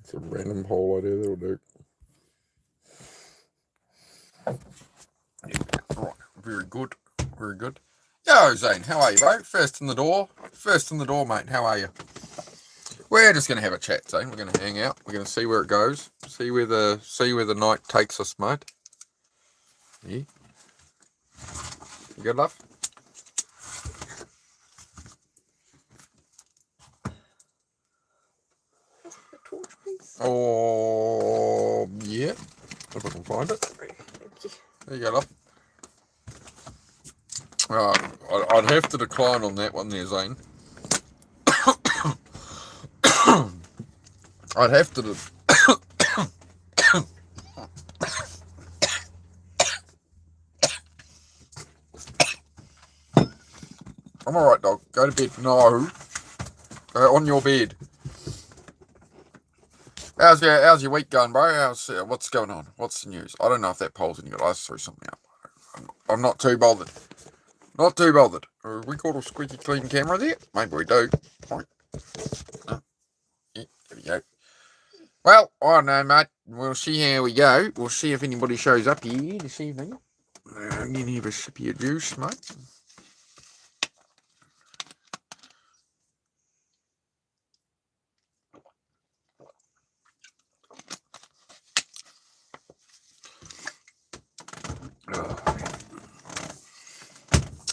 It's a random poll idea that'll do. Right, very good, very good. Yo, Zane, how are you, bro? First in the door, mate. How are you? We're just gonna have a chat, Zane. We're gonna hang out. We're gonna see where it goes. See where the night takes us, mate. Yeah. You good, love? Oh, yeah. If I can find it. There you go, love. I'd have to decline on that one there, Zane. I'd have to. I'm alright, dog. Go to bed. No. Go on your bed. How's your week going, bro? What's going on? What's the news? I don't know if that poll's any good. I just threw something up. I'm not too bothered. Not too bothered. We got a squeaky clean camera there? Maybe we do. Right. Yeah, there we go. Well, I don't know, mate. We'll see how we go. We'll see if anybody shows up here this evening. I'm going to have a sip of your juice, mate.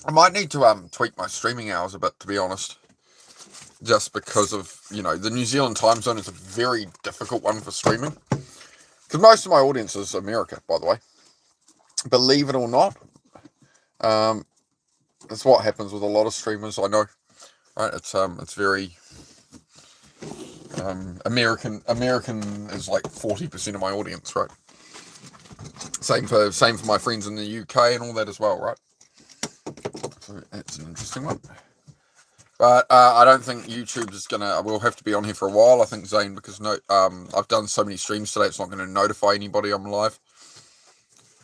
I might need to tweak my streaming hours a bit, to be honest. Just because of, the New Zealand time zone is a very difficult one for streaming. Because most of my audience is America, by the way. Believe it or not. That's what happens with a lot of streamers, I know. Right? It's very American is like 40% of my audience, right? Same for my friends in the UK and all that as well, right? So that's an interesting one. But I don't think YouTube is gonna. I will have to be on here for a while. I think, Zane, because I've done so many streams today, it's not going to notify anybody I'm live.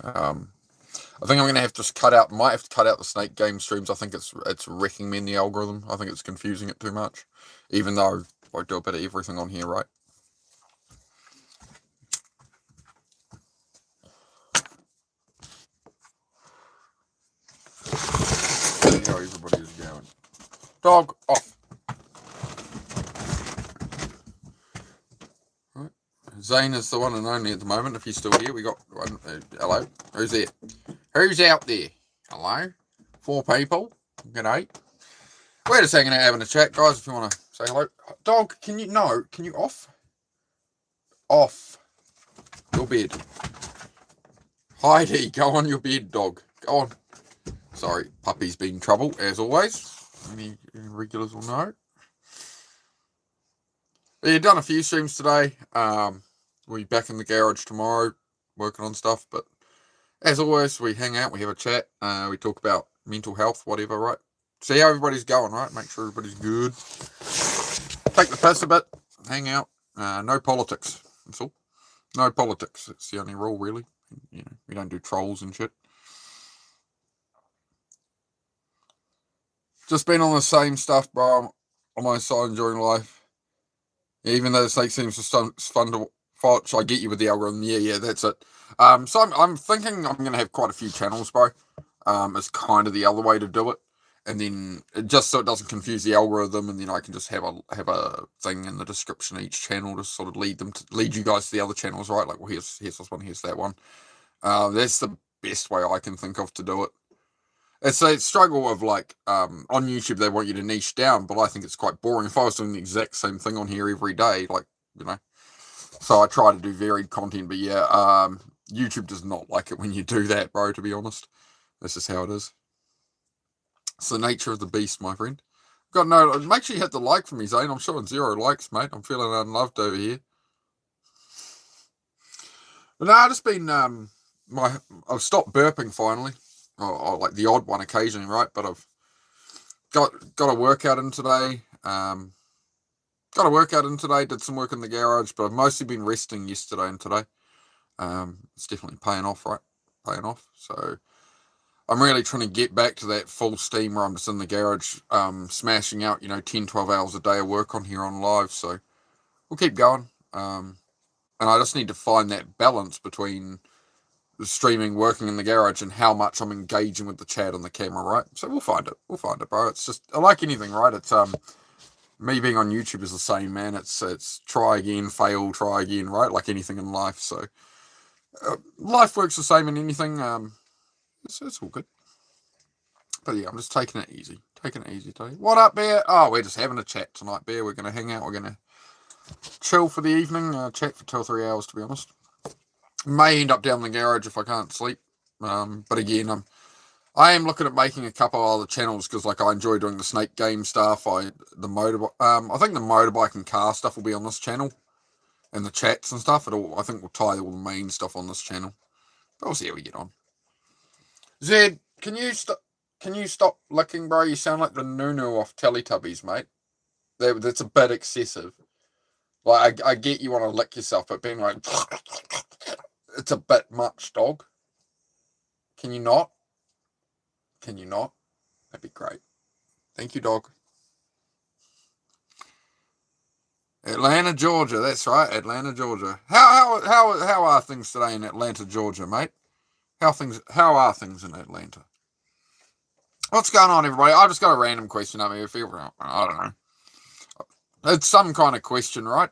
I think I'm going to have to cut out. Might have to cut out the Snake Game streams. I think it's wrecking me in the algorithm. I think it's confusing it too much. Even though I do a bit of everything on here, right? See how everybody is going. Dog off. Right. Zane is the one and only at the moment. If he's still here, we got one. Hello. Who's there? Who's out there? Hello. 4 people. G'day. We're just hanging out having a chat, guys. If you want to say hello. Dog, can you off? Off your bed. Heidi, go on your bed, dog. Go on. Sorry, puppy's been in trouble, as always. Any regulars will know. We've done a few streams today. We'll be back in the garage tomorrow, working on stuff. But as always, we hang out, we have a chat. We talk about mental health, whatever, right? See how everybody's going, right? Make sure everybody's good. Take the piss a bit, hang out. No politics. That's all. No politics. It's the only rule, really. We don't do trolls and shit. Just been on the same stuff, bro. I'm on my side enjoying life. Even though the snake seems fun to watch, I get you with the algorithm. Yeah, that's it. So I'm thinking I'm going to have quite a few channels, bro. It's kind of the other way to do it. And then just so it doesn't confuse the algorithm, and then I can just have a thing in the description of each channel to sort of lead you guys to the other channels, right? Like, well, here's this one, here's that one. That's the best way I can think of to do it. It's a struggle of on YouTube they want you to niche down, but I think it's quite boring. If I was doing the exact same thing on here every day, so I try to do varied content. But yeah, YouTube does not like it when you do that, bro. To be honest, that's just how it is. It's the nature of the beast, my friend. Got no. Make sure you hit the like for me, Zane. I'm showing 0 likes, mate. I'm feeling unloved over here. But no, I've just been I've stopped burping finally. Like the odd one occasionally, right? But I've got a workout in today. Got a workout in today. Did some work in the garage, but I've mostly been resting yesterday and today. It's definitely paying off, right? Paying off. So I'm really trying to get back to that full steam where I'm just in the garage, smashing out, 10, 12 hours a day of work on here on live. So we'll keep going. And I just need to find that balance between the streaming, working in the garage, and how much I'm engaging with the chat on the camera, right? So we'll find it. We'll find it, bro. It's just like anything, right? It's me being on YouTube is the same, man. It's try again, fail, try again, right? Like anything in life. So life works the same in anything. It's all good. But yeah, I'm just taking it easy. Taking it easy today. What up, Bear? Oh, we're just having a chat tonight, Bear. We're going to hang out. We're going to chill for the evening. Chat for 2 or 3 hours, to be honest. May end up down in the garage if I can't sleep. But again, I am looking at making a couple of other channels because, like, I enjoy doing the snake game stuff. I think the motorbike and car stuff will be on this channel, and the chats and stuff. I think we'll tie all the main stuff on this channel. But we'll see how we get on. Zed, can you stop licking, bro? You sound like the Nunu off Teletubbies, mate. That's a bit excessive. Like, I get you want to lick yourself, but being like, it's a bit much, dog. Can you not? Can you not? That'd be great. Thank you, dog. Atlanta, Georgia. That's right, Atlanta, Georgia. How are things today in Atlanta, Georgia, mate? How are things in Atlanta? What's going on, everybody? I just got a random question up here. I don't know. It's some kind of question, right?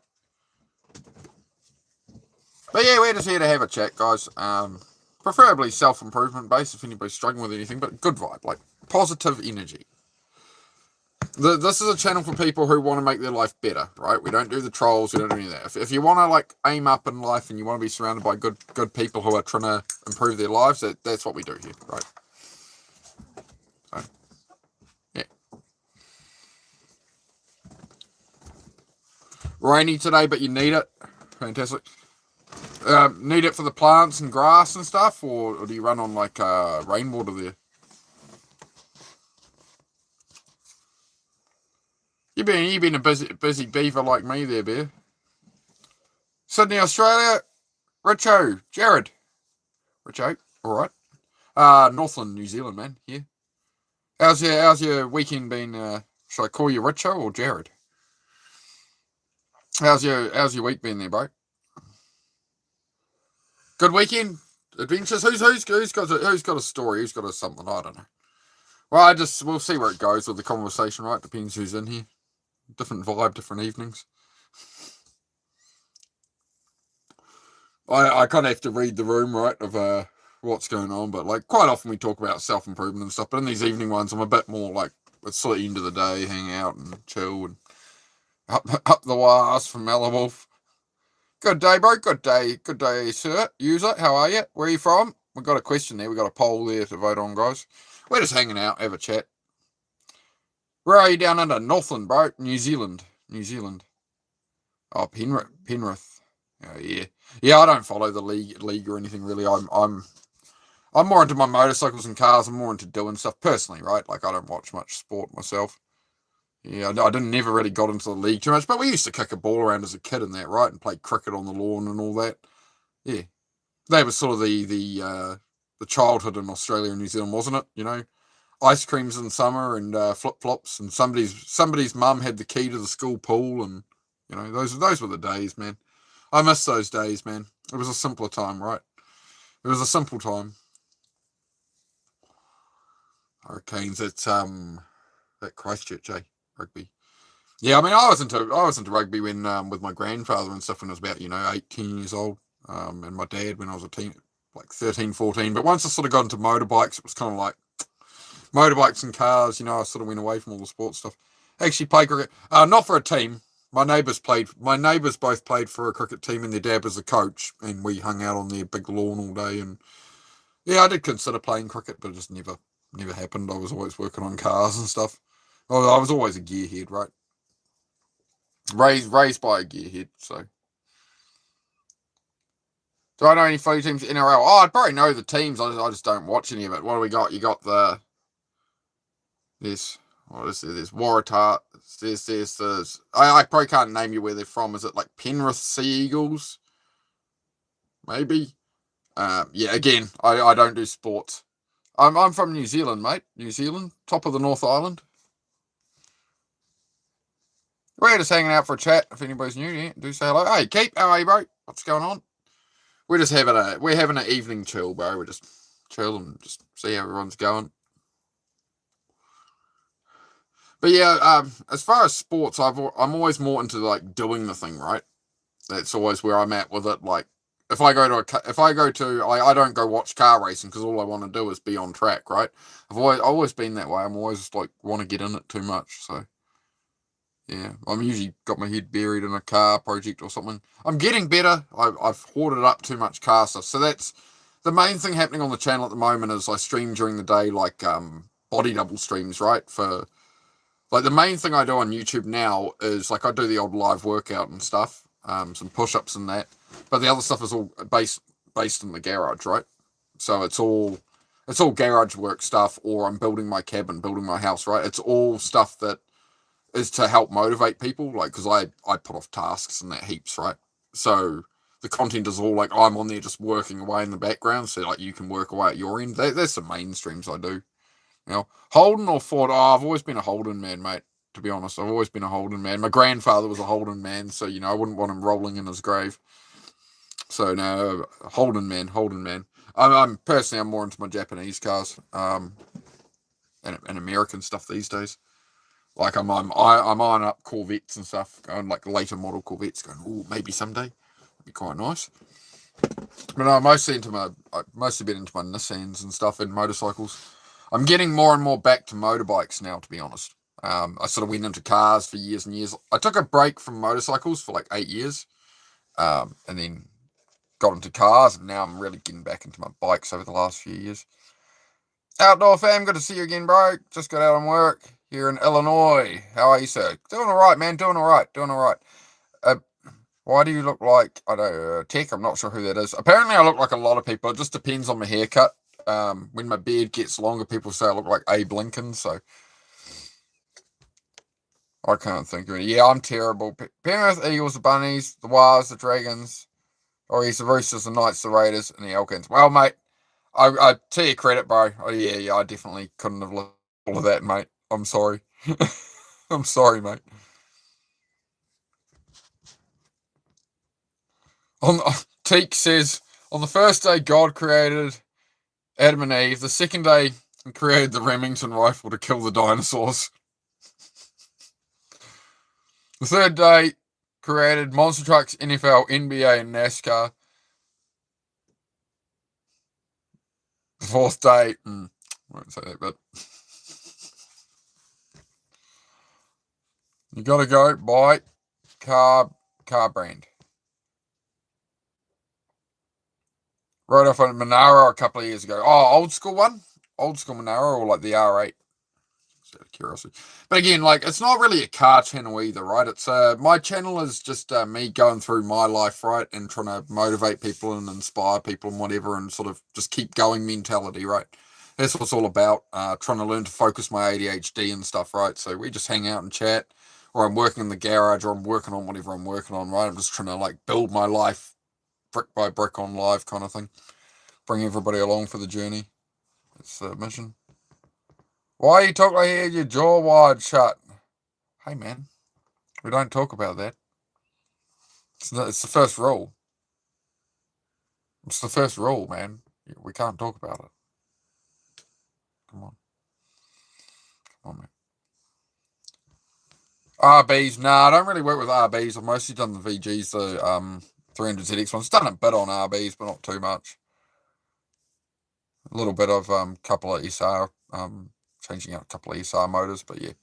But yeah, we're just here to have a chat, guys. Preferably self-improvement based if anybody's struggling with anything, but good vibe, like positive energy. This is a channel for people who want to make their life better, right? We don't do the trolls, we don't do any of that. If you want to like aim up in life and you want to be surrounded by good people who are trying to improve their lives, that's what we do here, right? So, yeah. Rainy today, but you need it. Fantastic. Need it for the plants and grass and stuff, or do you run on like rainwater there? You've been a busy beaver like me there, Bear. Sydney, Australia. Richo, Jared. Richo, all right. Northland, New Zealand, man. Here. How's your weekend been? Should I call you Richo or Jared? How's your week been there, bro? Good weekend, adventures. Who's got a story? Who's got a something? I don't know. Well, we'll see where it goes with the conversation, right? Depends who's in here. Different vibe, different evenings. I kind of have to read the room, right, of what's going on. But like quite often we talk about self-improvement and stuff. But in these evening ones, I'm a bit more like it's sort of end of the day, hang out and chill and up the wires from Malawolf. Good day, bro. Good day, sir. User, how are you? Where are you from? We've got a question there. We've got a poll there to vote on, guys. We're just hanging out, have a chat. Where are you down under? Northland, bro. New Zealand. Oh, Penrith. Oh, yeah. Yeah, I don't follow the league or anything really. I'm more into my motorcycles and cars. I'm more into doing stuff personally, right? Like I don't watch much sport myself. Yeah, I never really got into the league too much, but we used to kick a ball around as a kid in that, right? And play cricket on the lawn and all that. Yeah. That was sort of the childhood in Australia and New Zealand, wasn't it? Ice creams in summer and flip-flops, and somebody's mum had the key to the school pool, and those were the days, man. I miss those days, man. It was a simpler time, right? It was a simple time. Hurricanes at Christchurch, rugby. Yeah, I mean, I was into rugby when with my grandfather and stuff when I was about 8-10 years old, and my dad when I was a teen, like 13, 14. But once I sort of got into motorbikes, it was kind of like motorbikes and cars. I sort of went away from all the sports stuff. Actually, played cricket, not for a team. My neighbours both played for a cricket team, and their dad was a coach, and we hung out on their big lawn all day. And yeah, I did consider playing cricket, but it just never happened. I was always working on cars and stuff. Well, I was always a gearhead, right? Raised by a gearhead, so. Do I know any footy teams in NRL? Oh, I'd probably know the teams. I just don't watch any of it. What do we got? You got this. What is it? There's Waratah. There's. I probably can't name you where they're from. Is it like Penrith Sea Eagles? Maybe. Yeah. Again, I don't do sports. I'm from New Zealand, mate. New Zealand, top of the North Island. We're just hanging out for a chat. If anybody's new, yeah, do say hello. Hey, Keep, how are you, bro? What's going on? We're having an evening chill, bro. We're just chill and just see how everyone's going. But yeah, as far as sports, I'm always more into like doing the thing, right? That's always where I'm at with it. Like if I go to I don't go watch car racing because all I want to do is be on track, right? I've always been that way. I'm always like want to get in it too much, so. Yeah, I'm usually got my head buried in a car project or something. I'm getting better. I've hoarded up too much car stuff. So that's the main thing happening on the channel at the moment is I stream during the day like body double streams, right? For like the main thing I do on YouTube now is like I do the old live workout and stuff, some push-ups and that. But the other stuff is all based in the garage, right? So it's all garage work stuff, or I'm building my cabin, building my house, right? It's all stuff that is to help motivate people, like because I put off tasks and that heaps, right? So the content is all like I'm on there just working away in the background, so like you can work away at your end. That's the main streams I do. Holden or Ford? Oh, I've always been a Holden man, mate. To be honest, I've always been a Holden man. My grandfather was a Holden man, so I wouldn't want him rolling in his grave. So no, Holden man, Holden man. I'm personally, I'm more into my Japanese cars, and American stuff these days. Like I'm on up Corvettes and stuff, going like later model Corvettes, going, oh, maybe someday, it'd be quite nice. But no, I've mostly been into my Nissans and stuff and motorcycles. I'm getting more and more back to motorbikes now, to be honest. I sort of went into cars for years and years. I took a break from motorcycles for like 8 years, and then got into cars, and now I'm really getting back into my bikes over the last few years. Outdoor fam, good to see you again, bro. Just got out on work here in Illinois. How are you, sir? Doing all right, man. Doing all right. Doing all right. Uh, why do you look like, I don't know, Tech? I'm not sure who that is. Apparently, I look like a lot of people. It just depends on my haircut. When my beard gets longer, people say I look like Abe Lincoln, so I can't think of it. Yeah, I'm terrible. Penrith Eagles, the Bunnies, the Wires, the Dragons, or he's the Roosters, the Knights, the Raiders, and the Elkins. Well, mate, I to your credit, bro. Oh, yeah, I definitely couldn't have looked all of that, mate. I'm sorry. I'm sorry, mate. Teak says, on the first day, God created Adam and Eve. The second day, he created the Remington rifle to kill the dinosaurs. The third day, created monster trucks, NFL, NBA, and NASCAR. The fourth day, I won't say that, but you gotta go buy car brand. Rode off on Monaro a couple of years ago. Oh, old school one? Old school Monaro or like the R8? Just out of curiosity. But again, like it's not really a car channel either, right? It's my channel is just me going through my life, right? And trying to motivate people and inspire people and whatever and sort of just keep going mentality, right? That's what it's all about. Trying to learn to focus my ADHD and stuff, right? So we just hang out and chat, or I'm working in the garage, or I'm working on whatever I'm working on, right? I'm just trying to like build my life brick by brick on live kind of thing. Bring everybody along for the journey. It's the mission. Why you talk like you had your jaw wide shut? Hey man, we don't talk about that. It's the first rule. It's the first rule, man. We can't talk about it. Come on. Come on, man. RBs, nah, I don't really work with RBs. I've mostly done the VGs, the 300ZX ones. Done a bit on RBs, but not too much. A little bit of couple of SR, changing out a couple of SR motors, but yeah.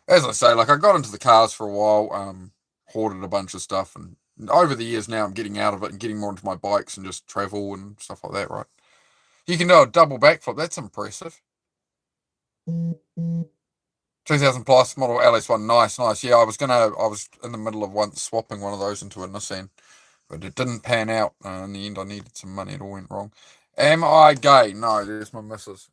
As I say, like I got into the cars for a while, hoarded a bunch of stuff, and over the years now I'm getting out of it and getting more into my bikes and just travel and stuff like that, right? You can do a double backflip, that's impressive. 2000 plus model LS1. Nice. Yeah, I was in the middle of swapping one of those into a Nissan, but it didn't pan out. In the end, I needed some money. It all went wrong. Am I gay? No, there's my missus.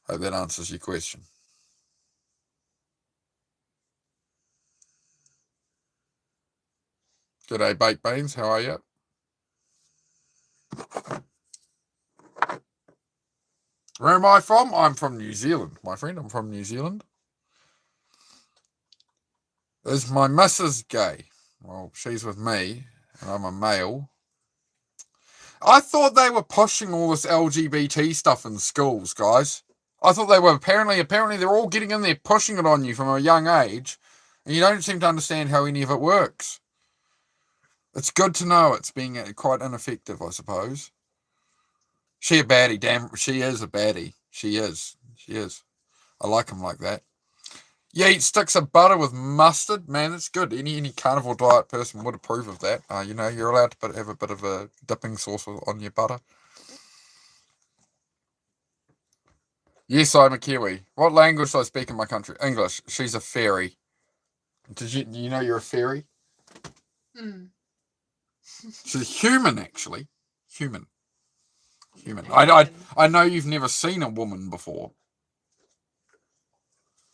Hope that answers your question. G'day, Baked Beans. How are you? Where am I from? I'm from New Zealand, my friend. I'm from New Zealand. Is my missus gay? Well, she's with me, and I'm a male. I thought they were pushing all this LGBT stuff in schools, guys. I thought they were apparently they're all getting in there pushing it on you from a young age, and you don't seem to understand how any of it works. It's good to know it's being quite ineffective, I suppose. She a baddie, damn, she is a baddie. She is. I like them like that. Yeah, eat sticks of butter with mustard. Man, that's good. Any carnivore diet person would approve of that. You're allowed to have a bit of a dipping sauce on your butter. Yes, I'm a Kiwi. What language do I speak in my country? English. She's a fairy. Do you know you're a fairy? She's a human, actually. Human. I know you've never seen a woman before.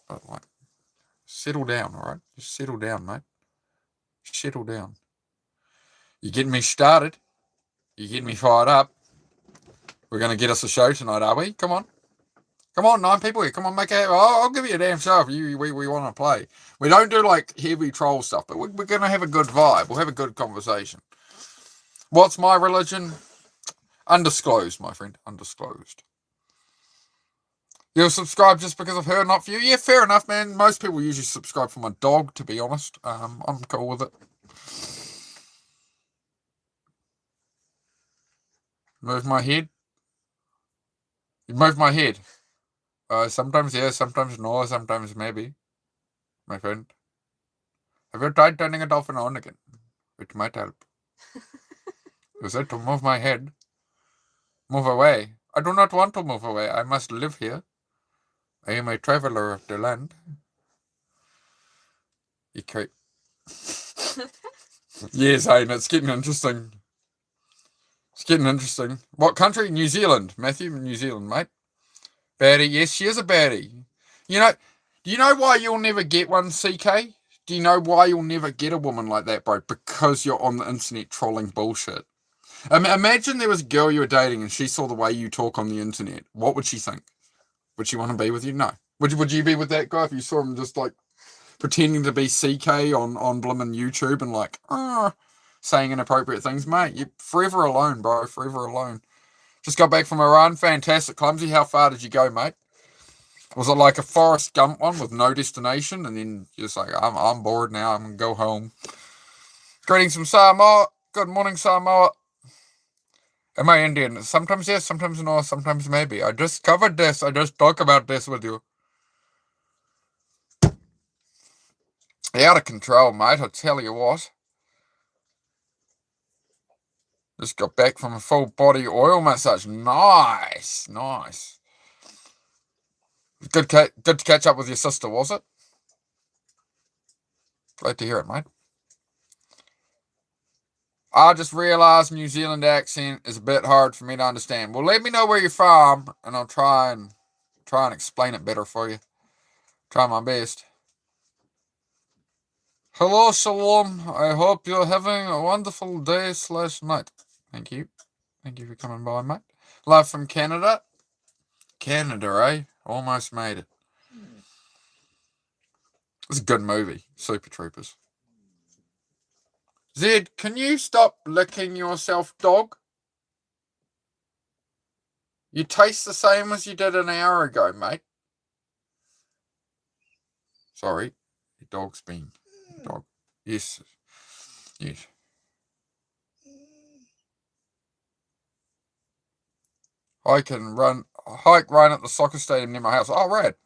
But, like, settle down, all right? Just settle down, mate. Settle down. You're getting me started. You're getting me fired up. We're going to get us a show tonight, are we? Come on. Come on, 9 people here. Come on, make it. I'll give you a damn show if we want to play. We don't do, like, heavy troll stuff, but we're going to have a good vibe. We'll have a good conversation. What's my religion? Undisclosed, my friend. Undisclosed. You'll subscribe just because of her, not for you? Yeah, fair enough, man. Most people usually subscribe for my dog, to be honest. I'm cool with it. Move my head. You move my head. Sometimes yes, sometimes no, sometimes maybe. My friend. Have you tried turning it off and on again? It might help. You said to move my head. Move away. I do not want to move away. I must live here. I am a traveler of the land. Okay. Yes, Hayden, it's getting interesting. It's getting interesting. What country? New Zealand. Matthew, New Zealand, mate. Baddie. Yes, she is a baddie. Do you know why you'll never get one, CK? Do you know why you'll never get a woman like that, bro? Because you're on the internet trolling bullshit. Imagine there was a girl you were dating and she saw the way you talk on the internet. What would she think? Would she want to be with you? No. Would you be with that guy if you saw him just like pretending to be CK on blimmin' YouTube and like saying inappropriate things? Mate, you're forever alone, bro. Forever alone. Just got back from a run. Fantastic. Clumsy. How far did you go, mate? Was it like a Forrest Gump one with no destination? And then you're just like, I'm bored now. I'm going to go home. Greetings from Samoa. Good morning, Samoa. Am I Indian? Sometimes yes, sometimes no, sometimes maybe. I just covered this. I just talk about this with you. Out of control, mate. I tell you what. Just got back from a full body oil massage. Nice. Good to catch up with your sister, was it? Glad to hear it, mate. I just realised New Zealand accent is a bit hard for me to understand. Well, let me know where you're from, and I'll try and explain it better for you. Try my best. Hello, Shalom. I hope you're having a wonderful day/night. Thank you. Thank you for coming by, mate. Love from Canada. Canada, eh? Almost made it. It's a good movie. Super Troopers. Zed, can you stop licking yourself, dog? You taste the same as you did an hour ago, mate. Sorry. Your dog's been... Dog. Yes. Hike run at the soccer stadium near my house. Oh, rad.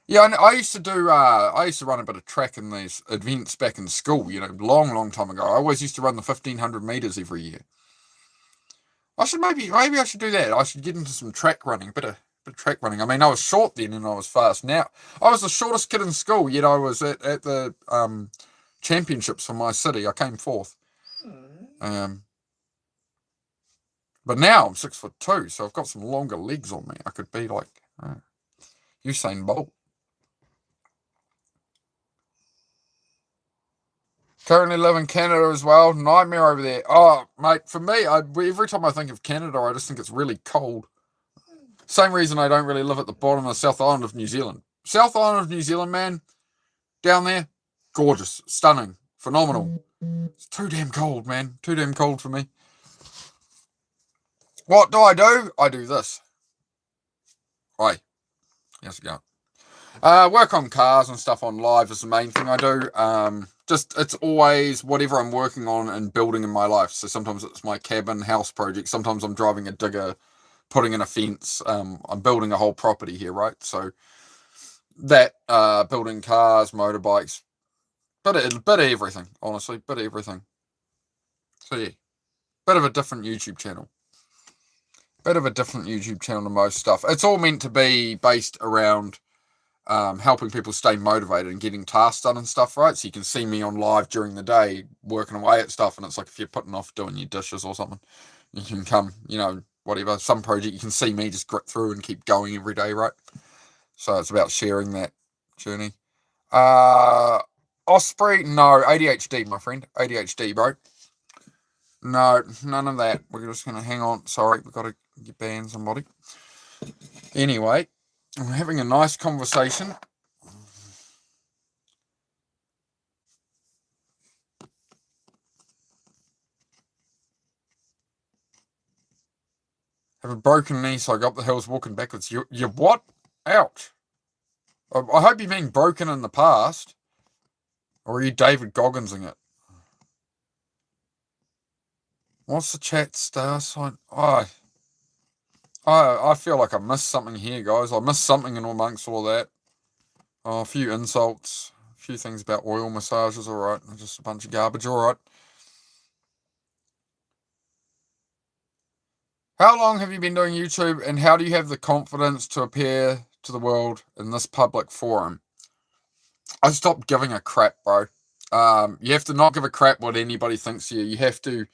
Yeah, I used to run a bit of track in these events back in school, long time ago. I always used to run the 1,500 meters every year. Maybe I should do that. I should get into some track running, bit track running. I mean, I was short then and I was fast. Now I was the shortest kid in school, yet I was at the championships for my city. I came fourth. But now I'm 6'2", so I've got some longer legs on me. I could be like Usain Bolt. Currently live in Canada as well. Nightmare over there. Oh, mate, for me, every time I think of Canada, I just think it's really cold. Same reason I don't really live at the bottom of the South Island of New Zealand. South Island of New Zealand, man, down there, gorgeous, stunning, phenomenal. It's too damn cold, man. Too damn cold for me. What do? I do this. Right. How's it going? Work on cars and stuff on live is the main thing I do. It's always whatever I'm working on and building in my life. So sometimes it's my cabin house project. Sometimes I'm driving a digger, putting in a fence. I'm building a whole property here, right? So that building cars, motorbikes, bit of everything, honestly, bit of everything. So yeah, bit of a different YouTube channel. Bit of a different YouTube channel to most stuff. It's all meant to be based around helping people stay motivated and getting tasks done and stuff, right? So you can see me on live during the day working away at stuff, and it's like if you're putting off doing your dishes or something, you can come, whatever, some project, you can see me just grit through and keep going every day, right? So it's about sharing that journey. Osprey, no, ADHD, my friend, ADHD, bro. No, none of that. We're just going to hang on. Sorry, we've got to ban somebody. Anyway, I'm having a nice conversation. Have a broken knee, so I got up the hills walking backwards. You what? Ouch. I hope you've been broken in the past. Or are you David Gogginsing it? What's the chat star sign? I feel like I missed something here, guys. I missed something in amongst all that. Oh, a few insults. A few things about oil massages, alright. Just a bunch of garbage, alright. How long have you been doing YouTube, and how do you have the confidence to appear to the world in this public forum? I stopped giving a crap, bro. You have to not give a crap what anybody thinks of you. You have to...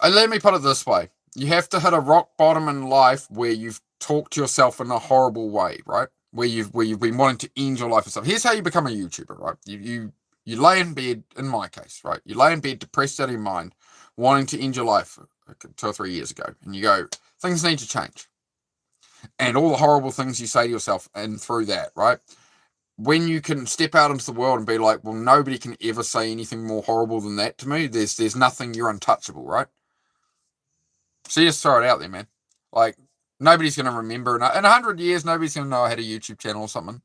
let me put it this way. You have to hit a rock bottom in life where you've talked to yourself in a horrible way, right? Where you've been wanting to end your life and stuff. Here's how you become a YouTuber, right? You lay in bed, in my case, right? You lay in bed depressed out of your mind, wanting to end your life 2 or 3 years ago, and you go, things need to change. And all the horrible things you say to yourself, and through that, right? When you can step out into the world and be like, well, nobody can ever say anything more horrible than that to me. There's nothing, you're untouchable, right? So you just throw it out there, man. Like, nobody's going to remember. In 100 years, nobody's going to know I had a YouTube channel or something.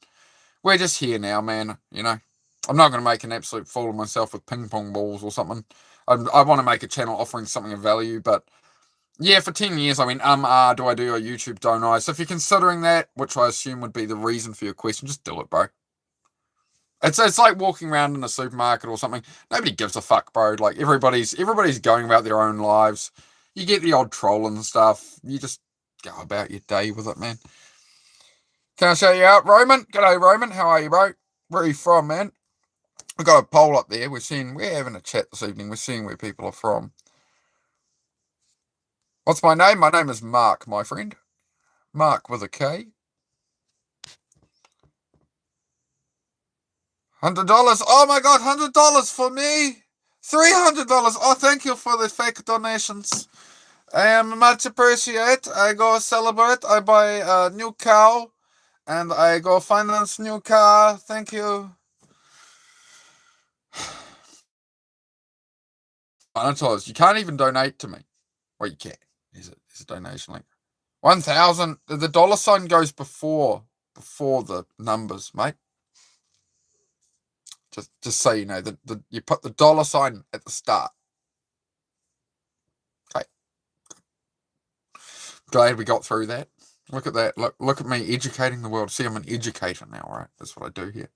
We're just here now, man. I'm not going to make an absolute fool of myself with ping pong balls or something. I want to make a channel offering something of value, but yeah, for 10 years, I mean, do I do a YouTube, don't I? So if you're considering that, which I assume would be the reason for your question, just do it, bro. It's like walking around in a supermarket or something. Nobody gives a fuck, bro. Like, everybody's going about their own lives. You get the odd troll and stuff. You just go about your day with it, man. Can I show you out? Roman? G'day, Roman. How are you, bro? Where are you from, man? We've got a poll up there. We're having a chat this evening. We're seeing where people are from. What's my name? My name is Mark, my friend. Mark with a K. $100. Oh my God, $100 for me. $300. Oh, thank you for the fake donations. I am much appreciate. I go celebrate. I buy a new cow, and I go finance new car. Thank you. $100. You can't even donate to me. Well, you can. There's a donation link. 1,000. The dollar sign goes before the numbers, mate. Just so you know, you put the dollar sign at the start. Okay. Glad we got through that. Look at that. Look at me educating the world. See, I'm an educator now, right? That's what I do here.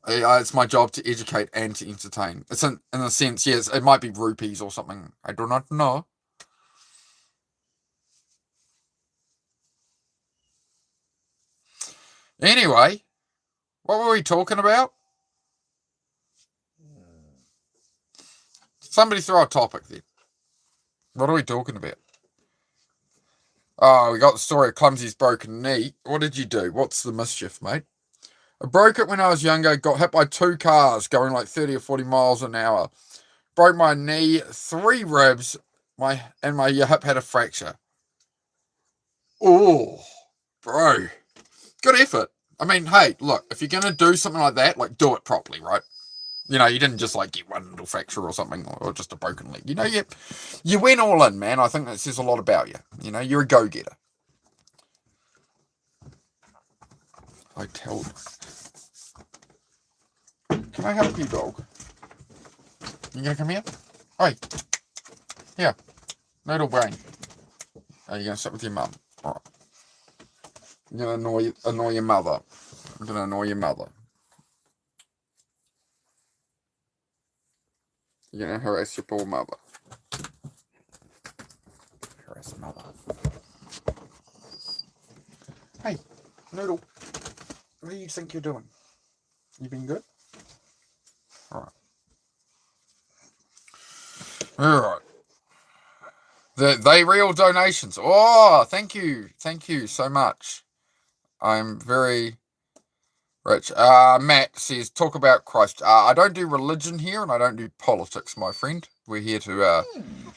It's my job to educate and to entertain. It's in a sense, yes, it might be rupees or something. I do not know. Anyway, what were we talking about? Somebody throw a topic then. What are we talking about? Oh, we got the story of Clumsy's broken knee. What did you do? What's the mischief, mate? I broke it when I was younger, got hit by 2 cars going like 30 or 40 miles an hour. Broke my knee, 3 ribs, my hip had a fracture. Oh, bro. Good effort. I mean, hey, look, if you're going to do something like that, like, do it properly, right? You know, you didn't just, like, get one little fracture or something, or just a broken leg. You know, you went all in, man. I think that says a lot about you. You know, you're a go-getter. I tell you. Can I help you, dog? You gonna come here? Oi. Here. Noodle brain. Are you gonna sit with your mum? Alright. I'm gonna annoy your mother. I'm gonna annoy your mother. You're gonna harass your poor mother. Harass mother. Hey, Noodle. What do you think you're doing? You been good? Alright. Alright. They real donations. Oh, thank you. Thank you so much. I'm very rich. Matt says, talk about Christ. I don't do religion here and I don't do politics, my friend. We're here to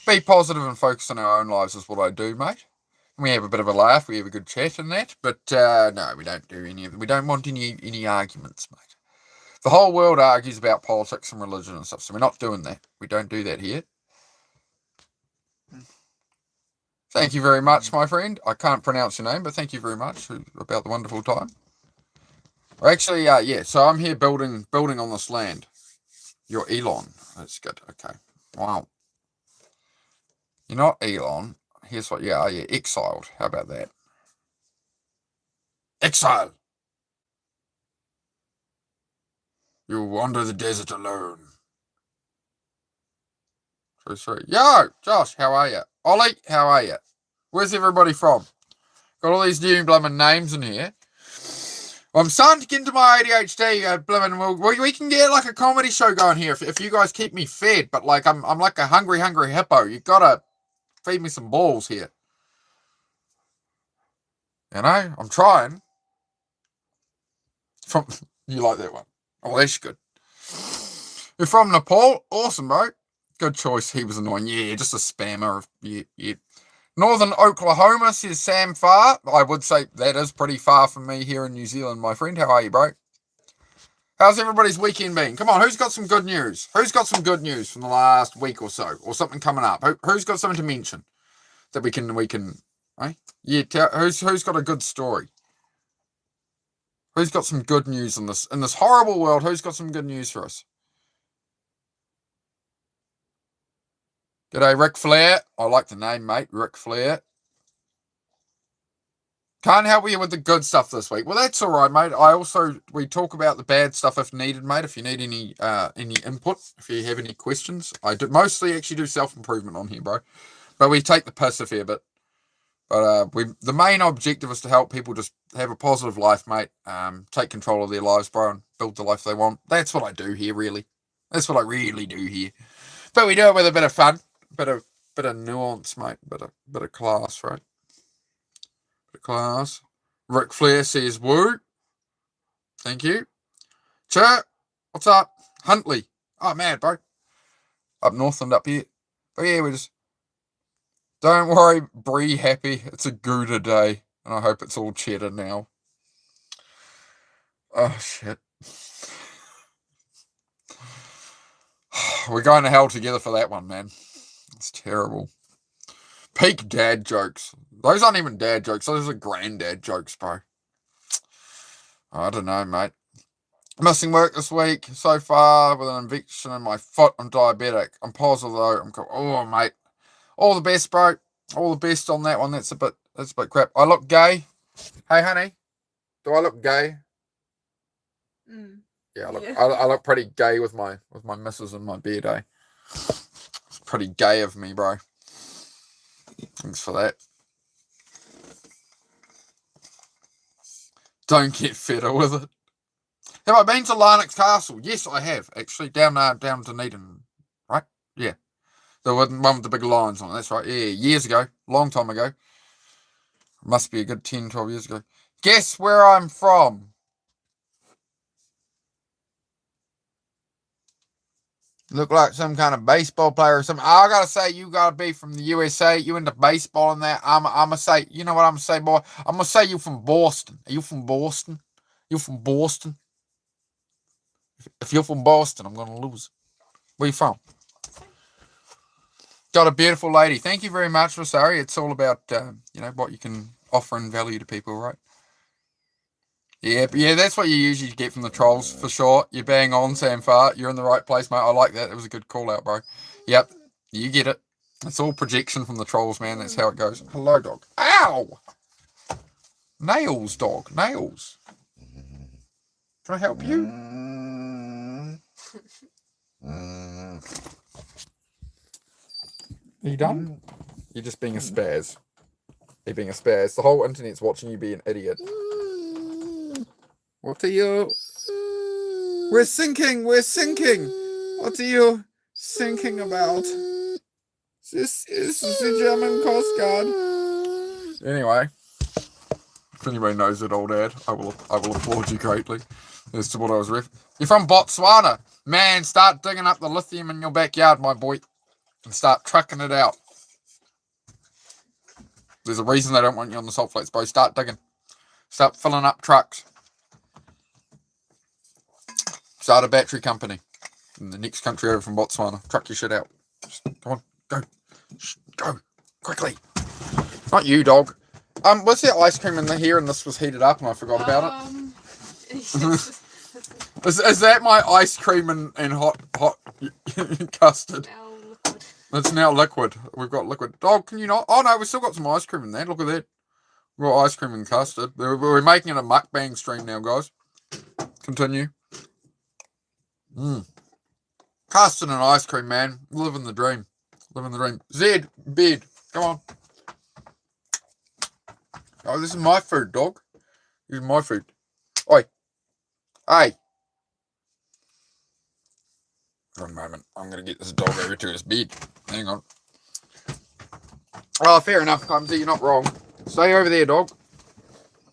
be positive and focus on our own lives is what I do, mate. We have a bit of a laugh, we have a good chat and that, but no, we don't do any of it. We don't want any arguments, mate. The whole world argues about politics and religion and stuff, so we're not doing that. We don't do that here. Thank you very much, my friend. I can't pronounce your name, but thank you very much about the wonderful time. Actually, yeah, so I'm here building on this land. You're Elon. That's good. Okay. Wow. You're not Elon. Here's what you are. You're exiled. How about that? Exile. You wander the desert alone. Sorry. Yo, Josh, how are you? Ollie, how are you? Where's everybody from? Got all these new blooming names in here. Well, I'm starting to get into my ADHD, blooming. We can get like a comedy show going here if you guys keep me fed. But like I'm like a hungry hippo. You gotta feed me some balls here. You know, I'm trying. You like that one? Oh, that's good. You're from Nepal? Awesome, bro. Good choice. He was annoying. Yeah, just a spammer. Yeah. Northern Oklahoma, says Sam Far. I would say that is pretty far from me here in New Zealand, my friend. How are you, bro? How's everybody's weekend been? Come on, who's got some good news? Who's got some good news from the last week or so? Or something coming up? Who's got something to mention that we can, right? Yeah, who's got a good story? Who's got some good news in this horrible world? Who's got some good news for us? G'day, Ric Flair. I like the name, mate. Ric Flair. Can't help you with the good stuff this week. Well, that's all right, mate. We talk about the bad stuff if needed, mate. If you need any input, if you have any questions, I do mostly actually do self-improvement on here, bro. But we take the piss a fair bit. But the main objective is to help people just have a positive life, mate. Take control of their lives, bro, and build the life they want. That's what I do here, really. That's what I really do here. But we do it with a bit of fun, bit of nuance, mate, bit of class, right? Bit of class. Ric Flair says woo. Thank you. Chirp. What's up? Huntley. Oh, mad, bro. Up north and up here. But yeah, we just... Don't worry, Bree happy. It's a Gouda day. And I hope it's all cheddar now. Oh, shit. We're going to hell together for that one, man. It's terrible. Peak dad jokes. Those aren't even dad jokes. Those are granddad jokes, bro. I don't know, mate. Missing work this week so far with an infection in my foot. I'm diabetic. I'm positive though. Oh, mate. All the best, bro. All the best on that one. That's a bit crap. I look gay. Hey, honey. Do I look gay? Yeah, I look pretty gay with my missus and my beard, eh? It's pretty gay of me, bro. Thanks for that. Don't get fitter with it. Have I been to Larnax Castle? Yes, I have, actually. Down Dunedin, right? Yeah. The one with the big lions on it, that's right. Yeah, years ago. Long time ago. Must be a good 10, 12 years ago. Guess where I'm from? Look like some kind of baseball player or something. I gotta say, you gotta be from the USA. You into baseball and that. I'm gonna say, you know what I'm gonna say, boy? I'm gonna say you from Boston. Are you from Boston? You from Boston? If you're from Boston, I'm gonna lose. Where you from? Got a beautiful lady. Thank you very much, Rosari. It's all about what you can offer and value to people, right? Yeah, that's what you usually get from the trolls, for sure. You're bang on, Sam Far. You're in the right place, mate. I like that. It was a good call out, bro. Yep, you get it. It's all projection from the trolls, man. That's how it goes. Hello, dog. Ow! Nails, dog. Nails. Can I help you? Are you done? You're just being a spaz. You're being a spaz. The whole internet's watching you be an idiot. What are you? We're sinking. We're sinking. What are you thinking about? This is the German Coast Guard. Anyway, if anybody knows that old ad, I will applaud you greatly as to what I was You're from Botswana. Man, start digging up the lithium in your backyard, my boy, and start trucking it out. There's a reason they don't want you on the salt flats, bro. Start digging. Start filling up trucks. Start a battery company in the next country over from Botswana. Truck your shit out. Just, come on, go. Go. Quickly. Not you, dog. Was there ice cream in here and this was heated up and I forgot about it? Is that my ice cream and hot custard? It's now liquid. We've got liquid. Dog, can you not? Oh, no, we've still got some ice cream in there. Look at that. We've got ice cream and custard. We're making it a mukbang stream now, guys. Continue. Custard and ice cream, man. Living the dream. Living the dream. Zed, bed. Come on. Oh, this is my food, dog. This is my food. Oi. Hey. For a moment. I'm going to get this dog over to his bed. Hang on. Oh, fair enough, Clumsy. You're not wrong. Stay over there, dog.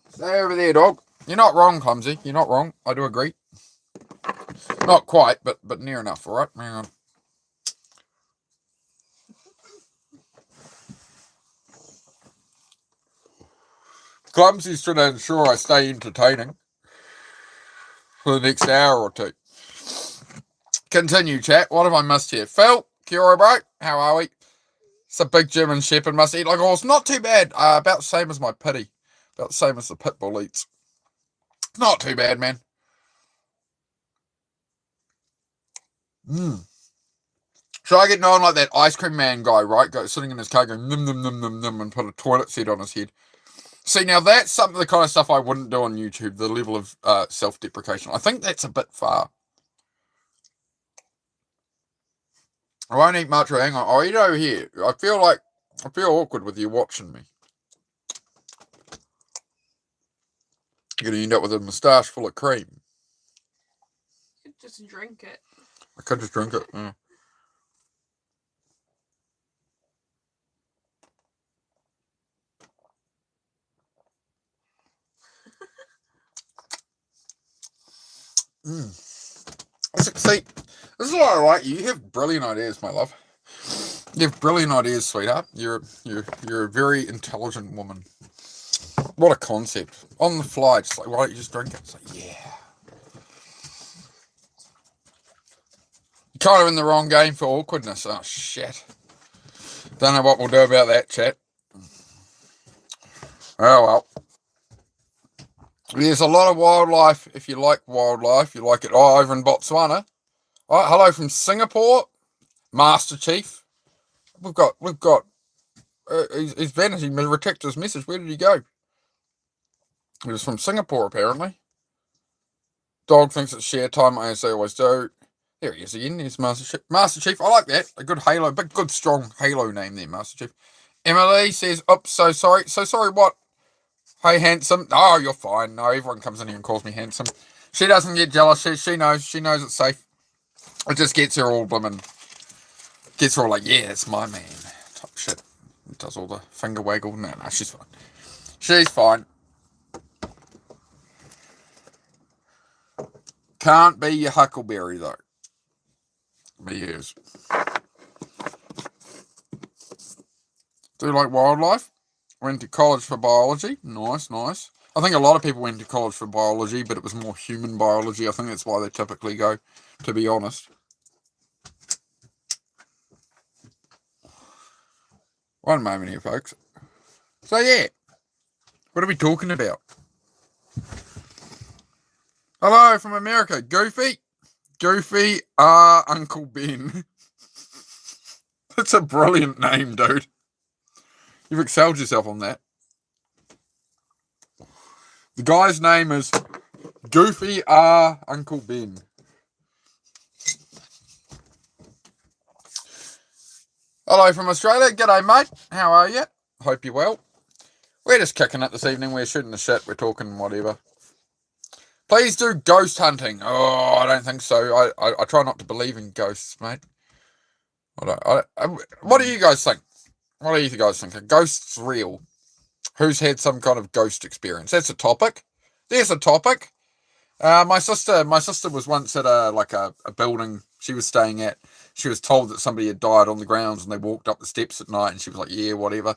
Stay over there, dog. You're not wrong, Clumsy. You're not wrong. I do agree. Not quite, but near enough, all right? Hang on. Clumsy's trying to ensure I stay entertaining for the next hour or two. Continue, chat. What have I missed here? Phil, kia ora, bro. How are we? It's a big German Shepherd. Must eat like a horse. Not too bad. About the same as my pity. About the same as the pit bull eats. Not too bad, man. Should I get known like that ice cream man guy, right? Go sitting in his car going num num num num num and put a toilet seat on his head. See, now that's some of the kind of stuff I wouldn't do on YouTube, the level of self-deprecation. I think that's a bit far. I won't eat much. Hang on. I'll eat over here. I feel awkward with you watching me. You're going to end up with a moustache full of cream. You could just drink it. I could just drink it, yeah. See, this is why I like you. You have brilliant ideas, my love. You have brilliant ideas, sweetheart. You're a very intelligent woman. What a concept. On the fly, just like, why don't you just drink it? It's like, yeah. You're kind of in the wrong game for awkwardness. Oh, shit. Don't know what we'll do about that, chat. Oh, well. There's a lot of wildlife. If you like wildlife, you like it. Oh, over in Botswana. Oh, hello from Singapore, Master Chief. We've got. He's vanished. He rejected his message. Where did he go? He was from Singapore, apparently. Dog thinks it's share time. I say always do. There he is again. There's Master Chief. Master Chief. I like that. A good Halo, big, good, strong Halo name there, Master Chief. Emily says, "Oops, so sorry. So sorry. What? Hey, handsome. Oh, you're fine. No, everyone comes in here and calls me handsome. She doesn't get jealous. She knows. She knows it's safe. It just gets her all blooming. Gets her all like, yeah, it's my man. Type shit. Does all the finger waggle. No, she's fine. She's fine. Can't be your huckleberry, though. Be yours. Do you like wildlife? Went to college for biology. Nice, nice. I think a lot of people went to college for biology, but it was more human biology. I think that's why they typically go, to be honest. One moment here, folks. So, yeah. What are we talking about? Hello from America. Goofy. Goofy, Uncle Ben. That's a brilliant name, dude. You've excelled yourself on that. The guy's name is Goofy Uncle Ben. Hello from Australia. G'day, mate. How are you? Hope you're well. We're just kicking it this evening. We're shooting the shit. We're talking whatever. Please do ghost hunting. Oh, I don't think so. I try not to believe in ghosts, mate. What do you guys think? What do you guys think? Are ghosts real? Who's had some kind of ghost experience? That's a topic. There's a topic. My sister was once at a building she was staying at. She was told that somebody had died on the grounds, and they walked up the steps at night, and she was like, yeah, whatever.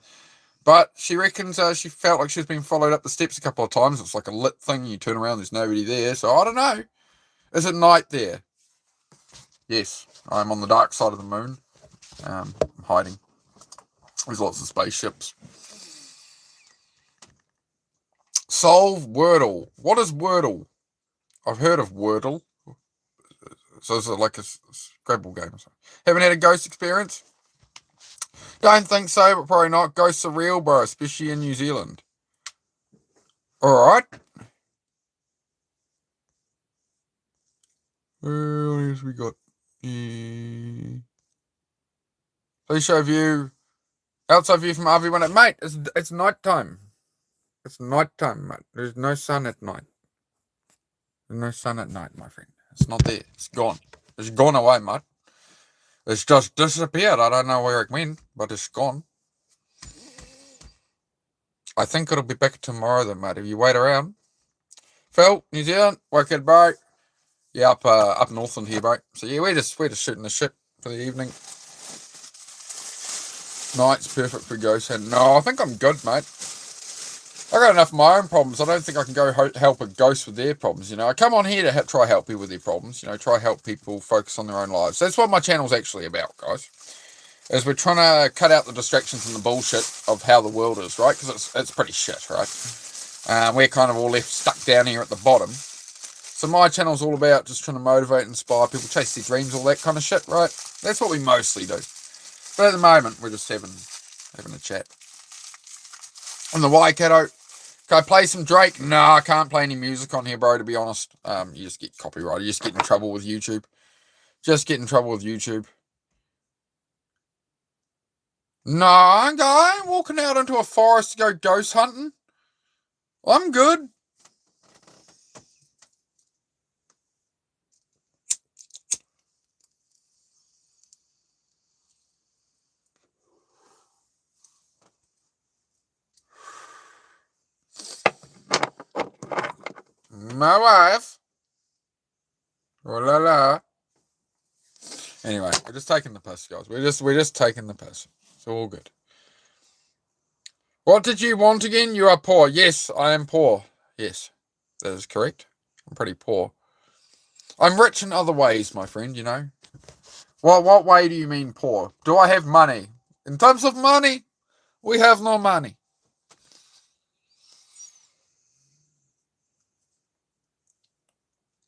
But she reckons she felt like she was being followed up the steps a couple of times. It's like a lit thing. You turn around, there's nobody there. So I don't know. Is it night there? Yes, I'm on the dark side of the moon. I'm hiding. There's lots of spaceships. Solve Wordle. What is Wordle? I've heard of Wordle. So is it like a Scrabble game or something? Haven't had a ghost experience? Don't think so, but probably not. Ghosts are real, bro, especially in New Zealand. Alright. What else we got? Please show view. Outside view from RV1. Mate, it's night time. It's night time, mate. There's no sun at night. There's no sun at night, my friend. It's not there. It's gone. It's gone away, mate. It's just disappeared. I don't know where it went, but it's gone. I think it'll be back tomorrow, then, mate. If you wait around. Phil, New Zealand, wicked, bro. Yeah, up Northland here, bro. So yeah, we're just shooting the shit for the evening. Night's perfect for ghost hunting. No, I think I'm good, mate. I got enough of my own problems. I don't think I can go help a ghost with their problems. You know, I come on here to try help people with their problems. You know, try help people focus on their own lives. That's what my channel's actually about, guys. Is we're trying to cut out the distractions and the bullshit of how the world is, right? Because it's pretty shit, right? We're kind of all left stuck down here at the bottom. So my channel's all about just trying to motivate, inspire people, chase their dreams, all that kind of shit, right? That's what we mostly do. But at the moment, we're just having a chat. On the Waikato, can I play some Drake? No, I can't play any music on here, bro, to be honest. You just get copyrighted. You just get in trouble with YouTube. Just get in trouble with YouTube. No, I ain't walking out into a forest to go ghost hunting. I'm good. My wife. Oh la la. Anyway, we're just taking the piss, guys. We're just taking the piss. It's all good. What did you want again? You are poor. Yes, I am poor. Yes, that is correct. I'm pretty poor. I'm rich in other ways, my friend, you know. What way do you mean poor? Do I have money? In terms of money, we have no money.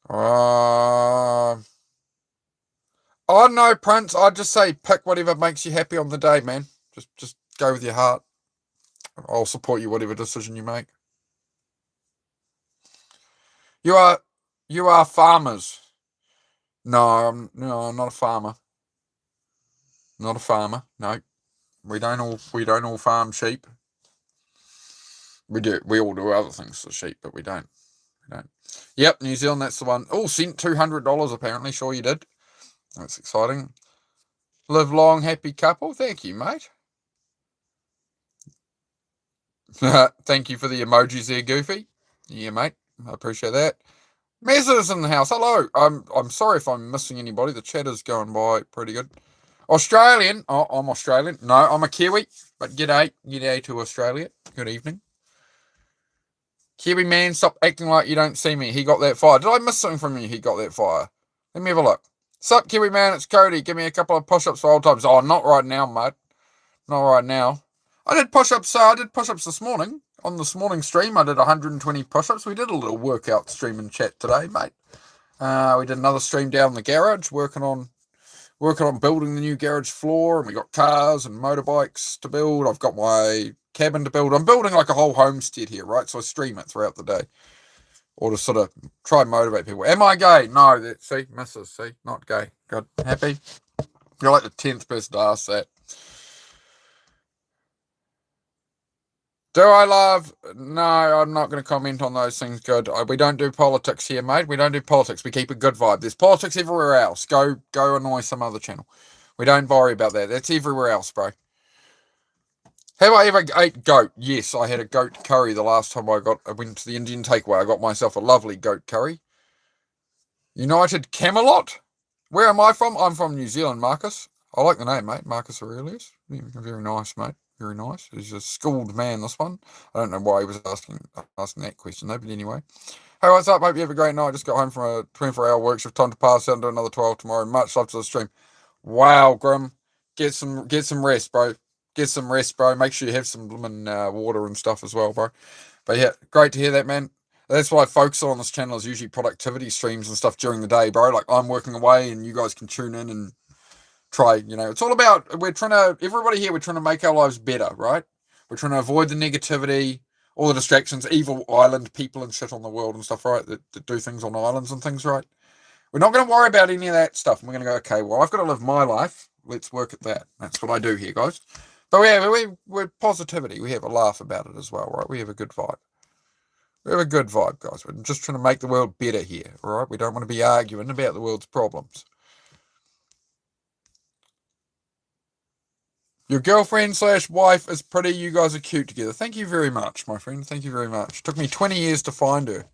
Oh no, Prince. I'd just say pick whatever makes you happy on the day, man. Just go with your heart. I'll support you whatever decision you make. You are farmers. No, I'm not a farmer. Not a farmer. No, we don't all farm sheep. We do. We all do other things to sheep, but we don't. We don't. Yep, New Zealand, that's the one. Oh, sent $200 apparently. Sure you did. That's exciting. Live long, happy couple. Thank you, mate. Thank you for the emojis there, Goofy. Yeah, mate. I appreciate that. Mezza's in the house. Hello. I'm sorry if I'm missing anybody. The chat is going by pretty good. Australian. Oh, I'm Australian. No, I'm a Kiwi. But g'day. G'day to Australia. Good evening. Kiwi man, stop acting like you don't see me. He got that fire. Did I miss something from you? He got that fire. Let me have a look. Sup, Kiwi man, it's Cody. Give me a couple of push-ups for old times. Oh, not right now, mate. Not right now. I did push-ups this morning. On this morning stream, I did 120 push-ups. We did a little workout stream and chat today, mate. We did another stream down in the garage, working on building the new garage floor, and we got cars and motorbikes to build. I've got my cabin to build. I'm building like a whole homestead here, right? So I stream it throughout the day, or to sort of try and motivate people. Am I gay? No. See, missus, see, not gay. Good, happy. You're like the 10th person to ask that. Do I love? No, I'm not going to comment on those things. Good. We don't do politics here, mate. We don't do politics. We keep a good vibe. There's politics everywhere else. Go annoy some other channel. We don't worry about that. That's everywhere else, bro. Have I ever ate goat? Yes, I had a goat curry the last time I went to the Indian takeaway. I got myself a lovely goat curry. United Camelot? Where am I from? I'm from New Zealand, Marcus. I like the name, mate. Marcus Aurelius. Very nice, mate. Very nice. He's a schooled man, this one. I don't know why he was asking that question, though, but anyway. Hey, what's up? Hope you have a great night. Just got home from a 24-hour work shift. Time to pass out and do another 12 tomorrow. Much love to the stream. Wow, Grim. Get some rest, bro. Get some rest, bro. Make sure you have some blooming water and stuff as well, bro. But yeah, great to hear that, man. That's why I focus on this channel is usually productivity streams and stuff during the day, bro. Like, I'm working away and you guys can tune in and try, it's all about, everybody here, we're trying to make our lives better, right? We're trying to avoid the negativity, all the distractions, evil island people and shit on the world and stuff, right? That do things on islands and things, right? We're not going to worry about any of that stuff. And we're going to go, okay, well, I've got to live my life. Let's work at that. That's what I do here, guys. But we're positivity. We have a laugh about it as well, right? We have a good vibe. We have a good vibe, guys. We're just trying to make the world better here, all right? We don't want to be arguing about the world's problems. Your girlfriend/wife is pretty. You guys are cute together. Thank you very much, my friend. Thank you very much. Took me 20 years to find her.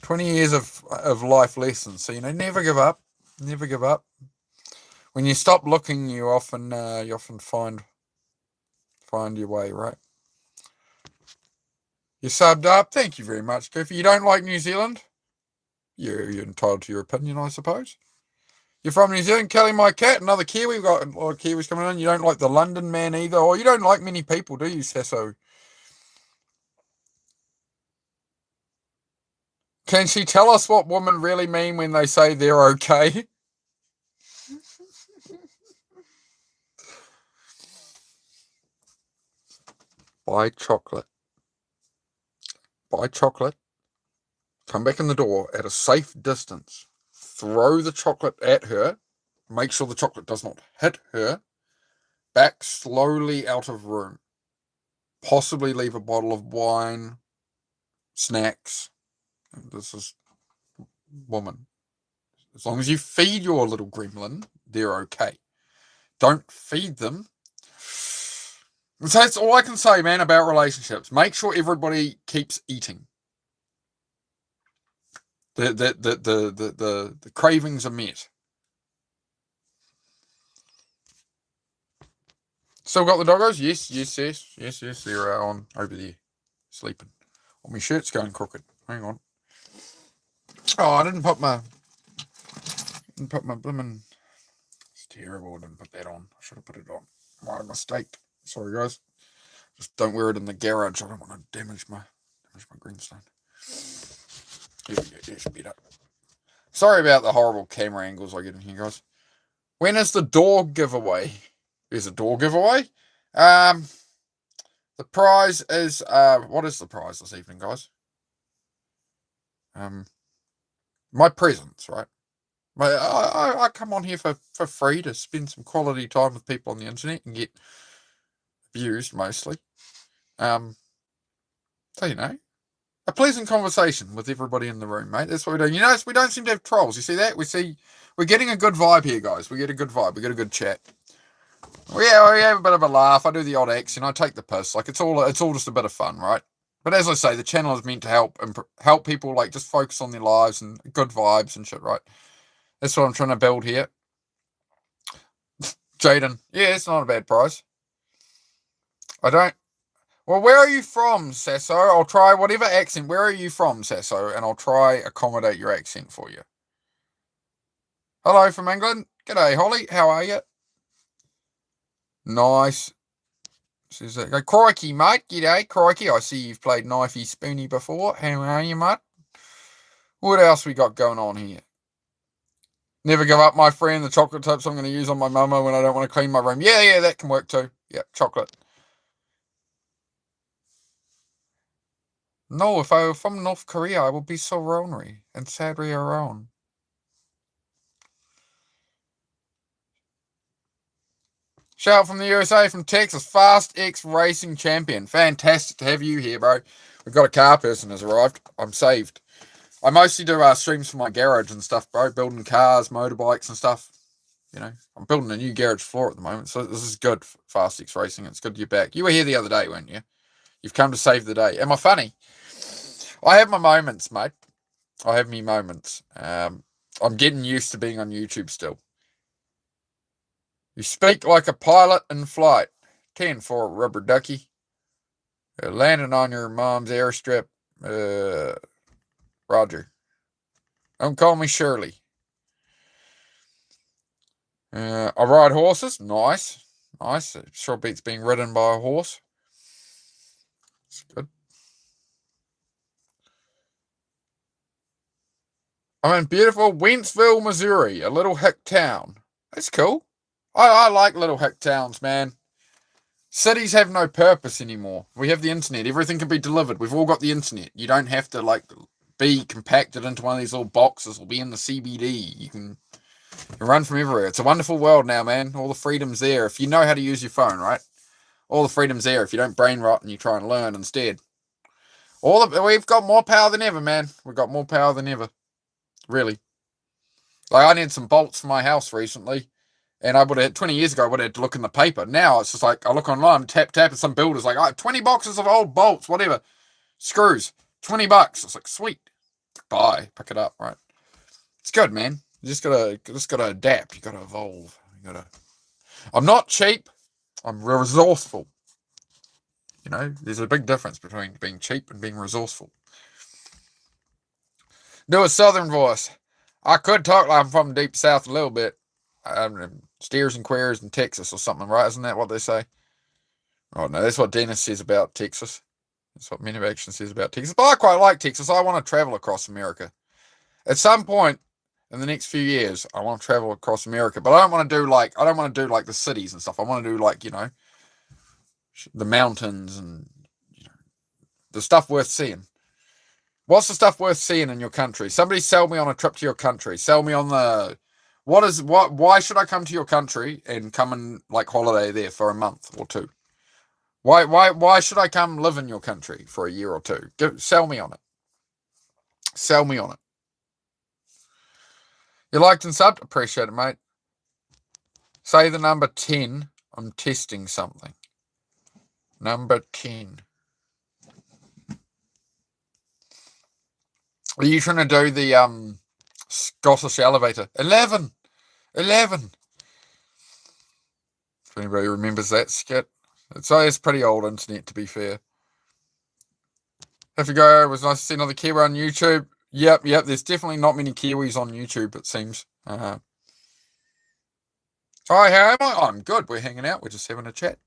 20 years of life lessons. So, never give up. Never give up. When you stop looking, you often find your way, right? You subbed up. Thank you very much, Goofy. You don't like New Zealand? You're entitled to your opinion, I suppose. You're from New Zealand, Kelly, my cat, another Kiwi. We've got a lot of Kiwis coming in. You don't like the London man either, or you don't like many people, do you, Sasso? Can she tell us what women really mean when they say they're okay? Buy chocolate. Buy chocolate. Come back in the door at a safe distance. Throw the chocolate at her. Make sure the chocolate does not hit her. Back slowly out of room. Possibly leave a bottle of wine, snacks. This is woman. As long as you feed your little gremlin, they're okay. Don't feed them. So that's all I can say, man, about relationships. Make sure everybody keeps eating. The cravings are met. Still got the doggos? Yes. They're on over there, sleeping. Oh, my shirt's going crooked. Hang on. Oh, I didn't put my blimmin'. It's terrible. I didn't put that on. I should have put it on. My mistake. Sorry, guys. Just don't wear it in the garage. I don't want to damage my greenstone. Here we go. There's better. Sorry about the horrible camera angles I get in here, guys. When is the door giveaway? There's a door giveaway. The prize is what is the prize this evening, guys? My presents, right? I come on here for free to spend some quality time with people on the internet and get views mostly. So, a pleasant conversation with everybody in the room, mate. That's what we're doing. We don't seem to have trolls. You see that? We're getting a good vibe here, guys. We get a good vibe. We get a good chat. We have a bit of a laugh. I do the odd accent. I take the piss. Like, it's all just a bit of fun, right? But as I say, the channel is meant to help people, like, just focus on their lives and good vibes and shit, right? That's what I'm trying to build here. Jaden. Yeah, it's not a bad price. Well, where are you from, Sasso? I'll try whatever accent. Where are you from, Sasso? And I'll try accommodate your accent for you. Hello from England. G'day, Holly. How are you? Nice. Crikey, mate. G'day, crikey. I see you've played Knifey Spoony before. How are you, mate? What else we got going on here? Never give up, my friend. The chocolate tips I'm going to use on my mama when I don't want to clean my room. Yeah, that can work too. Yeah, chocolate. No, if I were from North Korea, I would be so ornery and sadly around. Shout out from the USA, from Texas, Fast X Racing Champion. Fantastic to have you here, bro. We've got a car person has arrived. I'm saved. I mostly do streams from my garage and stuff, bro. Building cars, motorbikes and stuff. I'm building a new garage floor at the moment, so this is good, Fast X Racing. It's good you're back. You were here the other day, weren't you? You've come to save the day. Am I funny? I have my moments, mate. I have me moments. I'm getting used to being on YouTube still. You speak like a pilot in flight. 10 for a rubber ducky. Landing on your mom's airstrip. Roger. Don't call me Shirley. I ride horses. Nice. Nice. It sure beats being ridden by a horse. It's good. I'm in beautiful Wentzville, Missouri, a little hick town. That's cool. I like little hick towns, man. Cities have no purpose anymore. We have the internet. Everything can be delivered. We've all got the internet. You don't have to, be compacted into one of these little boxes or be in the CBD. You can run from everywhere. It's a wonderful world now, man. All the freedom's there. If you know how to use your phone, right? All the freedom's there. If you don't brain rot and you try and learn instead. We've got more power than ever, man. We've got more power than ever. Really. I need some bolts for my house recently. And I would have, 20 years ago, I would have had to look in the paper. Now it's just like, I look online, tap, and some builder's like, 20 boxes of old bolts, whatever. Screws, $20. It's like, sweet. Buy, pick it up, right? It's good, man. You just gotta adapt. You gotta evolve. I'm not cheap. I'm resourceful. There's a big difference between being cheap and being resourceful. Do a southern voice. I could talk like I'm from deep south a little bit. Steers and queers in Texas or something, right? Isn't that what they say? Oh, no, that's what Dennis says about Texas. That's what Men of Action says about Texas. But I quite like Texas. I want to travel across America. At some point in the next few years, I want to travel across America. But I don't want to do the cities and stuff. I want to do the mountains and the stuff worth seeing. What's the stuff worth seeing in your country? Somebody sell me on a trip to your country. Sell me on why should I come to your country and come and holiday there for a month or two? Why should I come live in your country for a year or two? Sell me on it. Sell me on it. You liked and subbed? Appreciate it, mate. Say the number 10. I'm testing something. Number 10. Are you trying to do the Scottish elevator? 11. If anybody remembers that skit. It's pretty old internet, to be fair. Have you go? It was nice to see another Kiwi on YouTube. Yep. There's definitely not many Kiwis on YouTube, it seems. Hi, how am I? I'm good. We're hanging out. We're just having a chat.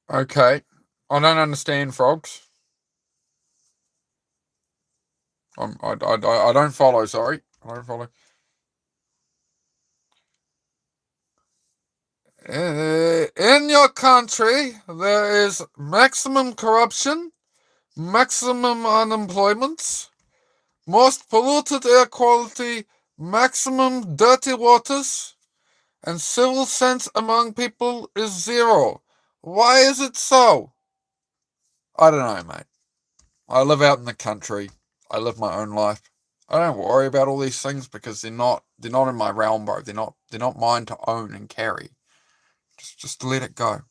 Okay. I don't understand, frogs. I don't follow, sorry. I don't follow. In your country, there is maximum corruption, maximum unemployment, most polluted air quality, maximum dirty waters, and civil sense among people is zero. Why is it so? I don't know, mate. I live out in the country. I live my own life. I don't worry about all these things because they're not in my realm, bro. They're not mine to own and carry. Just let it go.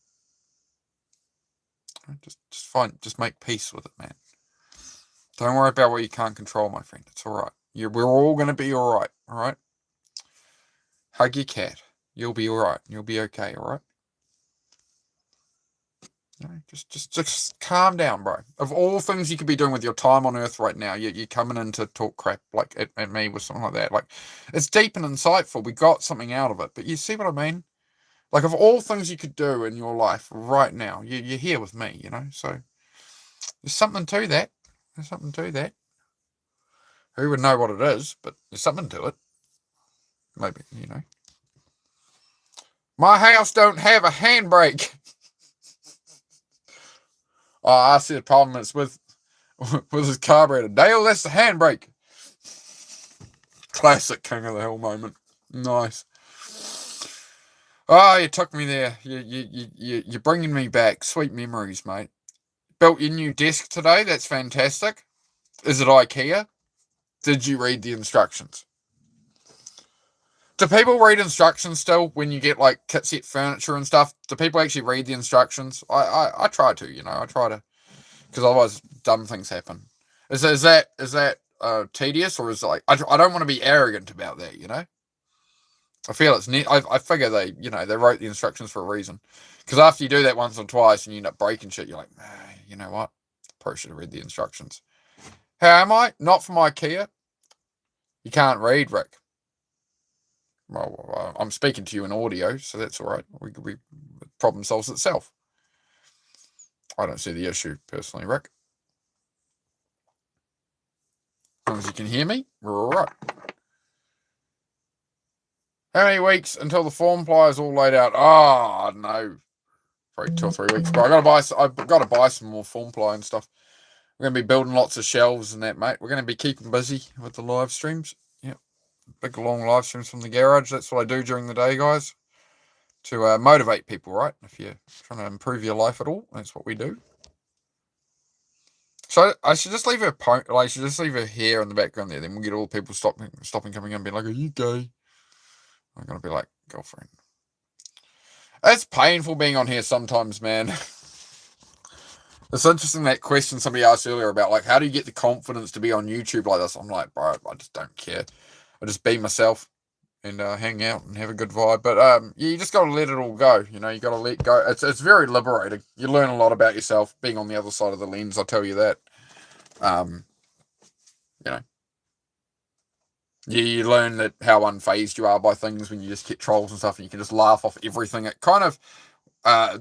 Just make peace with it, man. Don't worry about what you can't control, my friend. It's all right. We're all gonna be all right. All right. Hug your cat. You'll be all right. You'll be okay. All right. Just calm down, bro. Of all things you could be doing with your time on Earth right now, you're coming in to talk crap like at me with something like that. Like, it's deep and insightful. We got something out of it. But you see what I mean? Like, of all things you could do in your life right now, you're here with me, you know? So there's something to that. There's something to that. Who would know what it is, but there's something to it. Maybe, you know. My house don't have a handbrake. Oh, I see the problem. It's with his carburetor. Dale, that's the handbrake. Classic King of the Hill moment. Nice. Oh, you took me there. You're bringing me back. Sweet memories, mate. Built your new desk today. That's fantastic. Is it IKEA? Did you read the instructions? Do people read instructions still when you get like kit set furniture and stuff? Do people actually read the instructions? I try to, you know. I try to, because otherwise dumb things happen. Is that tedious, or is it like I don't want to be arrogant about that, you know? I feel it's neat. I figure they wrote the instructions for a reason. Because after you do that once or twice and you end up breaking shit, you're like, you know what? Probably should have read the instructions. How am I? Not from IKEA. You can't read, Rick. Well, I'm speaking to you in audio, so that's all right. We problem solves itself. I don't see the issue personally, Rick. As long as you can hear me, we're all right. How many weeks until the form ply is all laid out? Oh, no. Probably 2 or 3 weeks. But I've got to buy some more form ply and stuff. We're going to be building lots of shelves and that, mate. We're going to be keeping busy with the live streams. Yep. Big, long live streams from the garage. That's what I do during the day, guys. To motivate people, right? If you're trying to improve your life at all, that's what we do. So I should just leave her hair in the background there. Then we'll get all the people stopping coming in and being like, "Are you gay?" I'm gonna be like, "Girlfriend." It's painful being on here sometimes, man. It's interesting that question somebody asked earlier about like, how do you get the confidence to be on YouTube like this? I'm like, bro, I just don't care. I just be myself and hang out and have a good vibe. But you just got to let it all go. You know, you got to let go. It's very liberating. You learn a lot about yourself being on the other side of the lens. I'll tell you that. You know, you learn that how unfazed you are by things when you just get trolls and stuff, and you can just laugh off everything. It kind of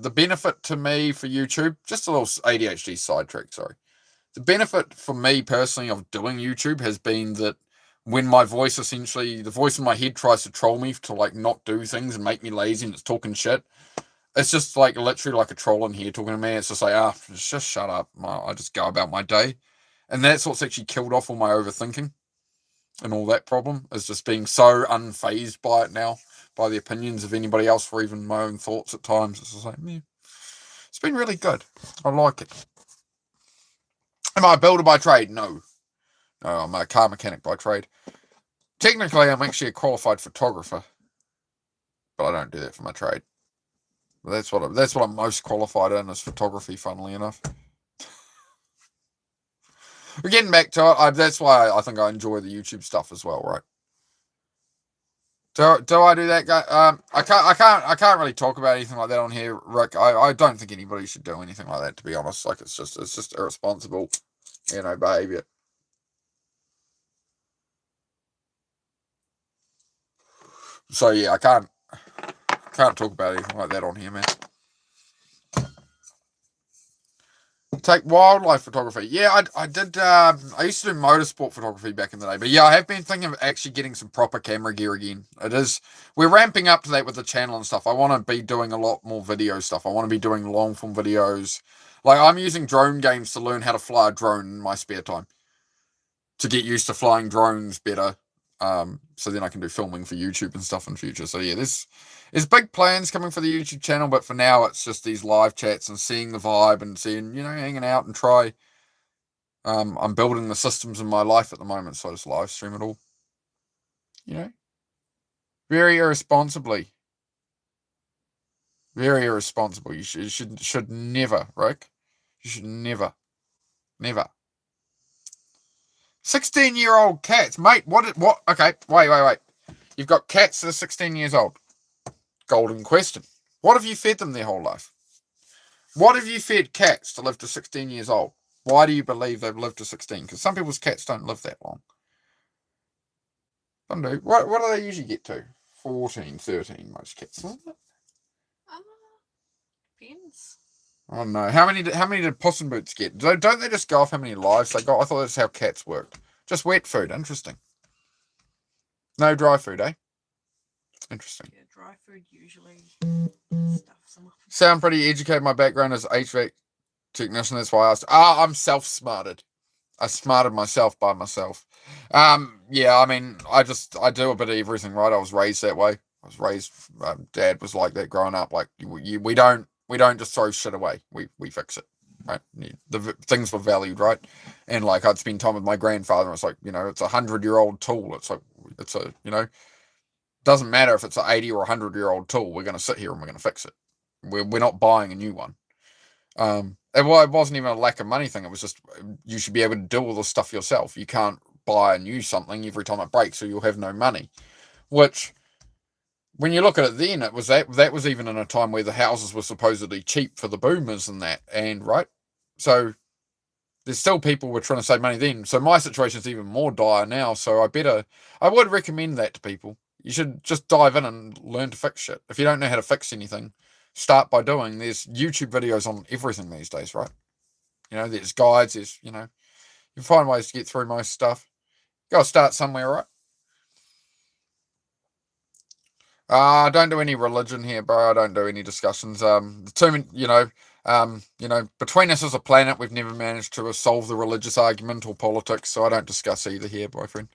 the benefit to me for YouTube, just a little ADHD sidetrack. Sorry, the benefit for me personally of doing YouTube has been that when my voice the voice in my head tries to troll me to like not do things and make me lazy and it's talking shit, it's just like literally like a troll in here talking to me. It's just like, just shut up. I just go about my day. And that's what's actually killed off all my overthinking and all that problem, is just being so unfazed by it now, by the opinions of anybody else, or even my own thoughts at times. It's just like, it's been really good. I like it. Am I a builder by trade? No, I'm a car mechanic by trade. Technically, I'm actually a qualified photographer, but I don't do that for my trade. But that's what I'm most qualified in, is photography, funnily enough. We're getting back to it. That's why I think I enjoy the YouTube stuff as well, right? Do I do that, guy? I can't really talk about anything like that on here, Rick. I don't think anybody should do anything like that, to be honest. Like, it's just irresponsible, behavior. So yeah, I can't talk about anything like that on here, man. Take wildlife photography. Yeah, I did. I used to do motorsport photography back in the day, but yeah, I have been thinking of actually getting some proper camera gear again. We're ramping up to that with the channel and stuff. I want to be doing a lot more video stuff. I want to be doing long form videos. Like, I'm using drone games to learn how to fly a drone in my spare time, to get used to flying drones better. So then I can do filming for YouTube and stuff in future. So yeah, there's big plans coming for the YouTube channel, but for now it's just these live chats and seeing the vibe and seeing, hanging out and try. I'm building the systems in my life at the moment, so I just live stream it all. Very irresponsibly. Very irresponsible. You should never, Rick. You should never. 16-year-old cats, mate. What? Okay, wait. You've got cats that are 16 years old. Golden question. What have you fed them their whole life? What have you fed cats to live to 16 years old? Why do you believe they've lived to 16? Because some people's cats don't live that long. Some do. What do they usually get to? 14, 13, most cats, isn't it? Depends. I don't know. How many did Puss in Boots get? Don't they just go off how many lives they got? I thought that's how cats worked. Just wet food. Interesting. No dry food, eh? Interesting. Yeah, dry food usually stuffs them up. Sound pretty educated. My background is HVAC technician. That's why I asked. I'm self-smarted. I smarted myself by myself. Yeah, I mean, I do a bit of everything, right? I was raised that way. I was raised, Dad was like that growing up. Like, we don't just throw shit away. We fix it, right? The things were valued, right? And like, I'd spend time with my grandfather, and it's like, it's a 100-year-old tool. It's like, doesn't matter if it's an 80 or 100-year-old tool. We're going to sit here and we're going to fix it. We're not buying a new one. It wasn't even a lack of money thing. It was just, you should be able to do all this stuff yourself. You can't buy a new something every time it breaks, or you'll have no money. Which, when you look at it then, it was that was even in a time where the houses were supposedly cheap for the boomers and that, and right? So there's still people were trying to save money then. So my situation's even more dire now. So I would recommend that to people. You should just dive in and learn to fix shit. If you don't know how to fix anything, start by doing. There's YouTube videos on everything these days, right? There's guides, there's, you find ways to get through most stuff. Gotta start somewhere, right? I don't do any religion here, bro. I don't do any discussions. Between us as a planet, we've never managed to solve the religious argument or politics, so I don't discuss either here, boyfriend.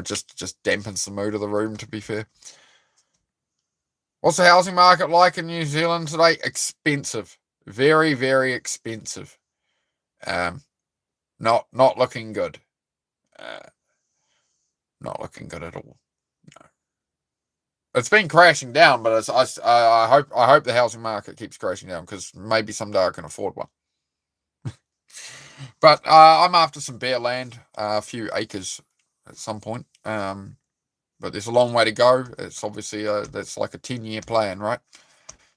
Just dampens the mood of the room, to be fair. What's the housing market like in New Zealand today? Expensive. Very, very expensive. Not looking good. Not looking good at all. No. It's been crashing down, but I hope the housing market keeps crashing down, because maybe someday I can afford one. But I'm after some bare land, a few acres at some point. But there's a long way to go. It's obviously that's like a 10-year plan, right?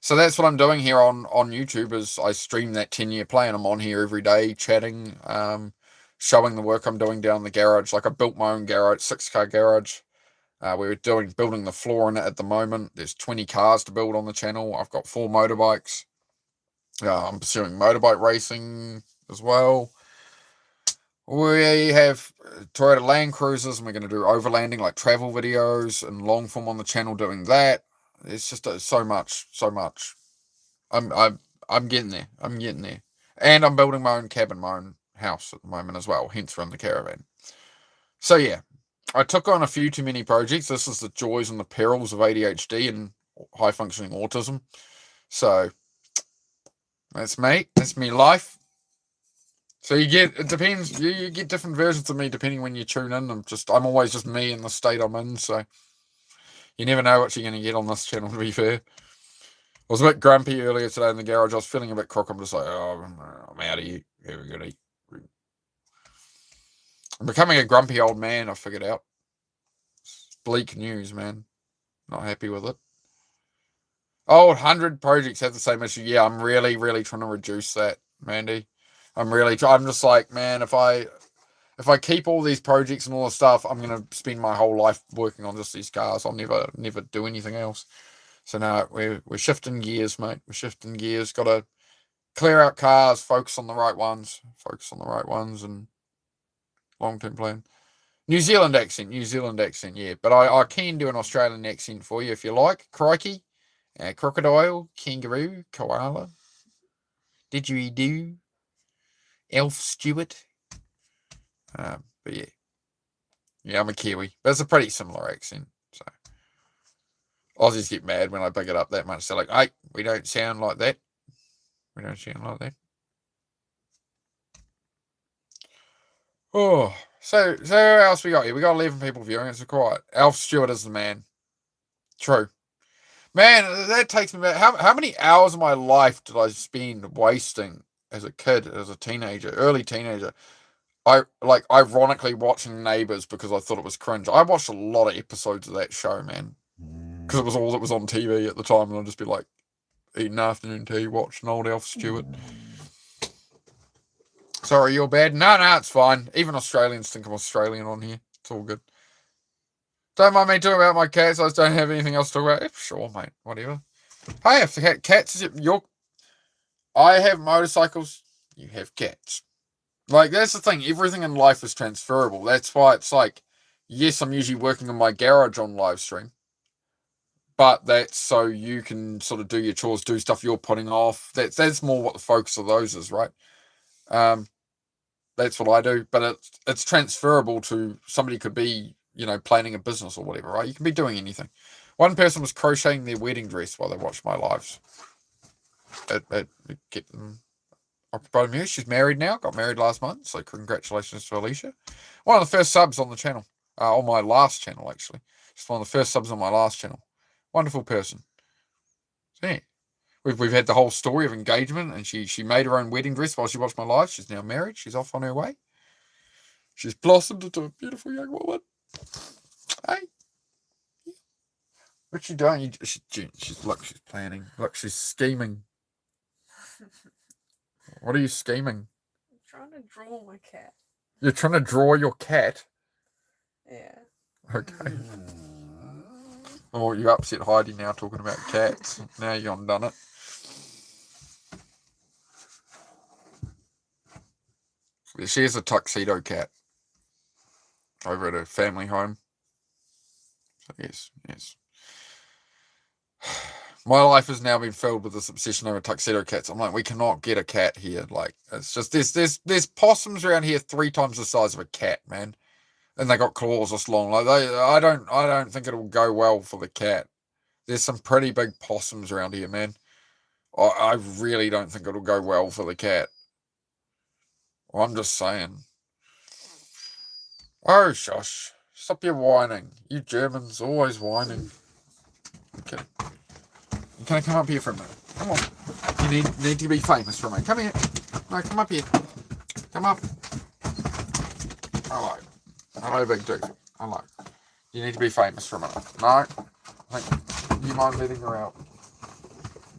So that's what I'm doing here on YouTube, is I stream that 10-year plan. I'm on here every day chatting, showing the work I'm doing down the garage. Like, I built my own garage, 6-car garage. We're building the floor in it at the moment. There's 20 cars to build on the channel. I've got 4 motorbikes. I'm pursuing motorbike racing as well. We have Toyota Land Cruisers, and we're going to do overlanding, like travel videos and long form on the channel doing that. It's just so much. I'm getting there. And I'm building my own cabin, my own house at the moment as well, hence run the caravan. So yeah, I took on a few too many projects. This is the joys and the perils of ADHD and high functioning autism. So that's me. That's me life. So it depends. You get different versions of me depending when you tune in. I'm always just me in the state I'm in. So you never know what you're going to get on this channel, to be fair. I was a bit grumpy earlier today in the garage. I was feeling a bit crook. I'm just like, I'm out of here. Here we go. I'm becoming a grumpy old man, I figured out. It's bleak news, man. Not happy with it. 100 projects have the same issue. Yeah, I'm really, really trying to reduce that, Mandy. I'm just like, man, if I keep all these projects and all this stuff, I'm going to spend my whole life working on just these cars. I'll never do anything else. So now we're shifting gears, mate. We're shifting gears. Got to clear out cars, focus on the right ones, and long-term plan. New Zealand accent, yeah. But I can do an Australian accent for you if you like. Crikey, crocodile, kangaroo, koala, didgeridoo, elf, Stuart. But yeah. Yeah, I'm a Kiwi. But it's a pretty similar accent. So Aussies get mad when I pick it up that much. They're like, hey, we don't sound like that. We don't sound like that. Oh, so who else we got here? We got 11 people viewing. It's quiet. Alf Stewart is the man. True. Man, that takes me back. How many hours of my life did I spend wasting as a kid, as a teenager, early teenager? I like ironically watching Neighbours because I thought it was cringe. I watched a lot of episodes of that show, man, because it was all that was on TV at the time, and I'd just be like eating afternoon tea, watching old Alf Stewart. Sorry, you're bad. No, it's fine. Even Australians think I'm Australian on here. It's all good. Don't mind me talking about my cats. I just don't have anything else to talk about. Sure, mate. Whatever. Hey, if the cats, I have motorcycles. You have cats. Like, that's the thing. Everything in life is transferable. That's why it's like, yes, I'm usually working in my garage on live stream, but that's so you can sort of do your chores, do stuff you're putting off. That's more what the focus of those is, right? That's what I do, but it's transferable to somebody could be, planning a business or whatever, right? You can be doing anything. One person was crocheting their wedding dress while they watched my lives. It kept them occupied amused. She's married now, got married last month, so congratulations to Alicia. One of the first subs on the channel, on my last channel, actually. Just one of the first subs on my last channel. Wonderful person. So, yeah. We've had the whole story of engagement, and she made her own wedding dress while she watched my live. She's now married. She's off on her way. She's blossomed into a beautiful young woman. Hey, what's she doing? She's planning. Look, she's scheming. What are you scheming? I'm trying to draw my cat. You're trying to draw your cat? Yeah. Okay. Oh, you upset Heidi now talking about cats. Now you've undone it. She has a tuxedo cat over at her family home. So yes. My life has now been filled with this obsession over tuxedo cats. I'm like, we cannot get a cat here. Like, it's just there's possums around here 3 times the size of a cat, man, and they got claws this long. Like, I don't think it'll go well for the cat. There's some pretty big possums around here, man. I really don't think it'll go well for the cat. I'm just saying. Oh, shush. Stop your whining. You Germans always whining. Okay. Can I come up here for a minute? Come on. You need to be famous for a minute. Come here. No, come up here. Come up. Hello, big dude. Hello. You need to be famous for a minute. No? I think you mind letting her out?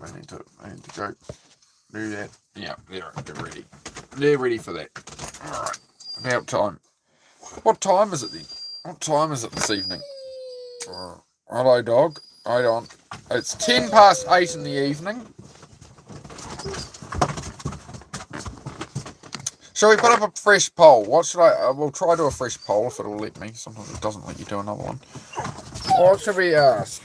I need to go do that. Yeah, they're ready. They're ready for that. Alright. About time. What time is it then? What time is it this evening? Hello, dog. Hold on. It's 8:10 in the evening. Shall we put up a fresh poll? What should we'll try to do a fresh poll if it'll let me. Sometimes it doesn't let you do another one. What should we ask?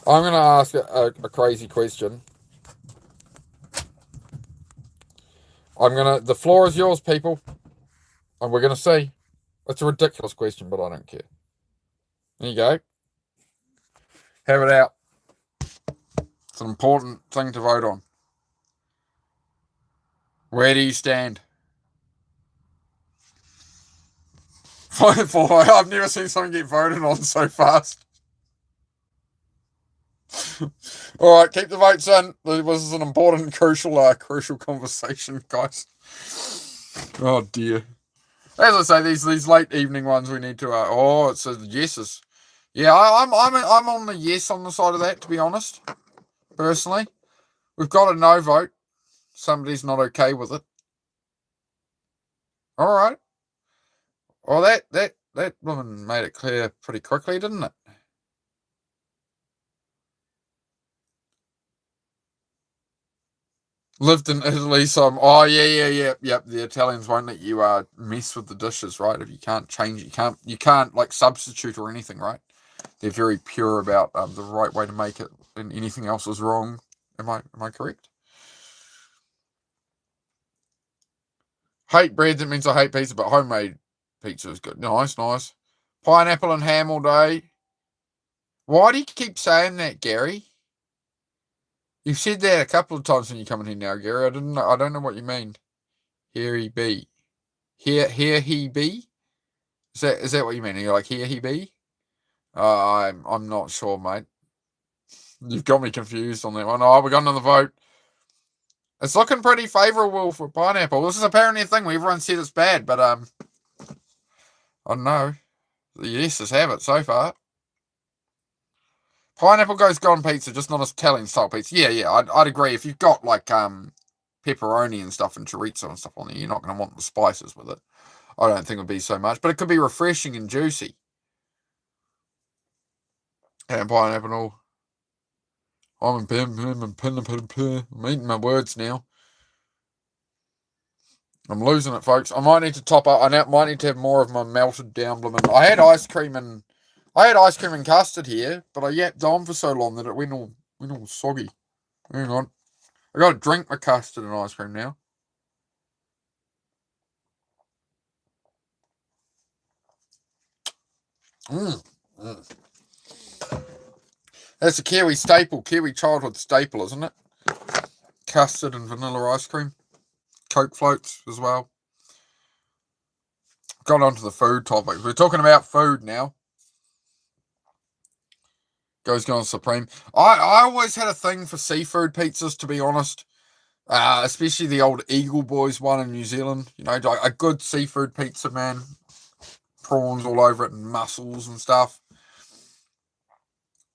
I'm going to ask a crazy question. The floor is yours, people. And we're going to see. It's a ridiculous question, but I don't care. There you go. Have it out. It's an important thing to vote on. Where do you stand? I've never seen something get voted on so fast. All right, keep the votes in. This is an important, crucial conversation, guys. Oh dear. As I say, these late evening ones we need to. It says yeses. Yeah, I'm on the yes on the side of that, to be honest. Personally, we've got a no vote. Somebody's not okay with it. All right. Well, that woman made it clear pretty quickly, didn't it? Lived in Italy, so yep. The Italians won't let you mess with the dishes, right? If you can't change, you can't like substitute or anything, right? They're very pure about the right way to make it, and anything else is wrong. Am I correct? Hate bread, that means I hate pizza, but homemade pizza is good. Nice, nice. Pineapple and ham all day. Why do you keep saying that, Gary? You've said that a couple of times when you come in here now, Gary. I don't know what you mean. Here he be. Here he be? Is that what you mean? Are you like, here he be? I'm not sure, mate. You've got me confused on that one. Oh, we got another vote. It's looking pretty favourable for pineapple. This is apparently a thing where everyone said it's bad, but I don't know. The yeses have it so far. Pineapple goes good on pizza, just not as Italian style pizza. Yeah, I'd agree. If you've got like pepperoni and stuff and chorizo and stuff on there, you're not going to want the spices with it. I don't think it would be so much, but it could be refreshing and juicy. And pineapple. I'm eating my words now. I'm losing it, folks. I might need to top up. I might need to have more of my melted down blooming. I had ice cream and custard here, but I yapped on for so long that it went all soggy. Hang on. I got to drink my custard and ice cream now. That's a Kiwi staple, Kiwi childhood staple, isn't it? Custard and vanilla ice cream. Coke floats as well. Got onto the food topic. We're talking about food now. Goes on Supreme. I always had a thing for seafood pizzas, to be honest. Especially the old Eagle Boys one in New Zealand. You know, a good seafood pizza, man. Prawns all over it and mussels and stuff.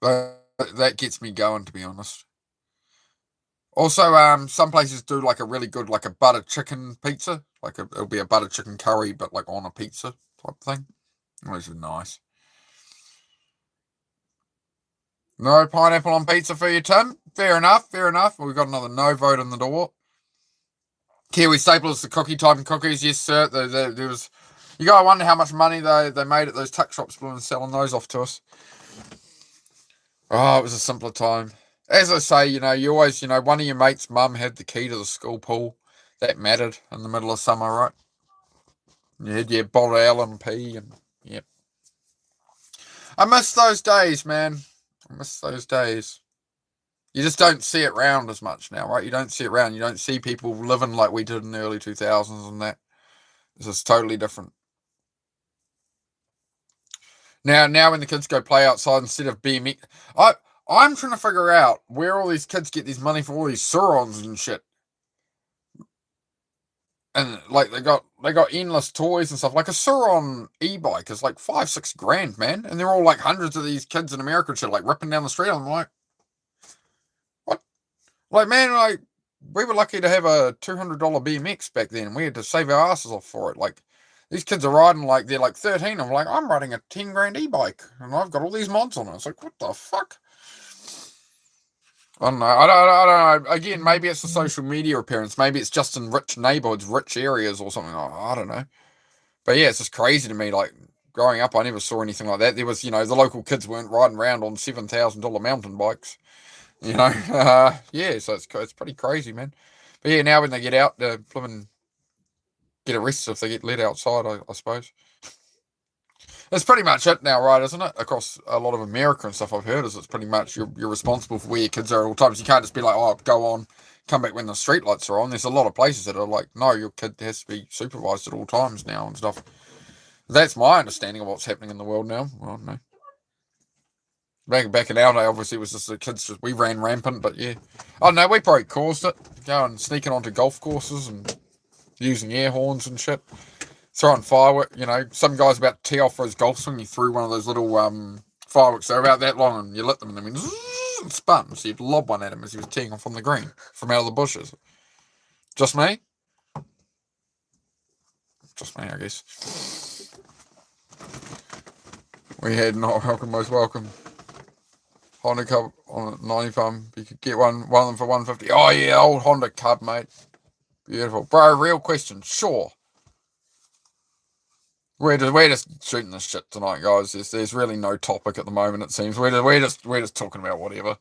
That gets me going, to be honest. Also, some places do like a really good, like a butter chicken pizza. Like it'll be a butter chicken curry, but like on a pizza type thing. Which is nice. No pineapple on pizza for you, Tim. Fair enough. We've got another no vote in the door. Kiwi Staplers, the cookie type and cookies. Yes, sir. There was. You gotta wonder how much money they made at those tuck shops selling those off to us. Oh, it was a simpler time. As I say, you always, one of your mates' mum had the key to the school pool. That mattered in the middle of summer, right? You had your bottle of LMP and, yep. I miss those days, man. I miss those days. You just don't see it round as much now, right? You don't see it round. You don't see people living like we did in the early 2000s and that. This is totally different. Now when the kids go play outside instead of BMX, I'm trying to figure out where all these kids get this money for all these Surons and shit. And like they got endless toys and stuff. Like a Suron e-bike is like $5-6 grand, man. And they're all like hundreds of these kids in America and shit, like ripping down the street. I'm like, what? Like, man, like we were lucky to have a $200 BMX back then. We had to save our asses off for it. Like these kids are riding like they're like 13. I'm like, I'm riding a 10 grand e-bike and I've got all these mods on it. It's like, what the fuck? I don't know. I don't know. Again, maybe it's the social media appearance. Maybe it's just in rich neighborhoods, rich areas or something. I don't know. But yeah, it's just crazy to me. Like growing up, I never saw anything like that. There was, the local kids weren't riding around on $7,000 mountain bikes. Yeah, so it's pretty crazy, man. But yeah, now when they get out, they're get arrested if they get let outside, I suppose. That's pretty much it now, right, isn't it? Across a lot of America and stuff I've heard is it's pretty much you're responsible for where your kids are at all times. You can't just be like, oh, go on, come back when the street lights are on. There's a lot of places that are like, no, your kid has to be supervised at all times now and stuff. That's my understanding of what's happening in the world now. Well, no. Back in our day, obviously, it was just the kids, we ran rampant, but yeah. Oh, no, we probably caused it. Going, sneaking onto golf courses and using air horns and shit. Throwing fireworks, some guy's about to tee off for his golf swing. He threw one of those little fireworks. They're about that long, and you lit them, and they went and spun. So you'd lob one at him as he was teeing off on the green from out of the bushes. Just me? Just me, I guess. We had not welcome, most welcome. Honda Cub on a 90 farm. You could get one of them for $150. Oh yeah, old Honda Cub, mate. Beautiful, bro. Real question, sure. We're just shooting this shit tonight, guys. There's really no topic at the moment. It seems we're just talking about whatever.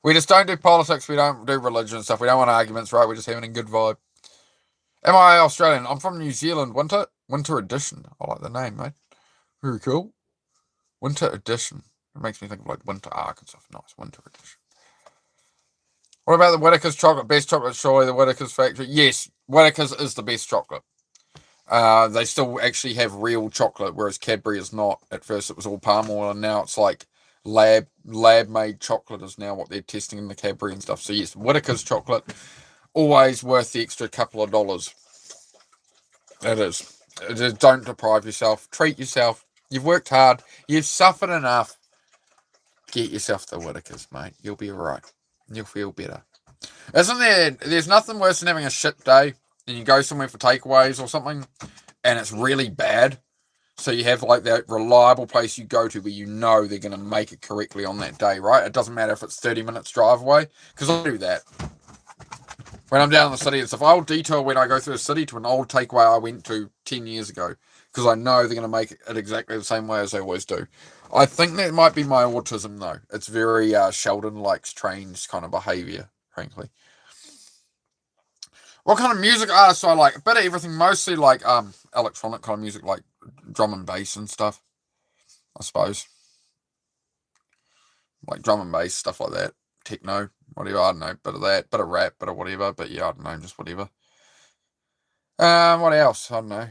We just don't do politics. We don't do religion and stuff. We don't want arguments, right? We're just having a good vibe. Am I Australian? I'm from New Zealand, wasn't it? Winter Edition. I like the name, mate. Very cool. Winter Edition. It makes me think of like Winter Ark and stuff. Nice. Winter Edition. What about the Whittaker's chocolate? Best chocolate, surely the Whittaker's factory. Yes, Whittaker's is the best chocolate. They still actually have real chocolate, whereas Cadbury is not. At first it was all palm oil, and now it's like lab made chocolate is now what they're testing in the Cadbury and stuff. So yes, Whittaker's chocolate, always worth the extra couple of dollars. It is. Don't deprive yourself. Treat yourself. You've worked hard. You've suffered enough. Get yourself the Whittaker's, mate. You'll be alright. You'll feel better. Isn't there? There's nothing worse than having a shit day and you go somewhere for takeaways or something and it's really bad. So you have like that reliable place you go to where you know they're going to make it correctly on that day, right? It doesn't matter if it's 30 minutes drive away, because I do that. When I'm down in the city and stuff, I'll detour when I go through a city to an old takeaway I went to 10 years ago, because I know they're going to make it exactly the same way as they always do. I think that might be my autism, though. It's very Sheldon likes trains kind of behaviour, frankly. What kind of music artists do I like? A bit of everything, mostly like electronic kind of music, like drum and bass and stuff, I suppose. Like drum and bass, stuff like that. Techno, whatever, I don't know. Bit of that, bit of rap, bit of whatever. But yeah, I don't know, just whatever. What else? I don't know.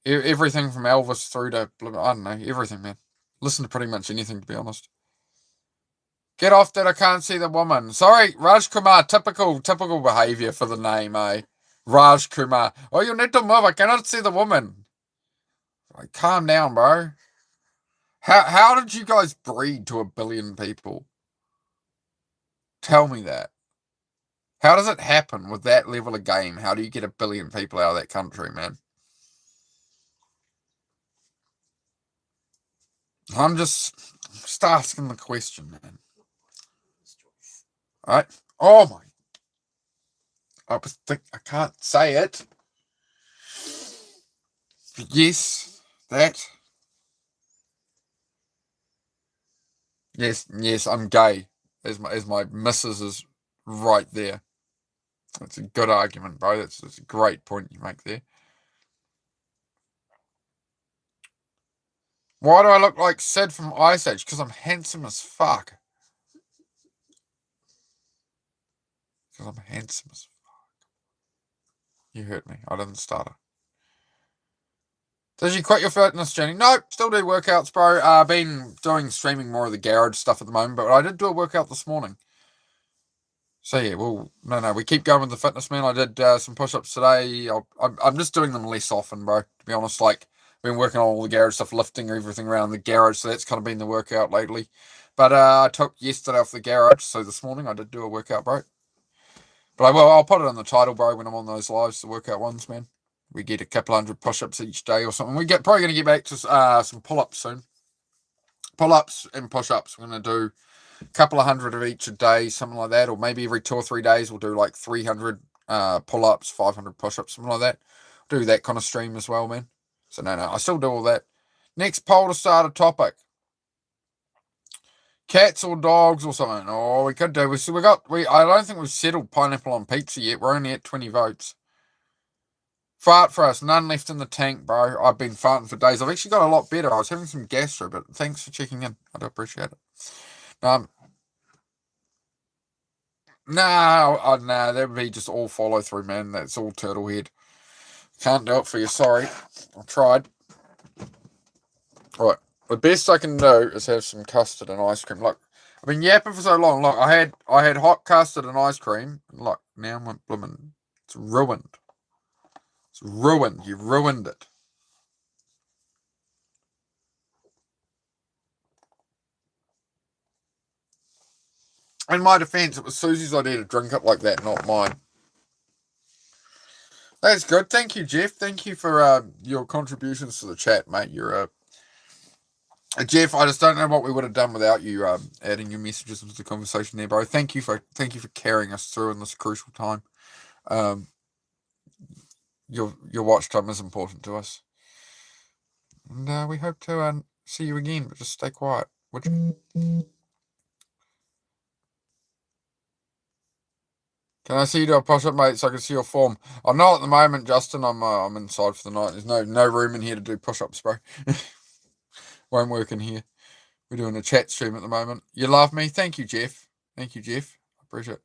Everything from Elvis through to, I don't know, everything, man. Listen to pretty much anything, to be honest. Get off that, I can't see the woman. Sorry, Raj Kumar, typical behaviour for the name, eh? Raj Kumar. Oh, you need to move, I cannot see the woman. Like, calm down, bro. How did you guys breed to 1 billion people? Tell me that. How does it happen with that level of game? How do you get 1 billion people out of that country, man? I'm just asking the question, man. Alright. Oh my. I can't say it. Yes, that. Yes, I'm gay. As my missus is right there. That's a good argument, bro. That's a great point you make there. Why do I look like Sid from Ice Age? Because I'm handsome as fuck. Because I'm handsome as fuck. You hurt me. I didn't start it. Did you quit your fitness journey? Nope, still do workouts, bro. I've been doing streaming more of the garage stuff at the moment, but I did do a workout this morning. So yeah, well, no, we keep going with the fitness, man. I did some push-ups today. I'm just doing them less often, bro. To be honest, like been working on all the garage stuff, lifting everything around the garage. So that's kind of been the workout lately. But I took yesterday off the garage, so this morning I did do a workout, bro. But I'll put it in the title, bro, when I'm on those lives, the workout ones, man. We get a couple hundred push-ups each day or something. Probably going to get back to some pull-ups soon. Pull-ups and push-ups. We're going to do a couple of hundred of each a day, something like that. Or maybe every 2 or 3 days we'll do like 300 pull-ups, 500 push-ups, something like that. Do that kind of stream as well, man. So no, I still do all that. Next poll to start a topic. Cats or dogs or something. Oh, we could do. I don't think we've settled pineapple on pizza yet. We're only at 20 votes. Fart for us. None left in the tank, bro. I've been farting for days. I've actually got a lot better. I was having some gastro, but thanks for checking in. I do appreciate it. No, that would be just all follow through, man. That's all turtle head. Can't do it for you. Sorry. I tried. Right. The best I can do is have some custard and ice cream. Look, I've been yapping for so long. Look, I had hot custard and ice cream. Look, now I'm blooming. It's ruined. It's ruined. You ruined it. In my defense, it was Susie's idea to drink it like that, not mine. That's good. Thank you, Jeff. Thank you for your contributions to the chat, mate. You're Jeff, I just don't know what we would have done without you adding your messages into the conversation there, bro. Thank you for carrying us through in this crucial time. Your watch time is important to us, and we hope to see you again. But just stay quiet, would you? Can I see you do a push-up, mate, so I can see your form? Oh, not at the moment, Justin. I'm inside for the night. There's no room in here to do push-ups, bro. Won't work in here. We're doing a chat stream at the moment. You love me? Thank you, Jeff. Thank you, Jeff. I appreciate it.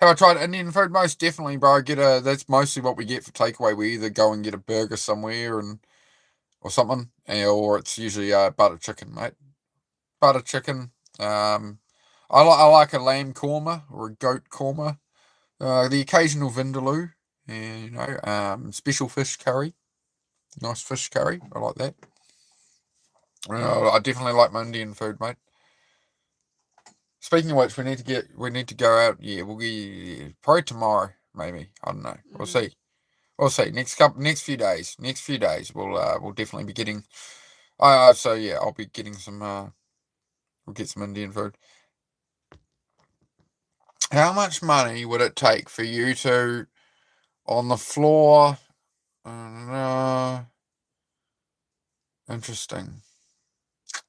Have I tried Indian food? Most definitely, bro. That's mostly what we get for takeaway. We either go and get a burger somewhere or something, or it's usually butter chicken, mate. Butter chicken. I like a lamb korma or a goat korma. The occasional vindaloo, and special fish curry. Nice fish curry. I like that. I definitely like my Indian food, mate. Speaking of which, we need to go out. Yeah, we'll get probably tomorrow, maybe. I don't know. We'll see. We'll see. Next few days. We'll definitely be getting. So yeah, I'll be getting some. We'll get some Indian food. How much money would it take for you to, on the floor? Interesting.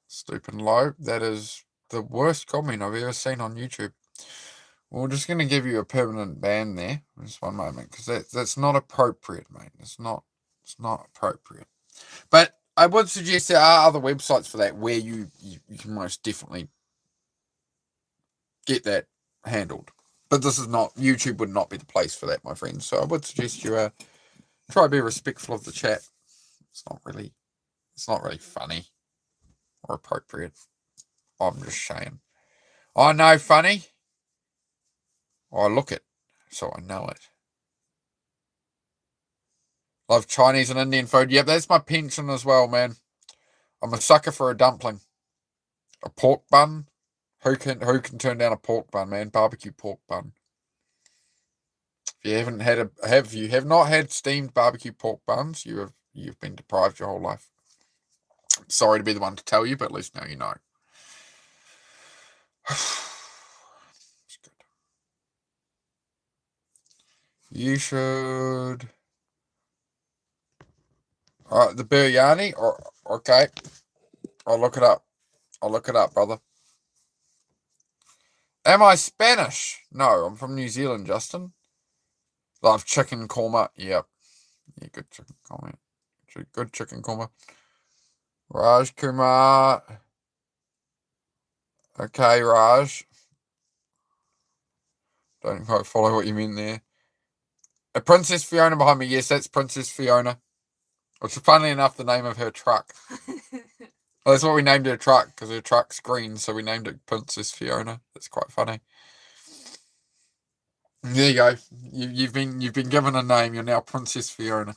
Stupid low. That is the worst comment I've ever seen on YouTube. We're just going to give you a permanent ban there. Just one moment, because that's not appropriate, mate. It's not appropriate. But I would suggest there are other websites for that where you can most definitely get that handled. But this is not, YouTube would not be the place for that, my friends. So I would suggest you try to be respectful of the chat. It's not really funny or appropriate. I'm just saying. I know funny. I look it, so I know it. Love Chinese and Indian food. Yep, that's my pension as well, man. I'm a sucker for a dumpling. A pork bun. Who can turn down a pork bun, man? Barbecue pork bun. If you have not had steamed barbecue pork buns, you've been deprived your whole life. Sorry to be the one to tell you, but at least now you know. It's good. You should. All right, the biryani. Okay. I'll look it up. Brother. Am I Spanish? No, I'm from New Zealand, Justin. Love chicken korma. Yep. Yeah, good chicken korma. Good chicken korma. Raj Kumar. Okay, Raj. Don't quite follow what you mean there. A Princess Fiona behind me. Yes, that's Princess Fiona. Which is funnily enough the name of her truck. Well, that's what we named her truck, because her truck's green, so we named it Princess Fiona. That's quite funny. There you go. You've been given a name. You're now Princess Fiona.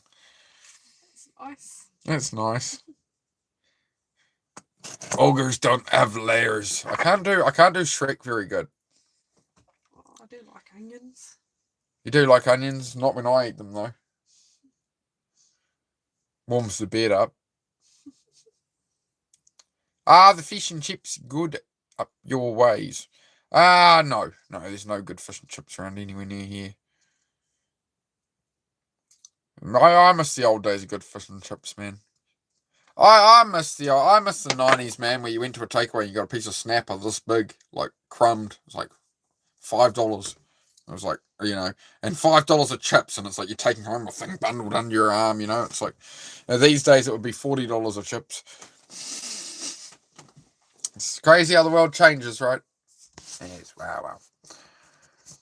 That's nice. That's nice. Ogres don't have layers. I can't do Shrek very good. Oh, I do like onions. You do like onions? Not when I eat them, though. Warms the bed up. The fish and chips good up your ways? No, there's no good fish and chips around anywhere near here. I miss the old days of good fish and chips, man. I miss the 90s, man, where you went to a takeaway and you got a piece of snapper this big, like crumbed. It's like $5. It was like, and $5 of chips, and it's like you're taking home a thing bundled under your arm, It's like, these days it would be $40 of chips. It's crazy how the world changes, right? Yes, wow.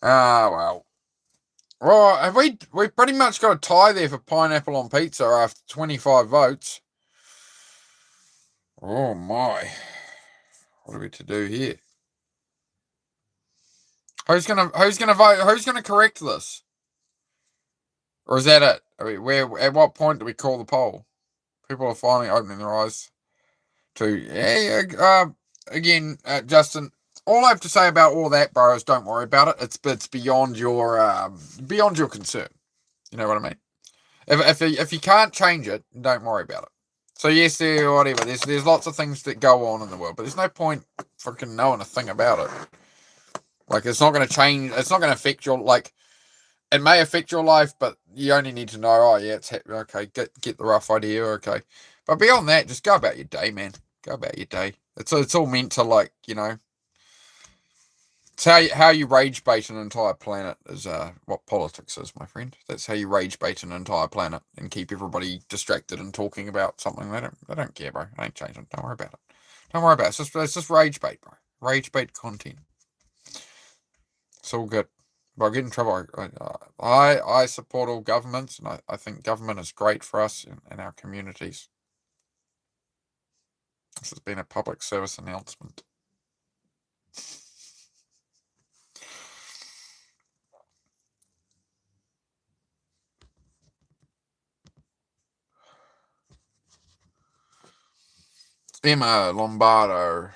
Well. Right, have we pretty much got a tie there for pineapple on pizza after 25 votes. Oh my. What are we to do here? Who's gonna vote? Who's gonna correct this? Or is that it? At what point do we call the poll? People are finally opening their eyes to again, Justin. All I have to say about all that, bro, is don't worry about it. It's beyond your concern. You know what I mean? If you can't change it, don't worry about it. So yes, whatever. There's lots of things that go on in the world, but there's no point freaking knowing a thing about it. Like, it's not going to change. It's not going to affect your, like, it may affect your life, but you only need to know, oh yeah, it's okay. Get the rough idea, okay. But beyond that, just go about your day, man. Go about your day. It's all meant to, like, It's how you rage bait an entire planet is what politics is, my friend. That's how you rage bait an entire planet and keep everybody distracted and talking about something they don't care, bro. It ain't changing. Don't worry about it. Don't worry about it. It's just rage bait, bro. Rage bait content. It's all good. But I get in trouble. I support all governments, and I think government is great for us in our communities. This has been a public service announcement. Emma Lombardo.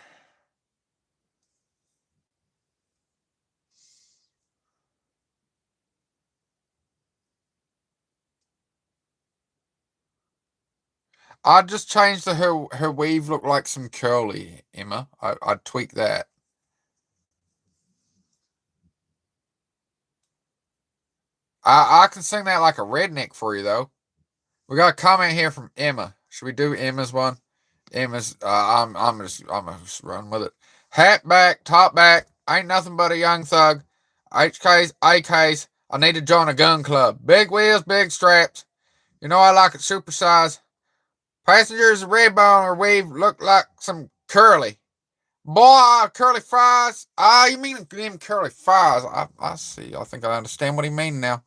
I'd just change her weave look like some curly, Emma. I'd tweak that. I can sing that like a redneck for you though. We got a comment here from Emma. Should we do Emma's one? Emma's I'm just run with it. Hat back, top back, ain't nothing but a young thug. HKs, AKs, I need to join a gun club. Big wheels, big straps. You know I like it supersized. Passengers red bone or weave look like some curly. Boy, curly fries. Ah, you mean them curly fries? I see. I think I understand what he mean now.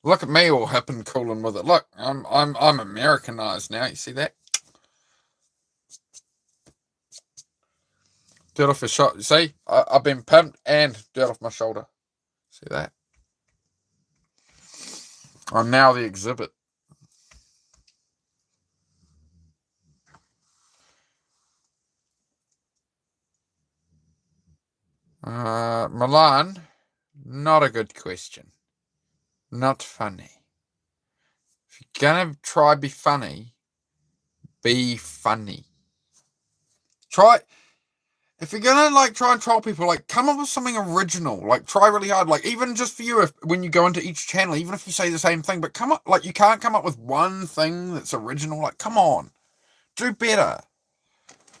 Look at me all hip and coolin' with it. Look, I'm Americanized now. You see that? Dirt off your shoulder. See, I've been pimped and dirt off my shoulder. See that? I'm now the exhibit. Milan, not a good question. Not funny. If you're gonna try be funny, be funny. Try if you're gonna like try and troll people, like come up with something original. Like try really hard. Like even just for you, if when you go into each channel, even if you say the same thing, but come up like you can't come up with one thing that's original. Like come on, do better.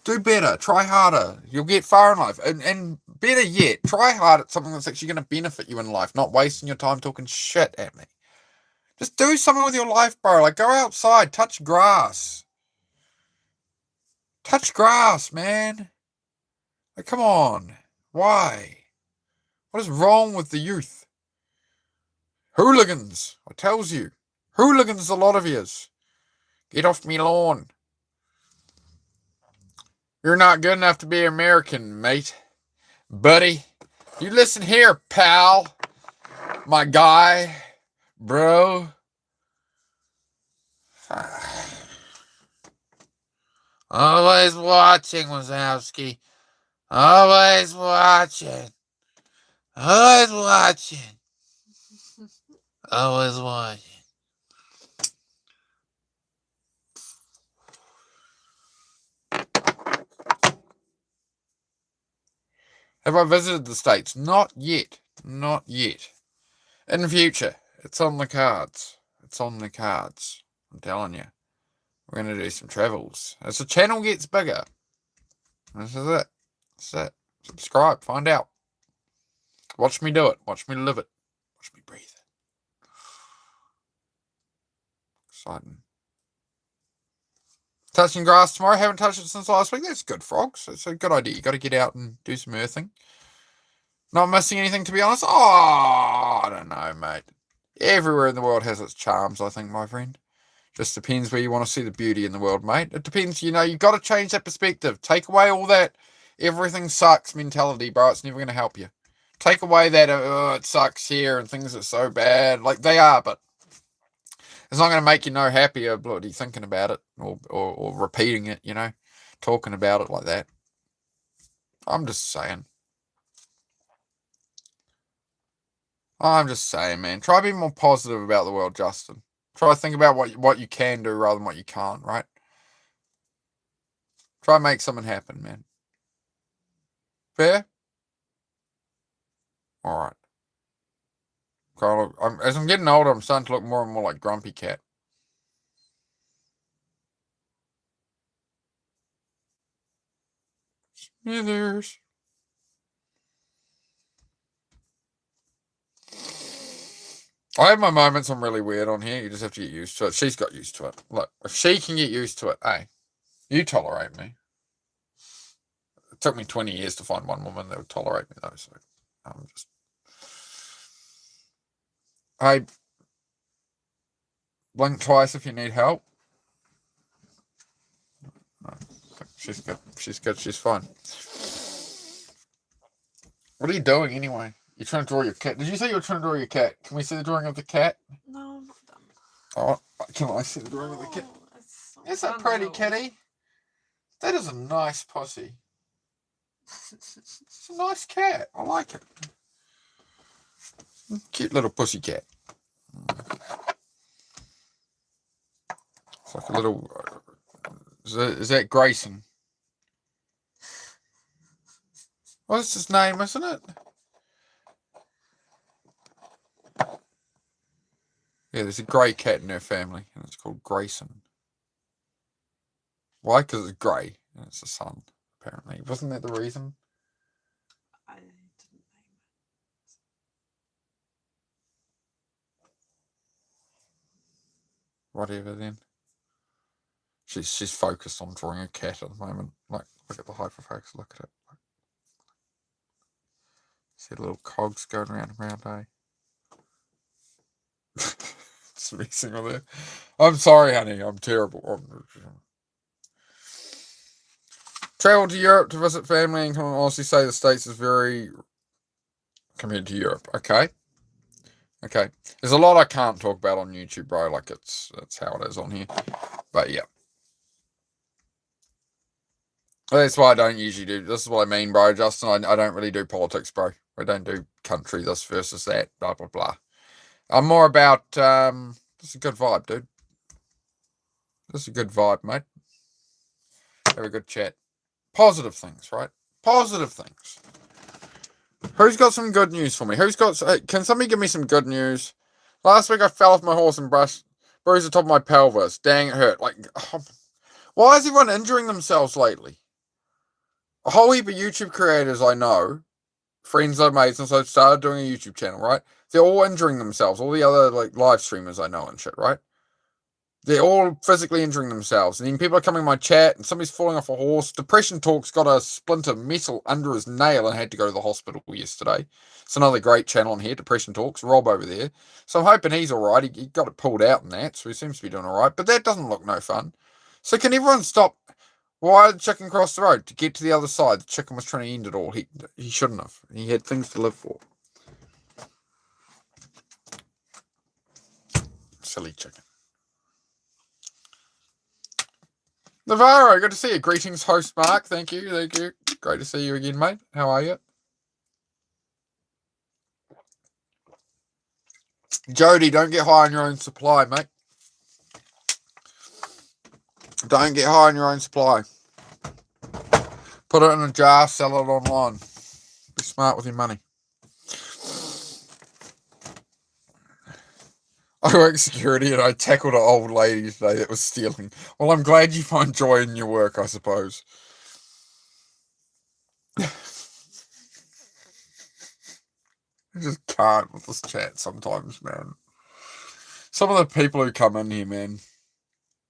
Do better. Try harder. You'll get far in life. And better yet, try hard at something that's actually going to benefit you in life, not wasting your time talking shit at me. Just do something with your life, bro. Like, go outside. Touch grass. Touch grass, man. Like, come on. Why? What is wrong with the youth? Hooligans. I tells you. Hooligans, a lot of yous. Get off me lawn. You're not good enough to be American, mate. Buddy. You listen here, pal. My guy. Bro. Always watching, Wazowski. Always watching. Always watching. Always watching. Have I visited the States? Not yet. Not yet. In the future, it's on the cards. It's on the cards. I'm telling you. We're going to do some travels. As the channel gets bigger. This is it. That's it. Subscribe. Find out. Watch me do it. Watch me live it. Watch me breathe it. Exciting. Touching grass tomorrow. Haven't touched it since last week. That's good, frogs. It's a good idea. You got to get out and do some earthing. Not missing anything, to be honest. Oh, I don't know, mate. Everywhere in the world has its charms, I think, my friend. Just depends where you want to see the beauty in the world, mate. It depends, you've got to change that perspective. Take away all that everything sucks mentality, bro. It's never going to help you. Take away that, it sucks here and things are so bad. Like, they are, but it's not going to make you no happier bloody thinking about it or repeating it, talking about it like that. I'm just saying. Man. Try being more positive about the world, Justin. Try to think about what you can do rather than what you can't, right? Try and make something happen, man. Fair? Alright. As I'm getting older, I'm starting to look more and more like Grumpy Cat. Smithers. I have my moments I'm really weird on here. You just have to get used to it. She's got used to it. Look, if she can get used to it, hey, you tolerate me. It took me 20 years to find one woman that would tolerate me, though. So I'm just. Hey, blink twice if you need help. No, she's good. She's good. She's fine. What are you doing anyway? You're trying to draw your cat. Did you say you were trying to draw your cat? Can we see the drawing of the cat? No, I'm not done. Oh, can I see the drawing of the cat? Is that pretty kitty? That is a nice pussy. It's a nice cat. I like it. Cute little pussy cat. It's like a little. Is that Grayson? What's his name, isn't it? Yeah, there's a grey cat in her family, and it's called Grayson. Why? Because it's grey, and it's the sun, apparently. Wasn't that the reason? I didn't name it. Whatever then. She's focused on drawing a cat at the moment. Like, look at the hyperfocus. Look at it. See the little cogs going around and around, eh? It's messing with it. I'm sorry, honey. I'm terrible. Travel to Europe to visit family and can honestly say the States is very compared to Europe. Okay. Okay. There's a lot I can't talk about on YouTube, bro. Like it's how it is on here. But yeah. That's why I don't usually do. This is what I mean, bro. Justin, I don't really do politics, bro. I don't do country, this versus that, blah, blah, blah. I'm more about, this is a good vibe, dude. This is a good vibe, mate. Have a good chat. Positive things, right? Positive things. Who's got some good news for me? Can somebody give me some good news? Last week I fell off my horse and bruised the top of my pelvis. Dang, it hurt. Like, why is everyone injuring themselves lately? A whole heap of YouTube creators I know, friends I've made since I've started doing a YouTube channel, right? They're all injuring themselves. All the other like live streamers I know and shit, right? They're all physically injuring themselves. And then people are coming in my chat and somebody's falling off a horse. Depression Talk's got a splinter metal under his nail and had to go to the hospital yesterday. It's another great channel on here, Depression Talks. Rob over there. So I'm hoping he's alright. He got it pulled out and that, so he seems to be doing alright. But that doesn't look no fun. So can everyone stop? Why did the chicken cross the road? To get to the other side. The chicken was trying to end it all. He shouldn't have. He had things to live for. Silly chicken. Navarro, good to see you. Greetings, host Mark. Thank you. Thank you. Great to see you again, mate. How are you? Jody, don't get high on your own supply, mate. Don't get high on your own supply. Put it in a jar, sell it online. Be smart with your money. I work security and I tackled an old lady today that was stealing. Well, I'm glad you find joy in your work, I suppose. I just can't with this chat sometimes, man. Some of the people who come in here, man.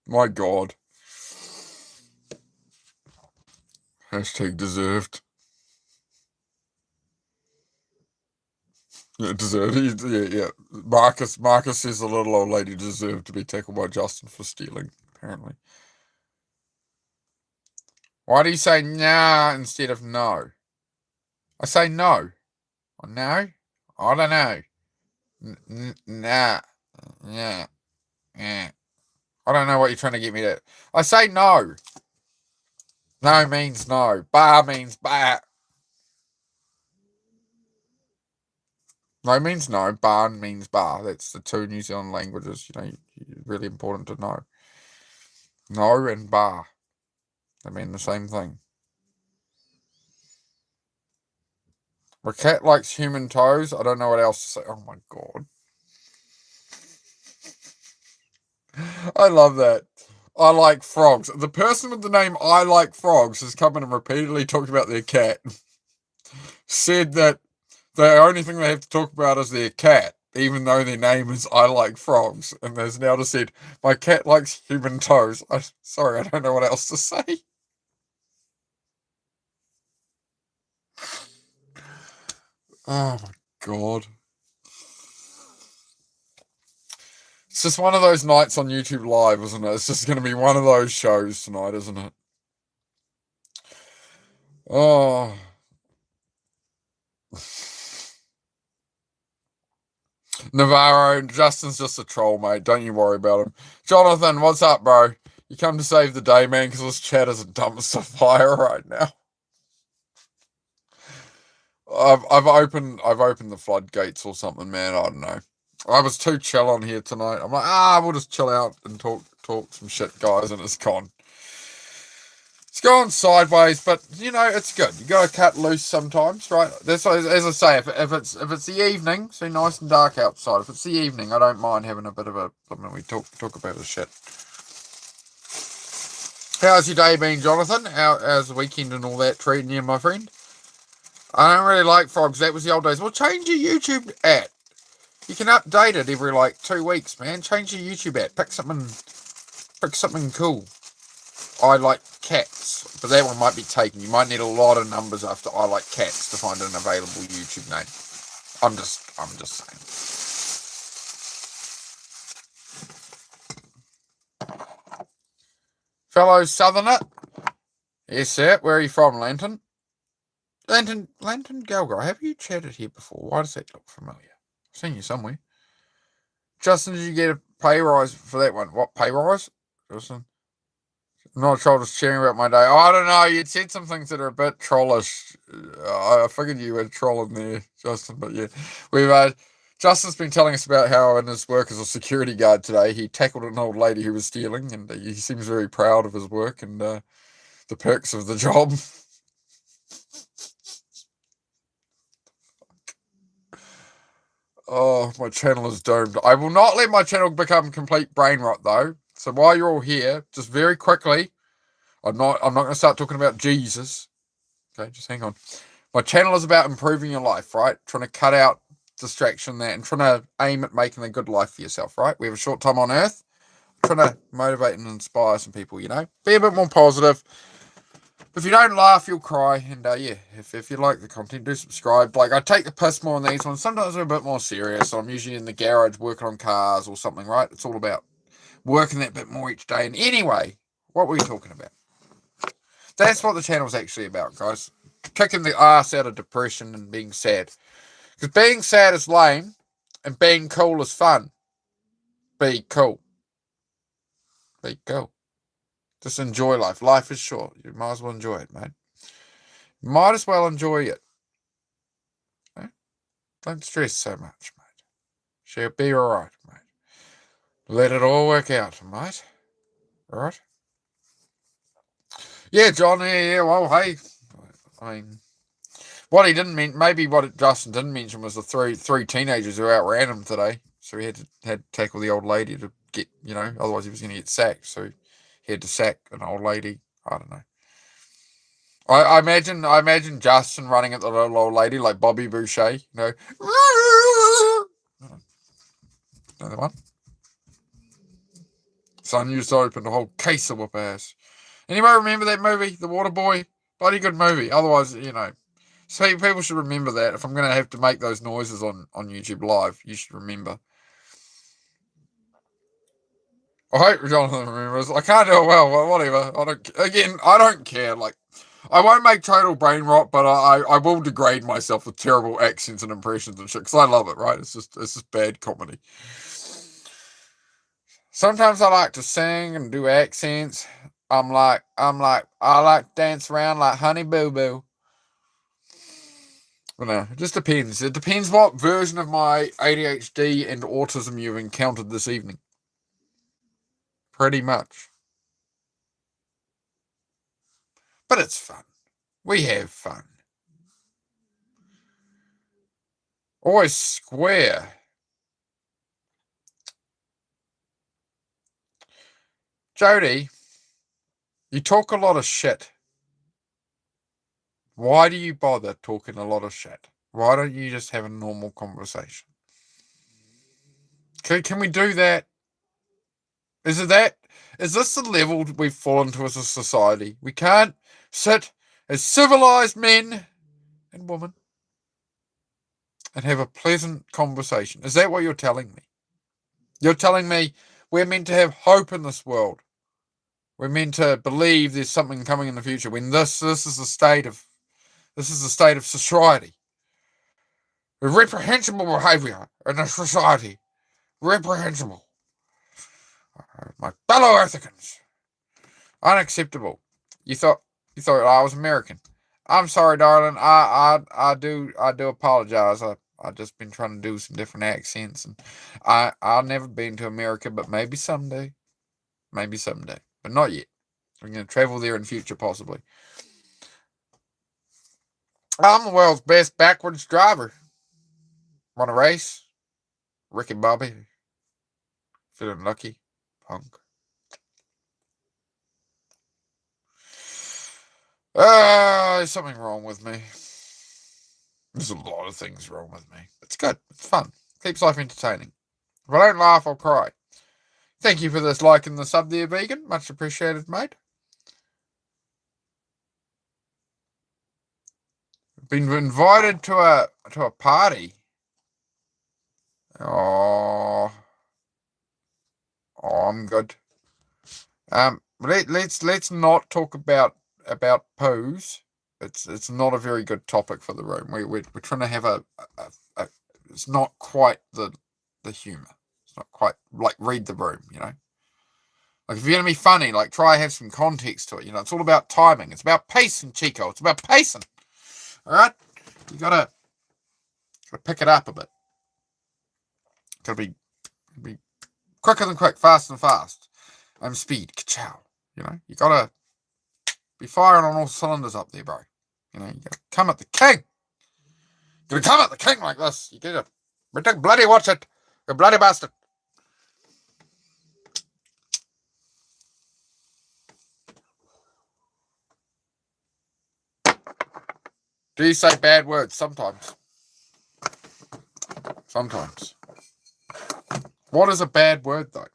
My God. Hashtag deserved. Yeah, deserved. Yeah. Marcus says the little old lady deserved to be tackled by Justin for stealing, apparently. Why do you say nah instead of no? I say no. Or no? I don't know. Nah. Yeah. Yeah. I don't know what you're trying to get me to. I say no. No means no. Bar means bar. No means no. Barn means bar. That's the two New Zealand languages, really important to know. No and bar. They mean the same thing. My cat likes human toes. I don't know what else to say. Oh my God. I love that. I like frogs. The person with the name I like frogs has come in and repeatedly talked about their cat. Said that the only thing they have to talk about is their cat. even though their name is I Like Frogs, and there's now just said, my cat likes human toes. Sorry, I don't know what else to say. Oh my god. It's just one of those nights on YouTube Live, isn't it? It's just going to be one of those shows tonight, isn't it? Oh. Navarro, Justin's just a troll, mate. Don't you worry about him. Jonathan, what's up, bro? You come to save the day, man, because this chat is a dumpster fire right now. I've opened the floodgates or something, man. I don't know. I was too chill on here tonight. I'm like, we'll just chill out and talk some shit, guys, and it's gone. It's gone sideways, but you know it's good. You got to cut loose sometimes, right? That's as I say. If it's the evening, so nice and dark outside. If it's the evening, I don't mind having a bit of something we talk about the shit. How's your day been, Jonathan? How's the weekend and all that treating you, my friend? I don't really like frogs. That was the old days. Well, change your YouTube ad. You can update it every 2 weeks, man. Change your YouTube ad. Pick something cool. I like cats, but that one might be taken. You might need a lot of numbers after I like cats to find an available YouTube name. I'm just saying. Fellow Southerner. Yes, sir. Where are you from, Lantern? Lantern Galgar. Have you chatted here before? Why does that look familiar? I've seen you somewhere. Justin, did you get a pay rise for that one? What pay rise? Justin? I'm not sure, just sharing about my day. I don't know. You said some things that are a bit trollish. I figured you were trolling there, Justin. But yeah, Justin's been telling us about how in his work as a security guard today, he tackled an old lady who was stealing, and he seems very proud of his work and the perks of the job. Oh, my channel is doomed. I will not let my channel become complete brain rot, though. So while you're all here, just very quickly, I'm not going to start talking about Jesus. Okay, just hang on. My channel is about improving your life, right? Trying to cut out distraction there and trying to aim at making a good life for yourself, right? We have a short time on earth. Trying to motivate and inspire some people, Be a bit more positive. If you don't laugh, you'll cry. And if you like the content, do subscribe. I take the piss more on these ones. Sometimes they're a bit more serious. So I'm usually in the garage working on cars or something, right? It's all about working that bit more each day. And anyway, what were we talking about? That's what the channel's actually about, guys. Kicking the ass out of depression and being sad. Because being sad is lame and being cool is fun. Be cool. Be cool. Just enjoy life. Life is short. You might as well enjoy it, mate. You might as well enjoy it. Okay? Don't stress so much, mate. She'll be alright, mate. Let it all work out, mate. Alright? Yeah, John, well, hey. I mean, what he didn't mean, maybe what Justin didn't mention was the three teenagers who outran him today. So he had to tackle the old lady to get, otherwise he was going to get sacked. So he had to sack an old lady. I don't know. I imagine Justin running at the little old lady like Bobby Boucher, Another one. Son used to open a whole case of whoop ass. Anybody remember that movie, The Waterboy? Bloody good movie. Otherwise, so people should remember that. If I'm going to have to make those noises on YouTube Live, you should remember. I hope Jonathan remembers. I can't do it well, but whatever. I don't care. I won't make total brain rot, but I will degrade myself with terrible accents and impressions and shit, because I love it, right? It's just bad comedy. Sometimes I like to sing and do accents. I like to dance around like Honey Boo Boo. But no, it just depends. It depends what version of my ADHD and autism you've encountered this evening. Pretty much. But it's fun. We have fun. Always square. Jody, you talk a lot of shit. Why do you bother talking a lot of shit? Why don't you just have a normal conversation? Can we do that? Is this the level we've fallen to as a society? We can't sit as civilized men and women and have a pleasant conversation. Is that what you're telling me? You're telling me we're meant to have hope in this world. We're meant to believe there's something coming in the future when this is the state of society. Reprehensible behaviour in a society. Reprehensible. My fellow Africans. Unacceptable. You thought I was American. I'm sorry, darling. I do apologize. I've just been trying to do some different accents, and I've never been to America, but maybe someday. Maybe someday. But not yet. I'm gonna travel there in future, possibly. I'm the world's best backwards driver. Want a race? Ricky Bobby. Feeling lucky? Punk. There's something wrong with me. There's a lot of things wrong with me. It's good. It's fun. Keeps life entertaining. If I don't laugh, I'll cry. Thank you for this like and the sub there, vegan. Much appreciated, mate. Been invited to a party. Oh, I'm good. Let's not talk about poos. It's not a very good topic for the room. We're trying to have a it's not quite the humor. It's not quite like read the room, you know. Like if you're gonna be funny, like try have some context to it. You know, it's all about timing. It's about pacing, Chico. It's about pacing. All right, you gotta pick it up a bit. Gotta be quicker than quick, fast and fast. Speed, ka-chow. You know, you gotta be firing on all cylinders up there, bro. You know, you gotta come at the king. You gotta come at the king like this. You gotta bloody watch it. You bloody bastard. Do you say bad words? Sometimes. Sometimes. What is a bad word, though?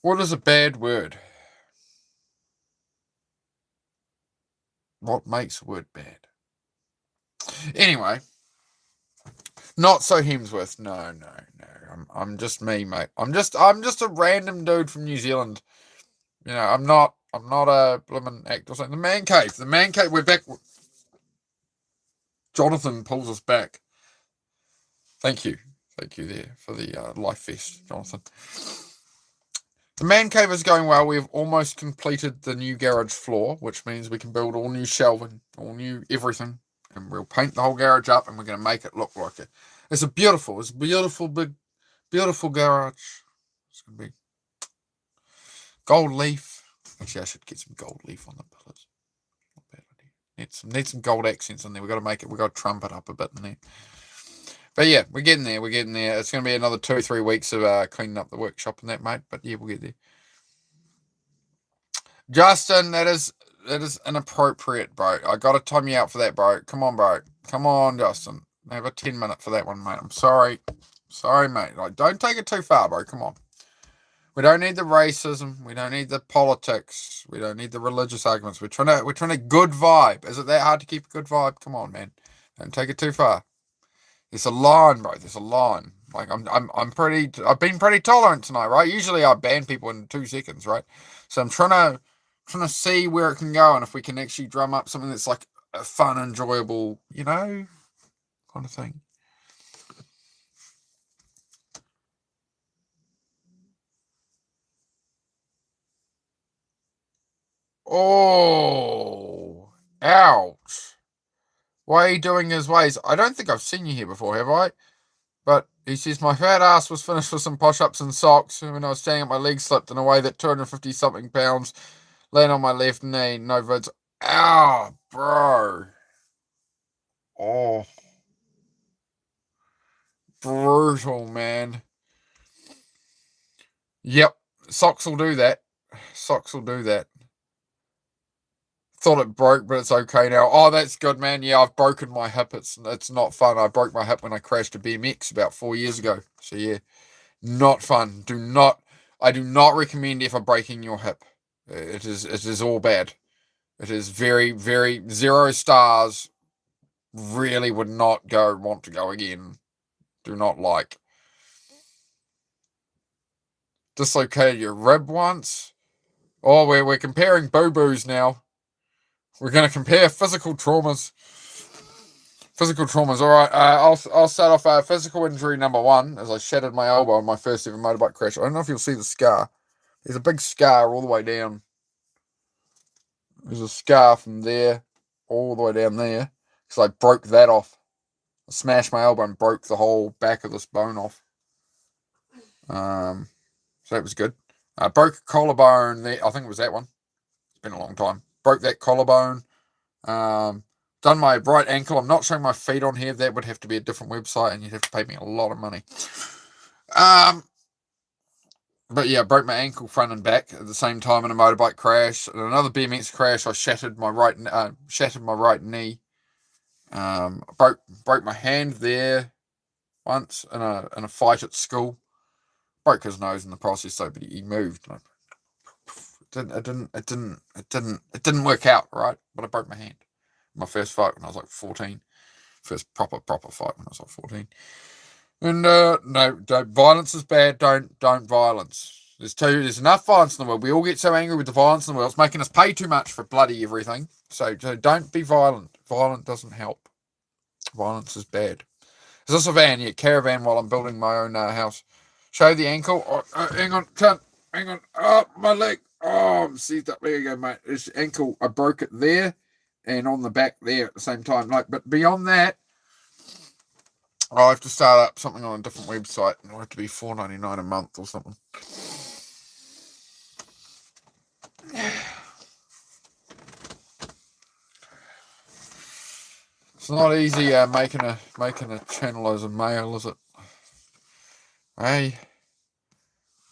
What is a bad word? What makes a word bad? Anyway, not so Hemsworth. No. I'm just me, mate. I'm just a random dude from New Zealand. You know, I'm not a blooming actor or something. The Man Cave. We're back. Jonathan pulls us back. Thank you there for the life vest, Jonathan. The Man Cave is going well. We've almost completed the new garage floor, which means we can build all new shelving, all new everything, and we'll paint the whole garage up, and we're going to make it look like it. It's a beautiful, big, beautiful garage. It's going to be gold leaf. Actually, I should get some gold leaf on the pillars. Not bad idea. Need some gold accents in there. We've got to make it. We've got to trump it up a bit in there. But yeah, we're getting there. It's going to be another 2 or 3 weeks of cleaning up the workshop and that, mate. But yeah, we'll get there. Justin, that is inappropriate, bro. I got to time you out for that, bro. Come on, bro. Come on, Justin. Have a 10-minute for that one, mate. I'm sorry. Sorry, mate. Like, don't take it too far, bro. Come on. We don't need the racism. We don't need the politics. We don't need the religious arguments. We're trying to good vibe. Is it that hard to keep a good vibe? Come on, man. Don't take it too far. There's a line, bro. There's a line. Like I've been pretty tolerant tonight, right? Usually I ban people in 2 seconds, right? So I'm trying to see where it can go and if we can actually drum up something that's like a fun, enjoyable, you know, kind of thing. Oh, ouch. Why are you doing his ways? I don't think I've seen you here before, have I? But he says, my fat ass was finished with some push-ups and socks, and when I was standing up, my leg slipped in a way that 250-something pounds landed on my left knee. No vids. Ow, bro. Oh. Brutal, man. Yep. Socks will do that. Thought it broke, but it's okay now. Oh, that's good, man. Yeah, I've broken my hip. It's not fun. I broke my hip when I crashed a BMX about 4 years ago. So yeah, not fun. I do not recommend ever breaking your hip. It is all bad. It is very, very 0 stars. Really would not want to go again. Do not like. Dislocated your rib once. Oh, we're comparing boo-boos now. We're going to compare physical traumas. Physical traumas. All right, I'll start off physical injury number 1, as I shattered my elbow in my first ever motorbike crash. I don't know if you'll see the scar. There's a big scar all the way down. There's a scar from there all the way down there. Because I broke that off. I smashed my elbow and broke the whole back of this bone off. So that was good. I broke a collarbone there. I think it was that one. It's been a long time. Broke that collarbone. Done my right ankle. I'm not showing my feet on here. That would have to be a different website, and you'd have to pay me a lot of money. But yeah, broke my ankle front and back at the same time in a motorbike crash. In another BMX crash, I shattered my right knee. Broke my hand there once in a fight at school. Broke his nose in the process though, but he moved. It didn't work out, right? But I broke my hand. My first fight when I was like 14. First proper fight when I was like 14. And no, violence is bad. Don't violence. There's enough violence in the world. We all get so angry with the violence in the world. It's making us pay too much for bloody everything. So don't be violent. Violent doesn't help. Violence is bad. Is this a van? Yeah, caravan while I'm building my own house. Show the ankle. Oh, hang on, hang on. Oh, my leg. Oh, I'm seized up. There you go, mate. This ankle, I broke it there and on the back there at the same time. But beyond that, I'll have to start up something on a different website. It'll have to be $4.99 a month or something. It's not easy making a channel as a male, is it? Hey,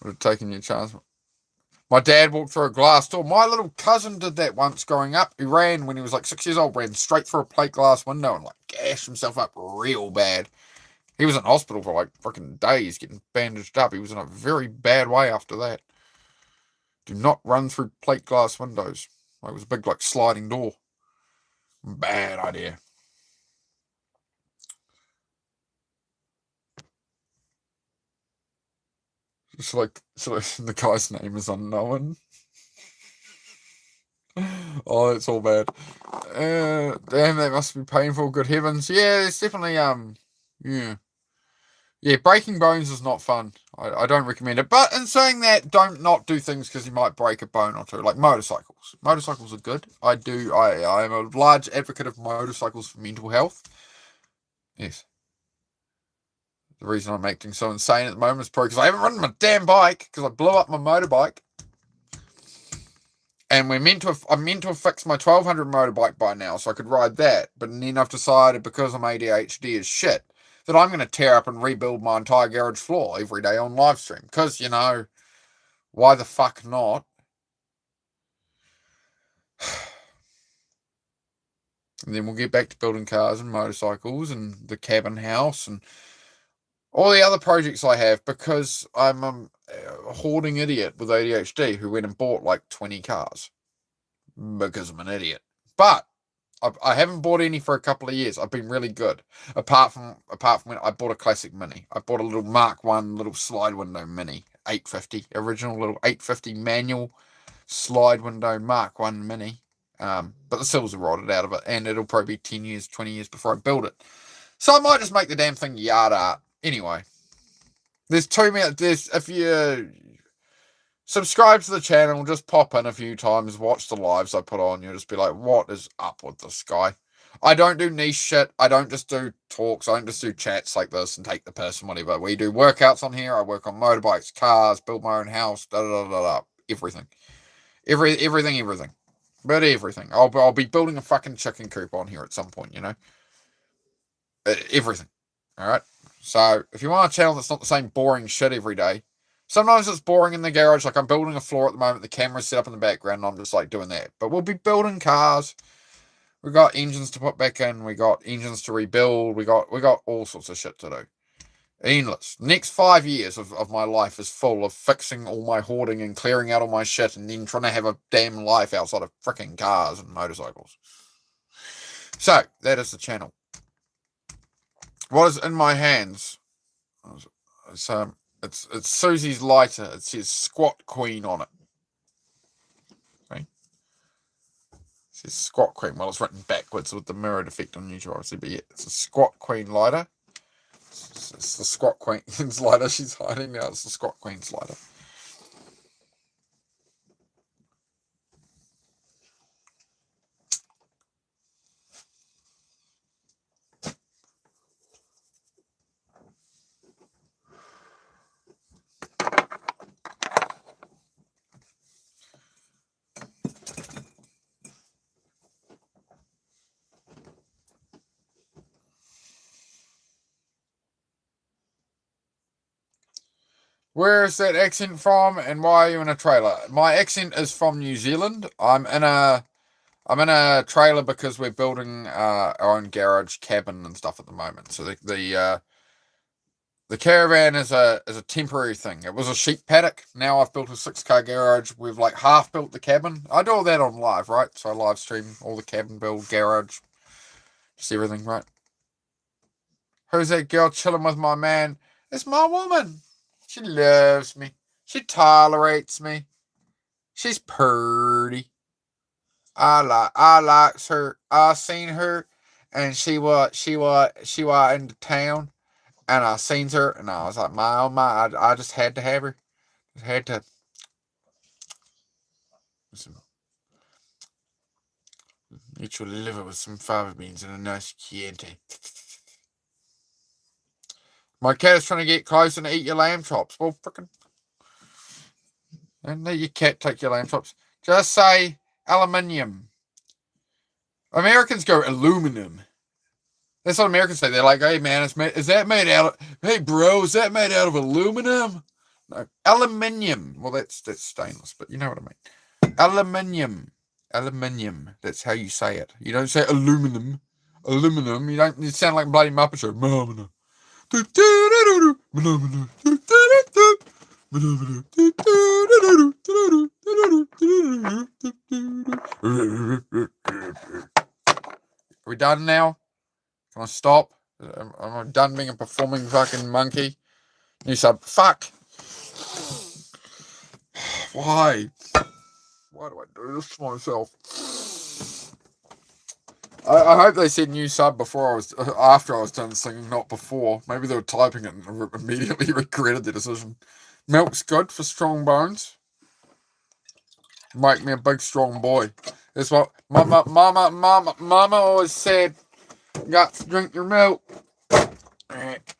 would have taken your chance. My dad walked through a glass door. My little cousin did that once growing up. He ran when he was like 6 years old, ran straight through a plate glass window and like gashed himself up real bad. He was in hospital for like freaking days getting bandaged up. He was in a very bad way after that. Do not run through plate glass windows. It was a big like sliding door. Bad idea. So the guy's name is unknown. Oh, it's all bad. Damn, that must be painful. Good heavens. Yeah, it's definitely yeah, breaking bones is not fun. I don't recommend it. But in saying that, don't not do things because you might break a bone or two. Like motorcycles. Motorcycles are good. I am a large advocate of motorcycles for mental health. Yes. The reason I'm acting so insane at the moment is probably because I haven't ridden my damn bike because I blew up my motorbike. And I'm meant to have fixed my 1200 motorbike by now so I could ride that. But then I've decided because I'm ADHD as shit that I'm going to tear up and rebuild my entire garage floor every day on live stream. Because, you know, why the fuck not? And then we'll get back to building cars and motorcycles and the cabin house and all the other projects I have because I'm a hoarding idiot with ADHD who went and bought like 20 cars because I'm an idiot. But I haven't bought any for a couple of years. I've been really good. Apart from when I bought a classic Mini. I bought a little Mark 1 little slide window Mini. 850. Original little 850 manual slide window Mark 1 Mini. But the sills are rotted out of it. And it'll probably be 10 years, 20 years before I build it. So I might just make the damn thing yard art. Anyway. If you subscribe to the channel, just pop in a few times, watch the lives I put on, you'll just be like, what is up with this guy? I don't do niche shit. I don't just do talks. I don't just do chats like this and take the piss and whatever. We do workouts on here. I work on motorbikes, cars, build my own house, everything. Everything. But everything. I'll be building a fucking chicken coop on here at some point, you know? Everything. Alright? So, if you want a channel that's not the same boring shit every day, Sometimes it's boring in the garage. Like I'm building a floor at the moment. The camera's set up in the background and I'm just like doing that. But we'll be building cars. We got engines to put back in. We got engines to rebuild. We got all sorts of shit to do. Endless. Next 5 years of my life is full of fixing all my hoarding and clearing out all my shit and then trying to have a damn life outside of freaking cars and motorcycles. So, that is the channel. What is in my hands? It's Susie's lighter. It says Squat Queen on it. See? It says Squat Queen. Well, it's written backwards with the mirrored effect on YouTube, obviously, but yeah, it's a Squat Queen lighter. It's the Squat Queen's lighter. She's hiding now. It's the Squat Queen's lighter. Where is that accent from, and why are you in a trailer? My accent is from New Zealand. I'm in a trailer because we're building our own garage cabin and stuff at the moment. So the caravan is a temporary thing. It was a sheep paddock. Now I've built a 6-car garage. We've like half built the cabin. I do all that on live, right? So I live stream all the cabin build, garage, just everything, right? Who's that girl chilling with my man? It's my woman. She loves me. She tolerates me. She's purty. I likes her. I seen her, and she was in the town, and I seen her, and I was like, my oh my, I just had to have her. Just had to. Eat your liver with some fava beans and a nice Chianti. My cat is trying to get close and eat your lamb chops. Well, frickin'. Don't let your cat take your lamb chops. Just say aluminium. Americans go aluminum. That's what Americans say. They're like, hey man, is that made out of, hey bro, is that made out of aluminum? No, aluminium. Well, that's stainless, but you know what I mean. Aluminium. Aluminium. That's how you say it. You don't say aluminum. Aluminum. You sound like bloody Muppet Show. Are we done now? Can I stop? Am I done being a performing fucking monkey? New sub. Fuck. Why? Why do I do this to myself? I hope they said new sub after I was done singing, not before. Maybe they were typing it and immediately regretted their decision. Milk's good for strong bones. Make me a big strong boy. That's what mama always said. Got to drink your milk. Make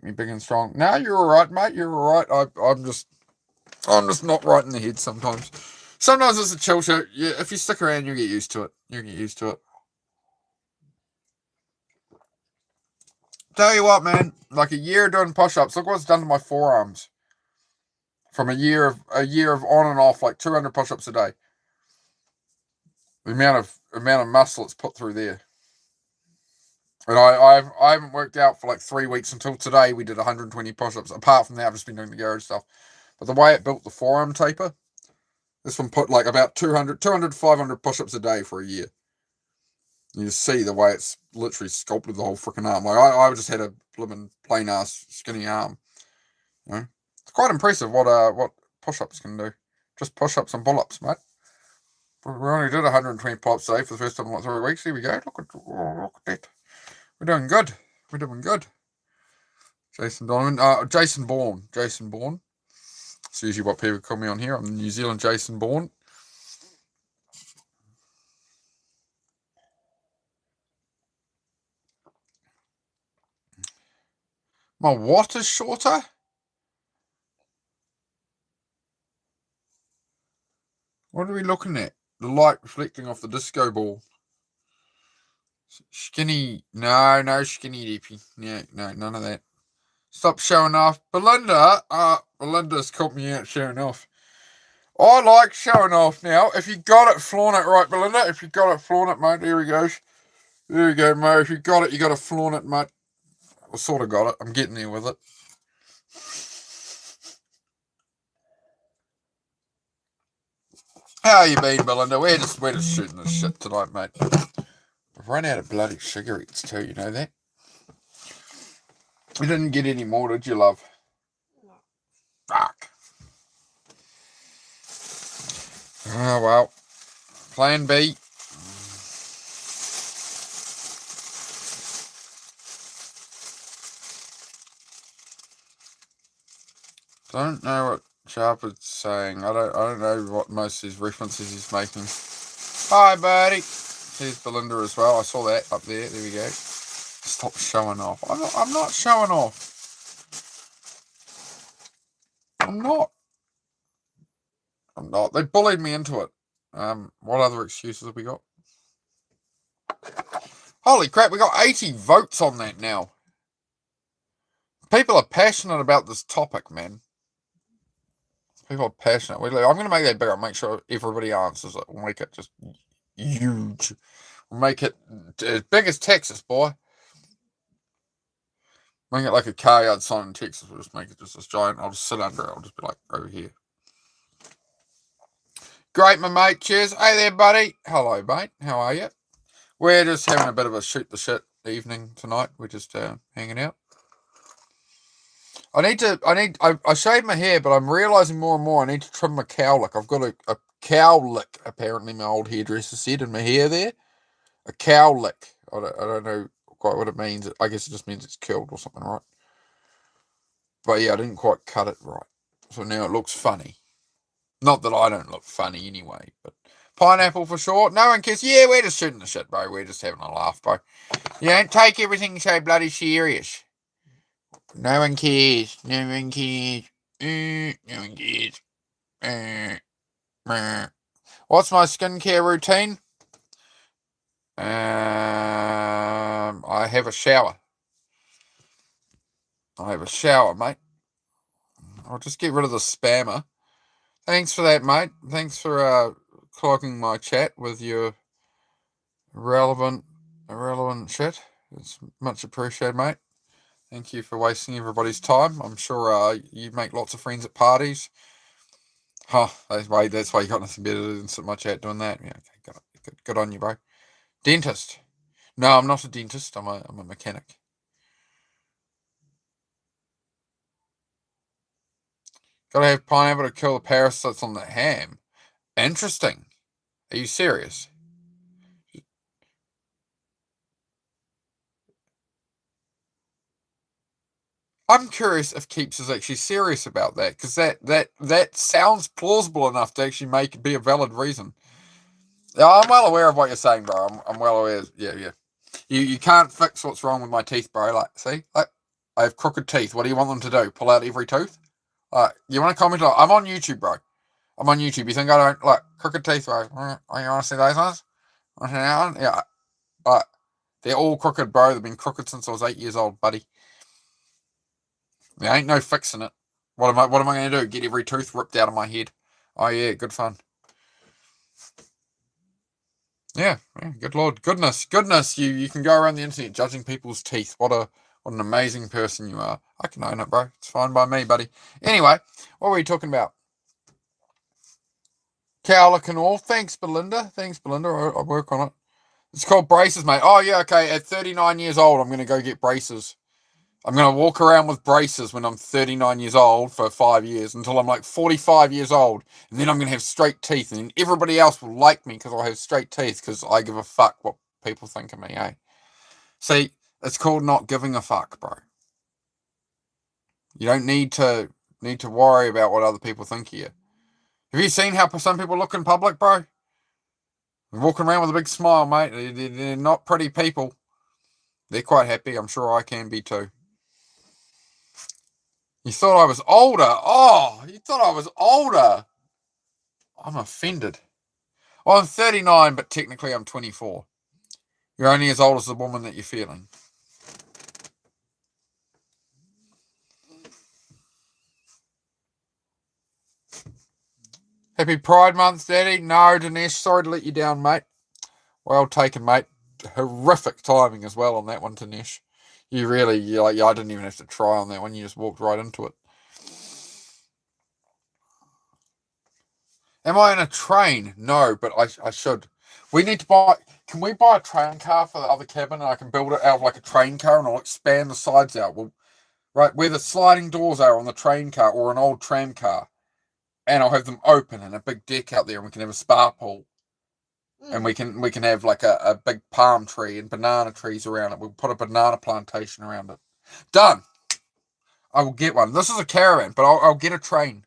me big and strong. No, you're alright, mate. You're alright. I'm just not right in the head sometimes. Sometimes it's a chill show. Yeah, if you stick around, you get used to it. Tell you what, man. Like a year doing push-ups. Look what's done to my forearms. From a year of on and off, like 200 push-ups a day. The amount of muscle it's put through there. And I haven't worked out for like 3 weeks until today. We did 120 push-ups. Apart from that, I've just been doing the garage stuff. But the way it built the forearm taper, this one put like about 200 to 500 push-ups a day for a year. You just see the way it's literally sculpted the whole freaking arm. Like I just had a blimmin' plain ass skinny arm. You know? It's quite impressive what push-ups can do. Just push-ups and pull-ups, mate. We only did 120 pull-ups today for the first time in like 3 weeks. Here we go. Look at that. We're doing good. Jason Donovan. Jason Bourne. It's usually what people call me on here. I'm the New Zealand Jason Bourne. My what is shorter? What are we looking at? The light reflecting off the disco ball. Skinny. No, skinny dippy. No, none of that. Stop showing off. Belinda's caught me out showing off. I like showing off now. If you got it, flaunt it, right, Belinda? If you got it, flaunt it, mate. Here we go. There we go, mate. If you got it, you got to flaunt it, mate. I sort of got it. I'm getting there with it. How you been, Belinda? We're just shooting this shit tonight, mate. I've run out of bloody cigarettes too, you know that? You didn't get any more, did you, love? No. Fuck. Oh, well. Plan B. Don't know what Sharp is saying. I don't know what most of his references he's making. Hi, buddy. Here's Belinda as well. I saw that up there. There we go. Stop showing off. I'm not showing off. I'm not. They bullied me into it. What other excuses have we got? Holy crap, we got 80 votes on that now. People are passionate about this topic, man. People are passionate. I'm going to make that bigger. Make sure everybody answers it. We'll make it just huge. We'll make it as big as Texas, boy. Make it like a car yard sign in Texas. We'll just make it just this giant. I'll just sit under it. I'll just be like, over here. Great, my mate. Cheers. Hey there, buddy. Hello, mate. How are you? We're just having a bit of a shoot the shit evening tonight. We're just hanging out. I shaved my hair, but I'm realising more and more I need to trim my cowlick. I've got a cowlick, apparently my old hairdresser said, in my hair there. A cowlick. I don't know quite what it means. I guess it just means it's curled or something, right? But yeah, I didn't quite cut it right. So now it looks funny. Not that I don't look funny anyway, but pineapple for sure. No one cares. Yeah, we're just shooting the shit, bro. We're just having a laugh, bro. You don't take everything so bloody serious. No one cares. No one cares. No one cares. What's my skincare routine? I have a shower. Mate. I'll just get rid of the spammer. Thanks for that, mate. Thanks for clogging my chat with your irrelevant shit. It's much appreciated, mate. Thank you for wasting everybody's time. I'm sure you make lots of friends at parties. Huh, that's why you got nothing better than sit in my chat doing that. Yeah, okay, good on you, bro. Dentist. No, I'm not a dentist. I'm a mechanic. Gotta have pineapple to kill the parasites on the ham. Interesting. Are you serious? I'm curious if Keeps is actually serious about that, because that sounds plausible enough to actually make it be a valid reason. I'm well aware of what you're saying, bro. I'm well aware. Yeah. You can't fix what's wrong with my teeth, bro. Like, see? Like, I have crooked teeth. What do you want them to do? Pull out every tooth? You want to comment? I'm on YouTube, bro. I'm on YouTube. You think I don't like crooked teeth, bro? You want to see those ones? Want to see that one? Yeah. They're all crooked, bro. They've been crooked since I was 8 years old, buddy. There ain't no fixing it. What am I going to do? Get every tooth ripped out of my head? Oh yeah, good fun. Yeah, good lord, goodness. You can go around the internet judging people's teeth. What an amazing person you are. I can own it, bro. It's fine by me, buddy. Anyway, what were we talking about? Cowlick and all. Thanks, Belinda. I'll work on it. It's called braces, mate. Oh yeah, okay. At 39 years old, I'm going to go get braces. I'm going to walk around with braces when I'm 39 years old for 5 years until I'm like 45 years old. And then I'm going to have straight teeth. And then everybody else will like me because I'll have straight teeth because I give a fuck what people think of me, eh? See, it's called not giving a fuck, bro. You don't need to worry about what other people think of you. Have you seen how some people look in public, bro? They're walking around with a big smile, mate. They're not pretty people. They're quite happy. I'm sure I can be too. You thought I was older? Oh, you thought I was older? I'm offended. Well, I'm 39, but technically I'm 24. You're only as old as the woman that you're feeling. Happy Pride Month, Daddy. No, Dinesh, sorry to let you down, mate. Well taken, mate. Horrific timing as well on that one, Dinesh. You really, I didn't even have to try on that one. You just walked right into it. Am I in a train? No, but I should. We need to buy. Can we buy a train car for the other cabin, and I can build it out of like a train car, and I'll expand the sides out. Well, right where the sliding doors are on the train car or an old tram car, and I'll have them open and a big deck out there, and we can have a spa pool, and we can have like a big palm tree and banana trees around it. We'll put a banana plantation around it. Done. I will get one. This is a caravan, but I'll get a train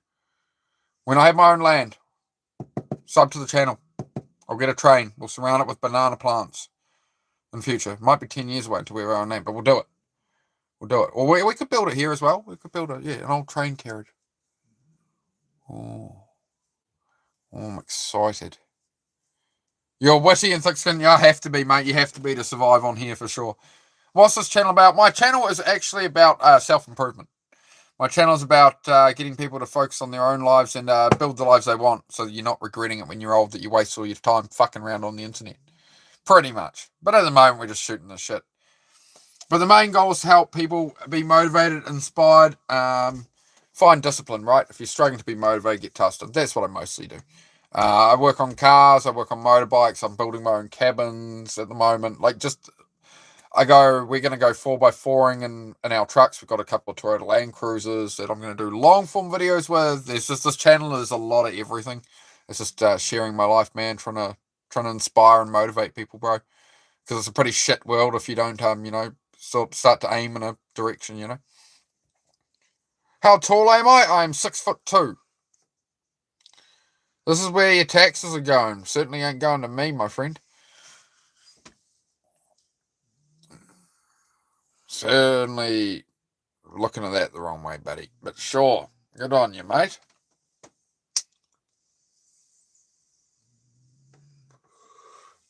when I have my own land. Sub to the channel. I'll get a train. We'll surround it with banana plants in the future. It might be 10 years away until we have our own land, but we'll do it. We'll do it. Or we could build it here as well. We could build an old train carriage. Oh, I'm excited. You're witty and thick-skinned. You have to be, mate. You have to be to survive on here for sure. What's this channel about? My channel is actually about self-improvement. My channel is about getting people to focus on their own lives and build the lives they want, so that you're not regretting it when you're old that you waste all your time fucking around on the internet. Pretty much. But at the moment, we're just shooting this shit. But the main goal is to help people be motivated, inspired, find discipline, right? If you're struggling to be motivated, get tested. That's what I mostly do. I work on cars. I work on motorbikes. I'm building my own cabins at the moment. We're going to go 4x4ing in our trucks. We've got a couple of Toyota Land Cruisers that I'm going to do long form videos with. There's just this channel. There's a lot of everything. It's just sharing my life, man. Trying to inspire and motivate people, bro. Because it's a pretty shit world if you don't, start to aim in a direction, How tall am I? I'm 6'2". This is where your taxes are going. Certainly ain't going to me, my friend. Certainly looking at that the wrong way, buddy. But sure, good on you, mate.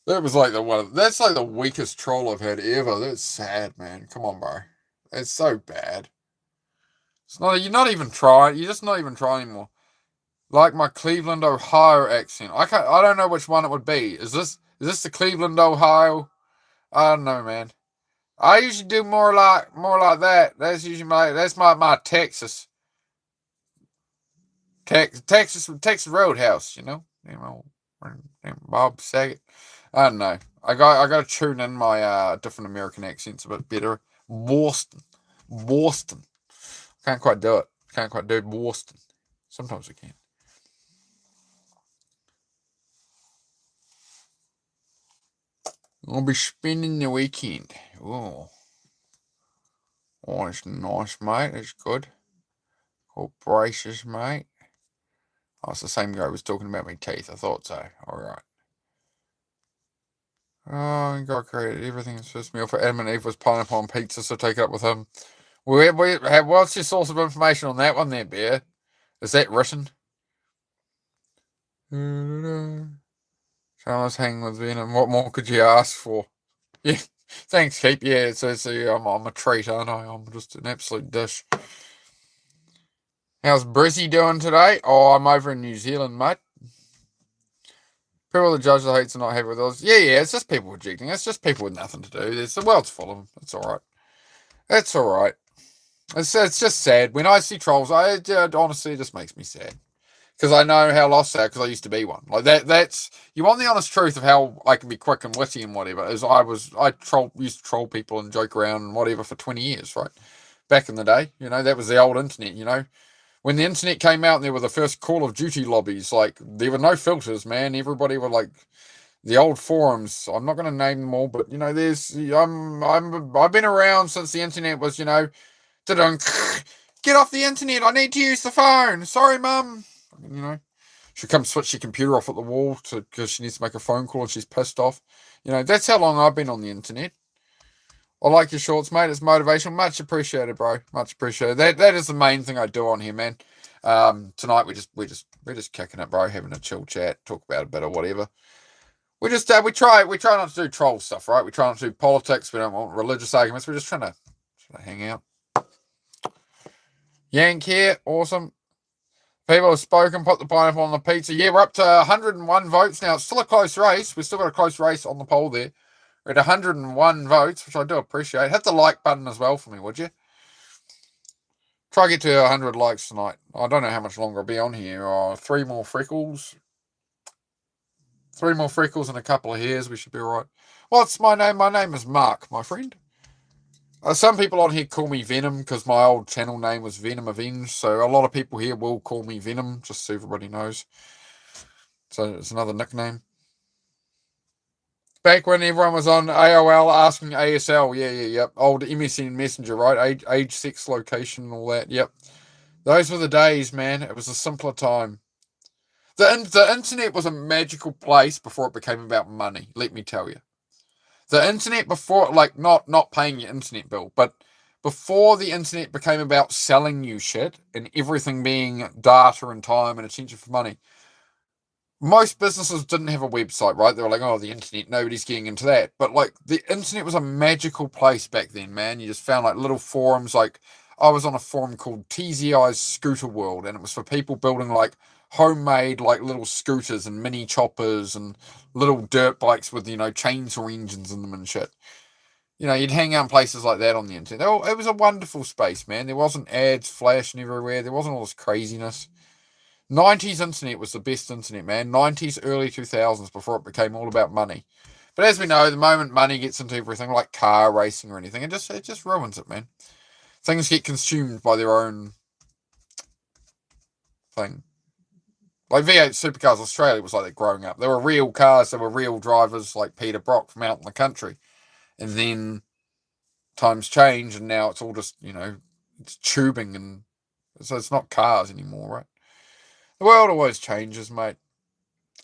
That was like that's like the weakest troll I've had ever. That's sad, man. Come on, bro. It's so bad. You're not even trying. You're just not even trying anymore. Like my Cleveland, Ohio accent. I don't know which one it would be. Is this the Cleveland, Ohio? I don't know, man. I usually do more like that. That's usually my Texas. Texas Roadhouse, Bob Saget. I don't know. I got to tune in my different American accents a bit better. Boston. Can't quite do it. Can't quite do Boston. Sometimes I can. I'll be spending the weekend. Oh, that's nice, mate. That's good. Oh, braces, mate. Oh, it's the same guy who was talking about my teeth. I thought so. All right. Oh, God created everything. His first meal for Adam and Eve was pineapple on pizza, so take it up with him. What's your source of information on that one there, Bear? Is that written? Charles hanging with Venom. What more could you ask for? Yeah, thanks, Keep. Yeah, I'm a treat, aren't I? I'm just an absolute dish. How's Brizzy doing today? Oh, I'm over in New Zealand, mate. People the judge the hates are not happy with us. Yeah, it's just people rejecting. It's just people with nothing to do. The world's full of them. It's all right. It's all right. It's just sad. When I see trolls, honestly, it just makes me sad. Because I know how lost they are, because I used to be one. Like that's you want the honest truth of how I can be quick and witty and whatever. Is I used to troll people and joke around and whatever for 20 years, right? Back in the day, that was the old internet, When the internet came out and there were the first Call of Duty lobbies, like there were no filters, man. Everybody were like the old forums. I'm not going to name them all, but I've been around since the internet was, get off the internet. I need to use the phone. Sorry, mum. She'll come switch your computer off at the wall because she needs to make a phone call and she's pissed off. That's how long I've been on the internet. I like your shorts, mate. It's motivational. Much appreciated, bro. Much appreciated. That is the main thing I do on here, man. Tonight we're just kicking it, bro. Having a chill chat, talk about a bit of whatever. We just we try not to do troll stuff, right? We try not to do politics. We don't want religious arguments. We're just trying to hang out. Yank here, awesome. People have spoken, put the pineapple on the pizza. Yeah, we're up to 101 votes now. It's still a close race. We've still got a close race on the poll there. We're at 101 votes, which I do appreciate. Hit the like button as well for me, would you? Try to get to 100 likes tonight. I don't know how much longer I'll be on here. 3 more freckles. 3 more freckles and a couple of hairs. We should be all right. What's my name? My name is Mark, my friend. Some people on here call me Venom because my old channel name was Venom Avenge. So a lot of people here will call me Venom, just so everybody knows. So it's another nickname. Back when everyone was on AOL asking ASL. Yep. Old MSN Messenger, right? Age, sex, location, and all that. Yep. Those were the days, man. It was a simpler time. The internet was a magical place before it became about money, let me tell you. The internet before, like, not paying your internet bill, but before the internet became about selling you shit and everything being data and time and attention for money, most businesses didn't have a website, right? They were like, oh, the internet, nobody's getting into that. But, like, the internet was a magical place back then, man. You just found, like, little forums. Like, I was on a forum called TZI's Scooter World, and it was for people building, like, homemade, like, little scooters and mini choppers and little dirt bikes with, chainsaw engines in them and shit. You'd hang out in places like that on the internet. It was a wonderful space, man. There wasn't ads flashing everywhere. There wasn't all this craziness. 90s internet was the best internet, man. 90s, early 2000s, before it became all about money. But as we know, the moment money gets into everything, like car racing or anything, it just ruins it, man. Things get consumed by their own thing. Like V8 Supercars Australia was like that growing up. They were real cars. They were real drivers like Peter Brock from out in the country. And then times change and now it's all just, it's tubing. And so it's not cars anymore, right? The world always changes, mate.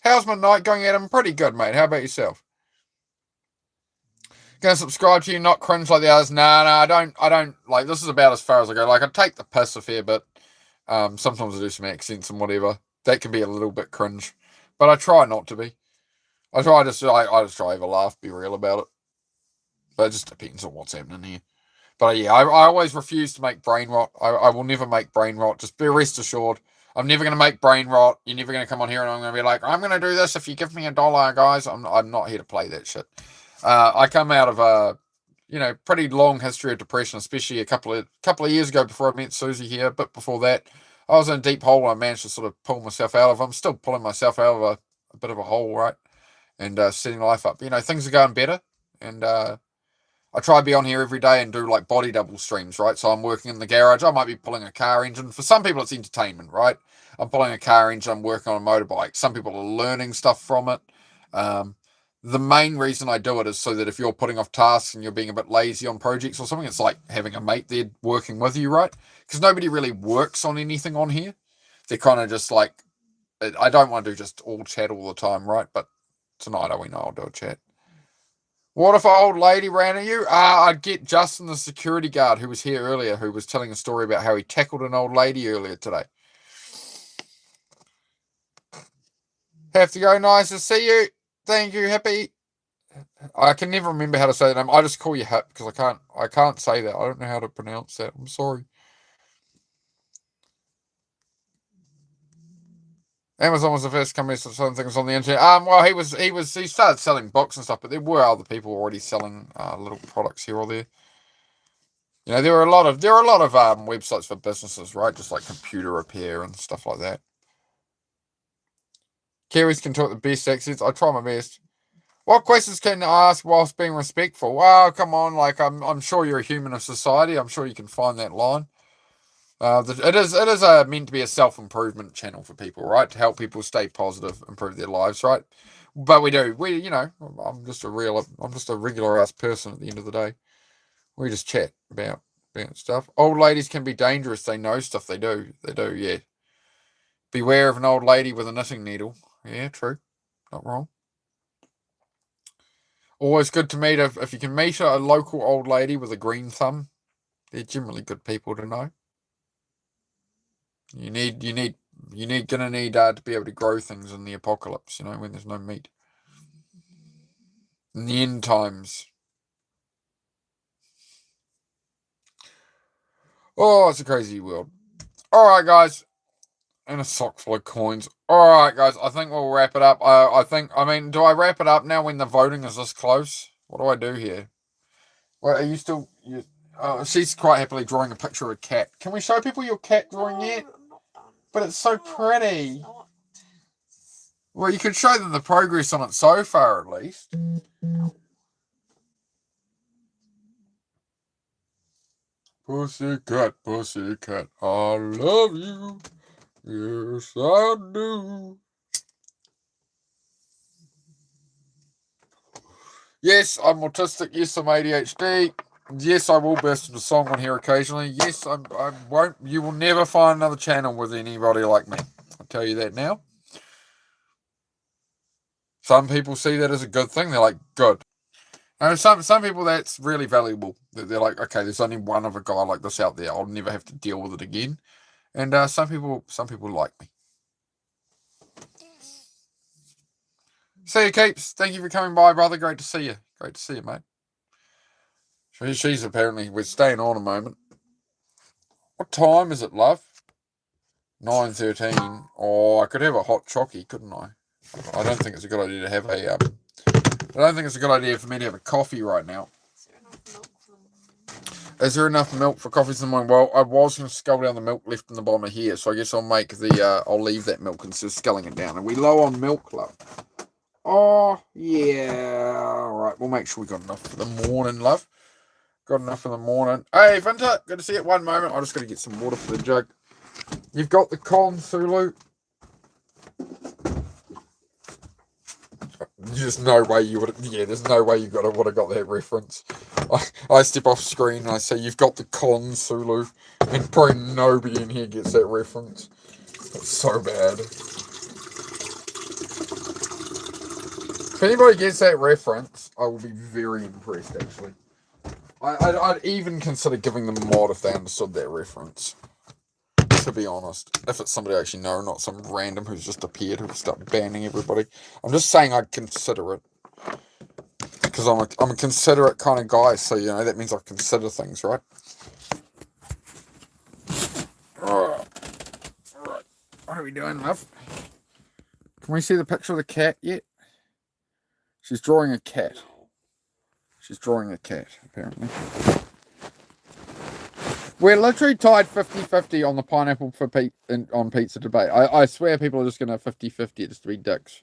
How's my night going, Adam? Pretty good, mate. How about yourself? Gonna subscribe to you, not cringe like the others. Nah, I don't, like, this is about as far as I go. Like, I take the piss a fair bit. Sometimes I do some accents and whatever. That can be a little bit cringe. But I try not to be. I just try to have a laugh, be real about it. But it just depends on what's happening here. But yeah, I always refuse to make brain rot. I will never make brain rot. Just be rest assured. I'm never going to make brain rot. You're never going to come on here and I'm going to be like, I'm going to do this if you give me $1, guys. I'm not here to play that shit. I come out of a, pretty long history of depression, especially a couple of years ago before I met Susie here. But before that, I was in a deep hole and I managed to sort of pull myself out of. I'm still pulling myself out of a bit of a hole, right? And setting life up. Things are going better. And I try to be on here every day and do like body double streams, right? So I'm working in the garage. I might be pulling a car engine. For some people, it's entertainment, right? I'm pulling a car engine. I'm working on a motorbike. Some people are learning stuff from it. The main reason I do it is so that if you're putting off tasks and you're being a bit lazy on projects or something, it's like having a mate there working with you, right? Because nobody really works on anything on here. They're kind of just like, I don't want to do just all chat all the time, right? But tonight, we know I'll do a chat. What if an old lady ran at you? I'd get Justin, the security guard who was here earlier, who was telling a story about how he tackled an old lady earlier today. Have to go. Nice to see you. Thank you, Hippie. I can never remember how to say that name. I just call you Hip because I can't say that. I don't know how to pronounce that. I'm sorry. Amazon was the first company to sell things on the internet. Well, he started selling books and stuff, but there were other people already selling little products here or there. There are a lot of websites for businesses, right? Just like computer repair and stuff like that. Kiwis can talk the best accents. I try my best. What questions can I ask whilst being respectful? Well, come on, like I'm sure you're a human of society. I'm sure you can find that line. It is meant to be a self-improvement channel for people, right? To help people stay positive, improve their lives, right? But I'm just a regular ass person at the end of the day. We just chat about stuff. Old ladies can be dangerous. They know stuff. They do, yeah. Beware of an old lady with a knitting needle. Yeah, true. Not wrong. Always good to meet if you can meet a local old lady with a green thumb. They're generally good people to know. Gonna need to be able to grow things in the apocalypse, when there's no meat. In the end times. Oh, it's a crazy world. Alright, guys. And a sock full of coins. Alright, guys, I think we'll wrap it up. Do I wrap it up now when the voting is this close? What do I do here? Well, are you still... she's quite happily drawing a picture of a cat. Can we show people your cat drawing yet? I'm not done. But it's so pretty. It's not. Well, you could show them the progress on it so far, at least. Pussycat, pussycat, I love you. Yes, I do. Yes, I'm autistic. Yes, I'm ADHD. Yes, I will burst into song on here occasionally. Yes, I won't. You will never find another channel with anybody like me. I'll tell you that now. Some people see that as a good thing. They're like, good. And some people, that's really valuable. They're like, okay, there's only one of a guy like this out there. I'll never have to deal with it again. And some people like me. See you, Keeps. Thank you for coming by, brother. Great to see you. Great to see you, mate. She's apparently, we're staying on a moment. What time is it, love? 9:13. Oh, I could have a hot chockey, couldn't I? I don't think it's a good idea to have a, I don't think it's a good idea for me to have a coffee right now. Is there enough milk for coffees in the morning? Well, I was going to scull down the milk left in the bottom of here, so I guess I'll make the, I'll leave that milk instead of sculling it down. Are we low on milk, love? Oh, yeah. All right, we'll make sure we got enough for the morning, love. Got enough for the morning. Hey, Vinta, good to see you at one moment. I just got to get some water for the jug. You've got the con, Sulu. There's no way you would. Yeah, there's no way you would have got that reference. I step off screen and I say you've got the con, Sulu, and probably nobody in here gets that reference. It's so bad. If anybody gets that reference, I will be very impressed. Actually, I'd even consider giving them a mod if they understood that reference. To be honest, if it's somebody I actually know, not some random who's just appeared who'll start banning everybody. I'm just saying I'd consider it. Because I'm a considerate kind of guy, so, you know, that means I consider things, right? Alright. What are we doing, love? Can we see the picture of the cat yet? She's drawing a cat. She's drawing a cat, apparently. We're literally tied 50-50 on the pineapple for on pizza debate. I swear people are just going to 50-50 just to be dicks.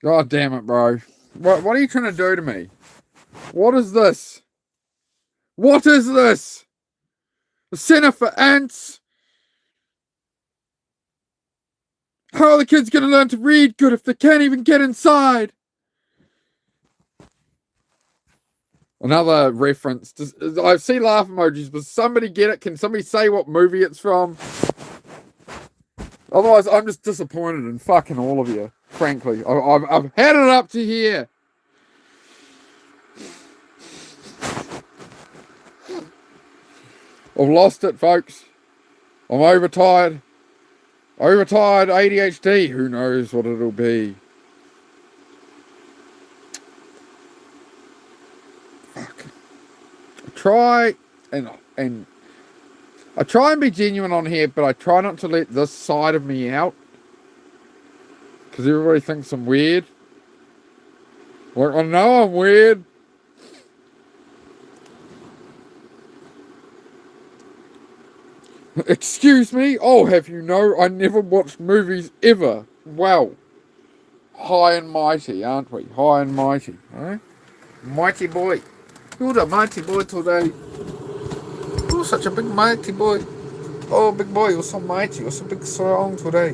God damn it, bro. What are you trying to do to me? What is this? What is this? A center for ants? How are the kids going to learn to read good if they can't even get inside? Another reference. I see laugh emojis, but somebody get it? Can somebody say what movie it's from? Otherwise, I'm just disappointed in fucking all of you. Frankly, I've had it up to here. I've lost it, folks. I'm overtired. Overtired ADHD. Who knows what it'll be? Fuck. I try and be genuine on here, but I try not to let this side of me out. Because everybody thinks I'm weird. Like, I know I'm weird. Excuse me? Oh, have you know, I never watched movies ever. Wow. High and mighty, aren't we? High and mighty. Eh? Mighty boy. You're the mighty boy today. You're such a big mighty boy. Oh, big boy, you're so mighty. You're so big, strong today.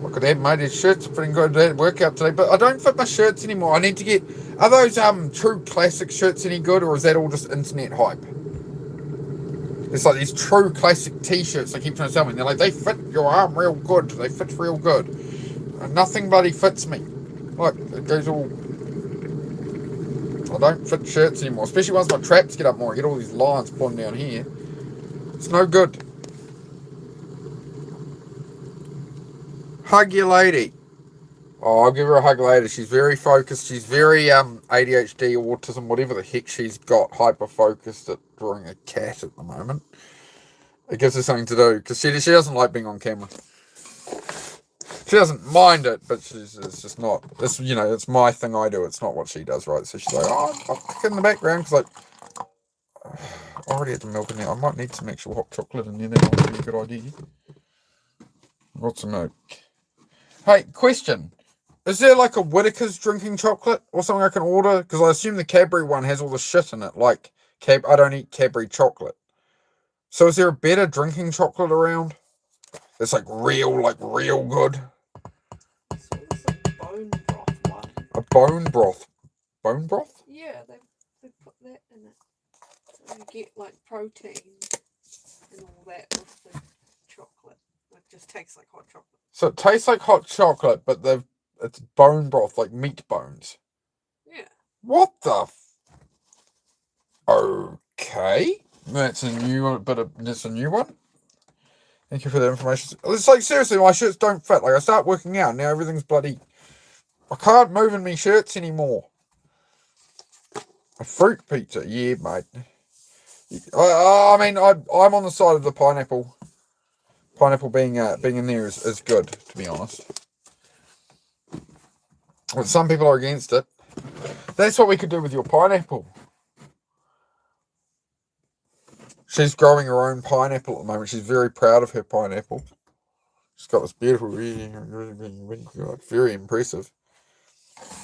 Look at that, mate. His shirt's pretty good. That workout today, but I don't fit my shirts anymore. I need to get. Are those true classic shirts any good, or is that all just internet hype? It's like these true classic t-shirts they keep trying to sell me. And they're like, they fit your arm real good. They fit real good. Nothing bloody fits me. Look, it goes all. I don't fit shirts anymore, especially once my traps get up more. I get all these lines pulling down here. It's no good. Hug your lady. Oh, I'll give her a hug later. She's very focused. She's very ADHD, autism, whatever the heck she's got, hyper-focused at drawing a cat at the moment. It gives her something to do because she doesn't like being on camera. She doesn't mind it, but it's just not. It's it's my thing. I do. It's not what she does, right? So she's like, oh, I'll cook in the background because I already had the milk in there. I might need some actual hot chocolate in there. That might be a good idea. What's the milk? Hey, question. Is there like a Whittaker's drinking chocolate or something I can order? Because I assume the Cadbury one has all the shit in it. Like, I don't eat Cadbury chocolate. So is there a better drinking chocolate around? It's like real good. So there's a bone broth one. A bone broth. Bone broth? Yeah, they put that in it. So you get like protein and all that with the chocolate. It just tastes like hot chocolate. So it tastes like hot chocolate, but it's bone broth, like meat bones. Yeah. What the okay. That's a new one, that's a new one. Thank you for the information. It's like, seriously, my shirts don't fit. Like, I start working out, now everything's bloody... I can't move in my shirts anymore. A fruit pizza, yeah, mate. I mean, I'm on the side of the pineapple. Pineapple being in there is good, to be honest. But some people are against it. That's what we could do with your pineapple. She's growing her own pineapple at the moment. She's very proud of her pineapple. She's got this beautiful, very impressive.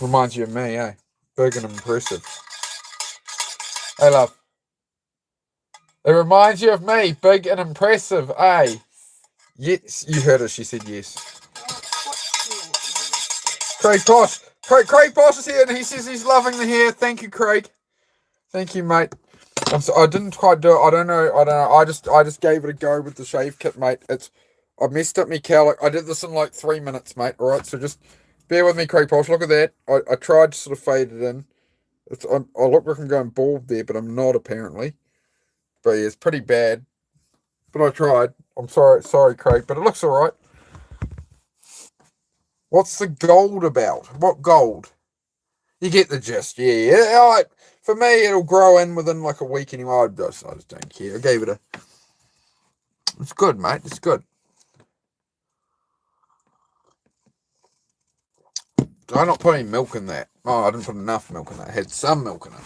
Reminds you of me, eh? Big and impressive. Hey, love. It reminds you of me, big and impressive, eh? Yes, you heard her. She said yes. Craig Posh. Craig Posh is here, and he says he's loving the hair. Thank you, Craig. Thank you, mate. I didn't quite do it. I don't know. I just gave it a go with the shave kit, mate. I messed up my cowlick. I did this in like 3 minutes, mate. All right, so just bear with me, Craig Posh. Look at that. I tried to sort of fade it in. I look like I'm going bald there, but I'm not apparently. But yeah, it's pretty bad. But I tried. I'm sorry, Craig. But it looks all right. What's the gold about? What gold? You get the gist. Yeah. All right. For me, it'll grow in within like a week anyway. I just don't care. I gave it a... It's good, mate. It's good. Did I not put any milk in that? Oh, I didn't put enough milk in that. I had some milk in it.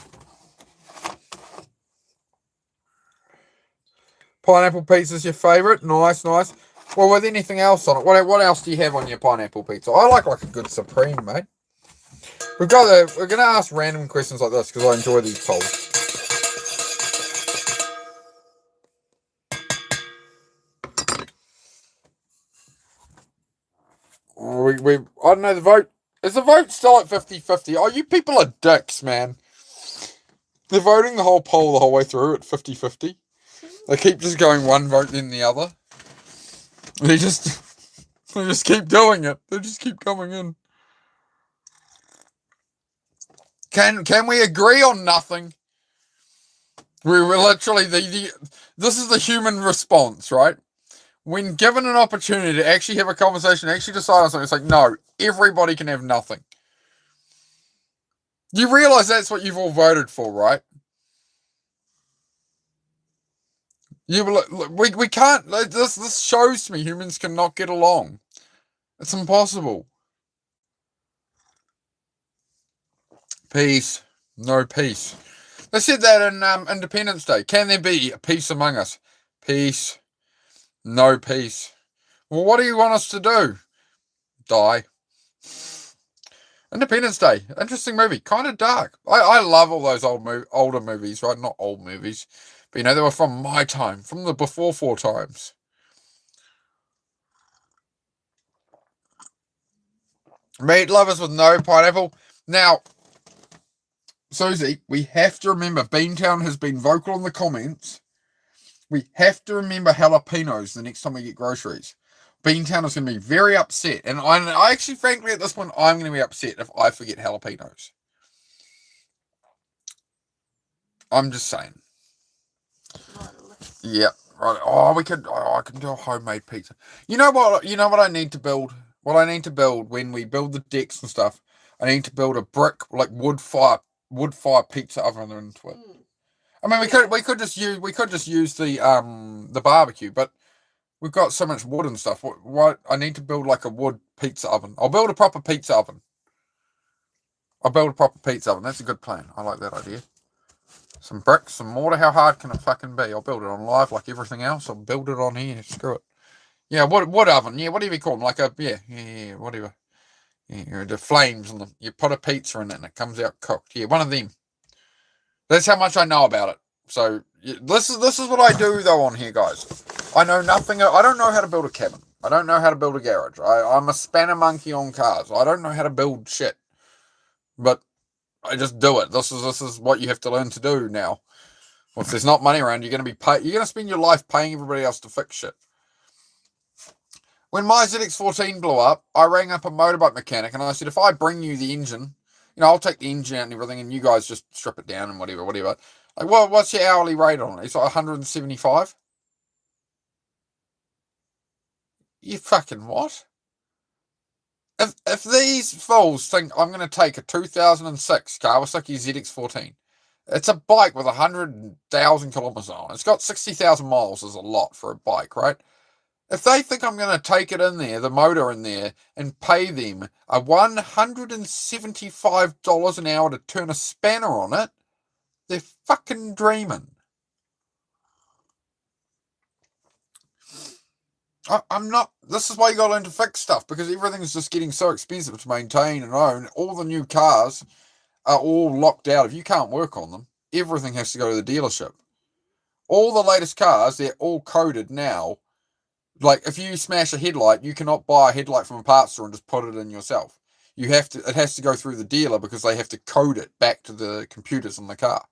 Pineapple pizza's your favourite? Nice. Well, with anything else on it, what else do you have on your pineapple pizza? I like a good supreme, mate. We're going to ask random questions like this because I enjoy these polls. I don't know the vote. Is the vote still at 50-50? Oh, you people are dicks, man. They're voting the whole poll the whole way through at 50-50. They keep just going one vote then the other. They just keep doing it. They just keep coming in. Can we agree on nothing? We're literally this is the human response, right? When given an opportunity to actually have a conversation, actually decide on something, it's like, no, everybody can have nothing. You realize that's what you've all voted for, right? We can't. This shows to me humans cannot get along. It's impossible. Peace. No peace. They said that in Independence Day. Can there be a peace among us? Peace. No peace. Well, what do you want us to do? Die. Independence Day. Interesting movie. Kind of dark. I love all those older movies, right? Not old movies. But, they were from my time. From the before 4 times. Meat lovers with no pineapple. Now, Susie, we have to remember Beantown has been vocal in the comments. We have to remember jalapenos the next time we get groceries. Beantown is going to be very upset. And I actually, frankly, at this point, I'm going to be upset if I forget jalapenos. I'm just saying. Yeah, right. I can do a homemade pizza. You know what I need to build? What I need to build when we build the decks and stuff, I need to build a brick, like wood fire pizza oven into it. I mean, we could just use the barbecue, but we've got so much wood and stuff. What I need to build like a wood pizza oven. I'll build a proper pizza oven. That's a good plan. I like that idea. Some bricks, some mortar. How hard can it fucking be? I'll build it on live like everything else. I'll build it on here. Screw it. Yeah, wood oven. Yeah, whatever you call them. Like a whatever. Yeah, the flames and you put a pizza in it and it comes out cooked. Yeah, one of them. That's how much I know about it. So this is what I do though on here, guys. I know nothing. I don't know how to build a cabin. I don't know how to build a garage. I'm a spanner monkey on cars. I don't know how to build shit, but I just do it. This is what you have to learn to do now. Well, if there's not money around, you're going to be you're going to spend your life paying everybody else to fix shit. When my ZX14 blew up, I rang up a motorbike mechanic and I said, if I bring you the engine, I'll take the engine out and everything, and you guys just strip it down and whatever. Like, well, what's your hourly rate on it? It's like 175. You fucking what? If these fools think I'm going to take a 2006 Kawasaki ZX14, it's a bike with 100,000 kilometers on it. It's got 60,000 miles is a lot for a bike, right? If they think I'm going to take it in there, the motor in there, and pay them a $175 an hour to turn a spanner on it, they're fucking dreaming. I'm not. This is why you got to learn to fix stuff, because everything's just getting so expensive to maintain and own. All the new cars are all locked out. If you can't work on them, everything has to go to the dealership. All the latest cars, they're all coded now. Like, if you smash a headlight, you cannot buy a headlight from a parts store and just put it in yourself. It has to go through the dealer, because they have to code it back to the computers in the car.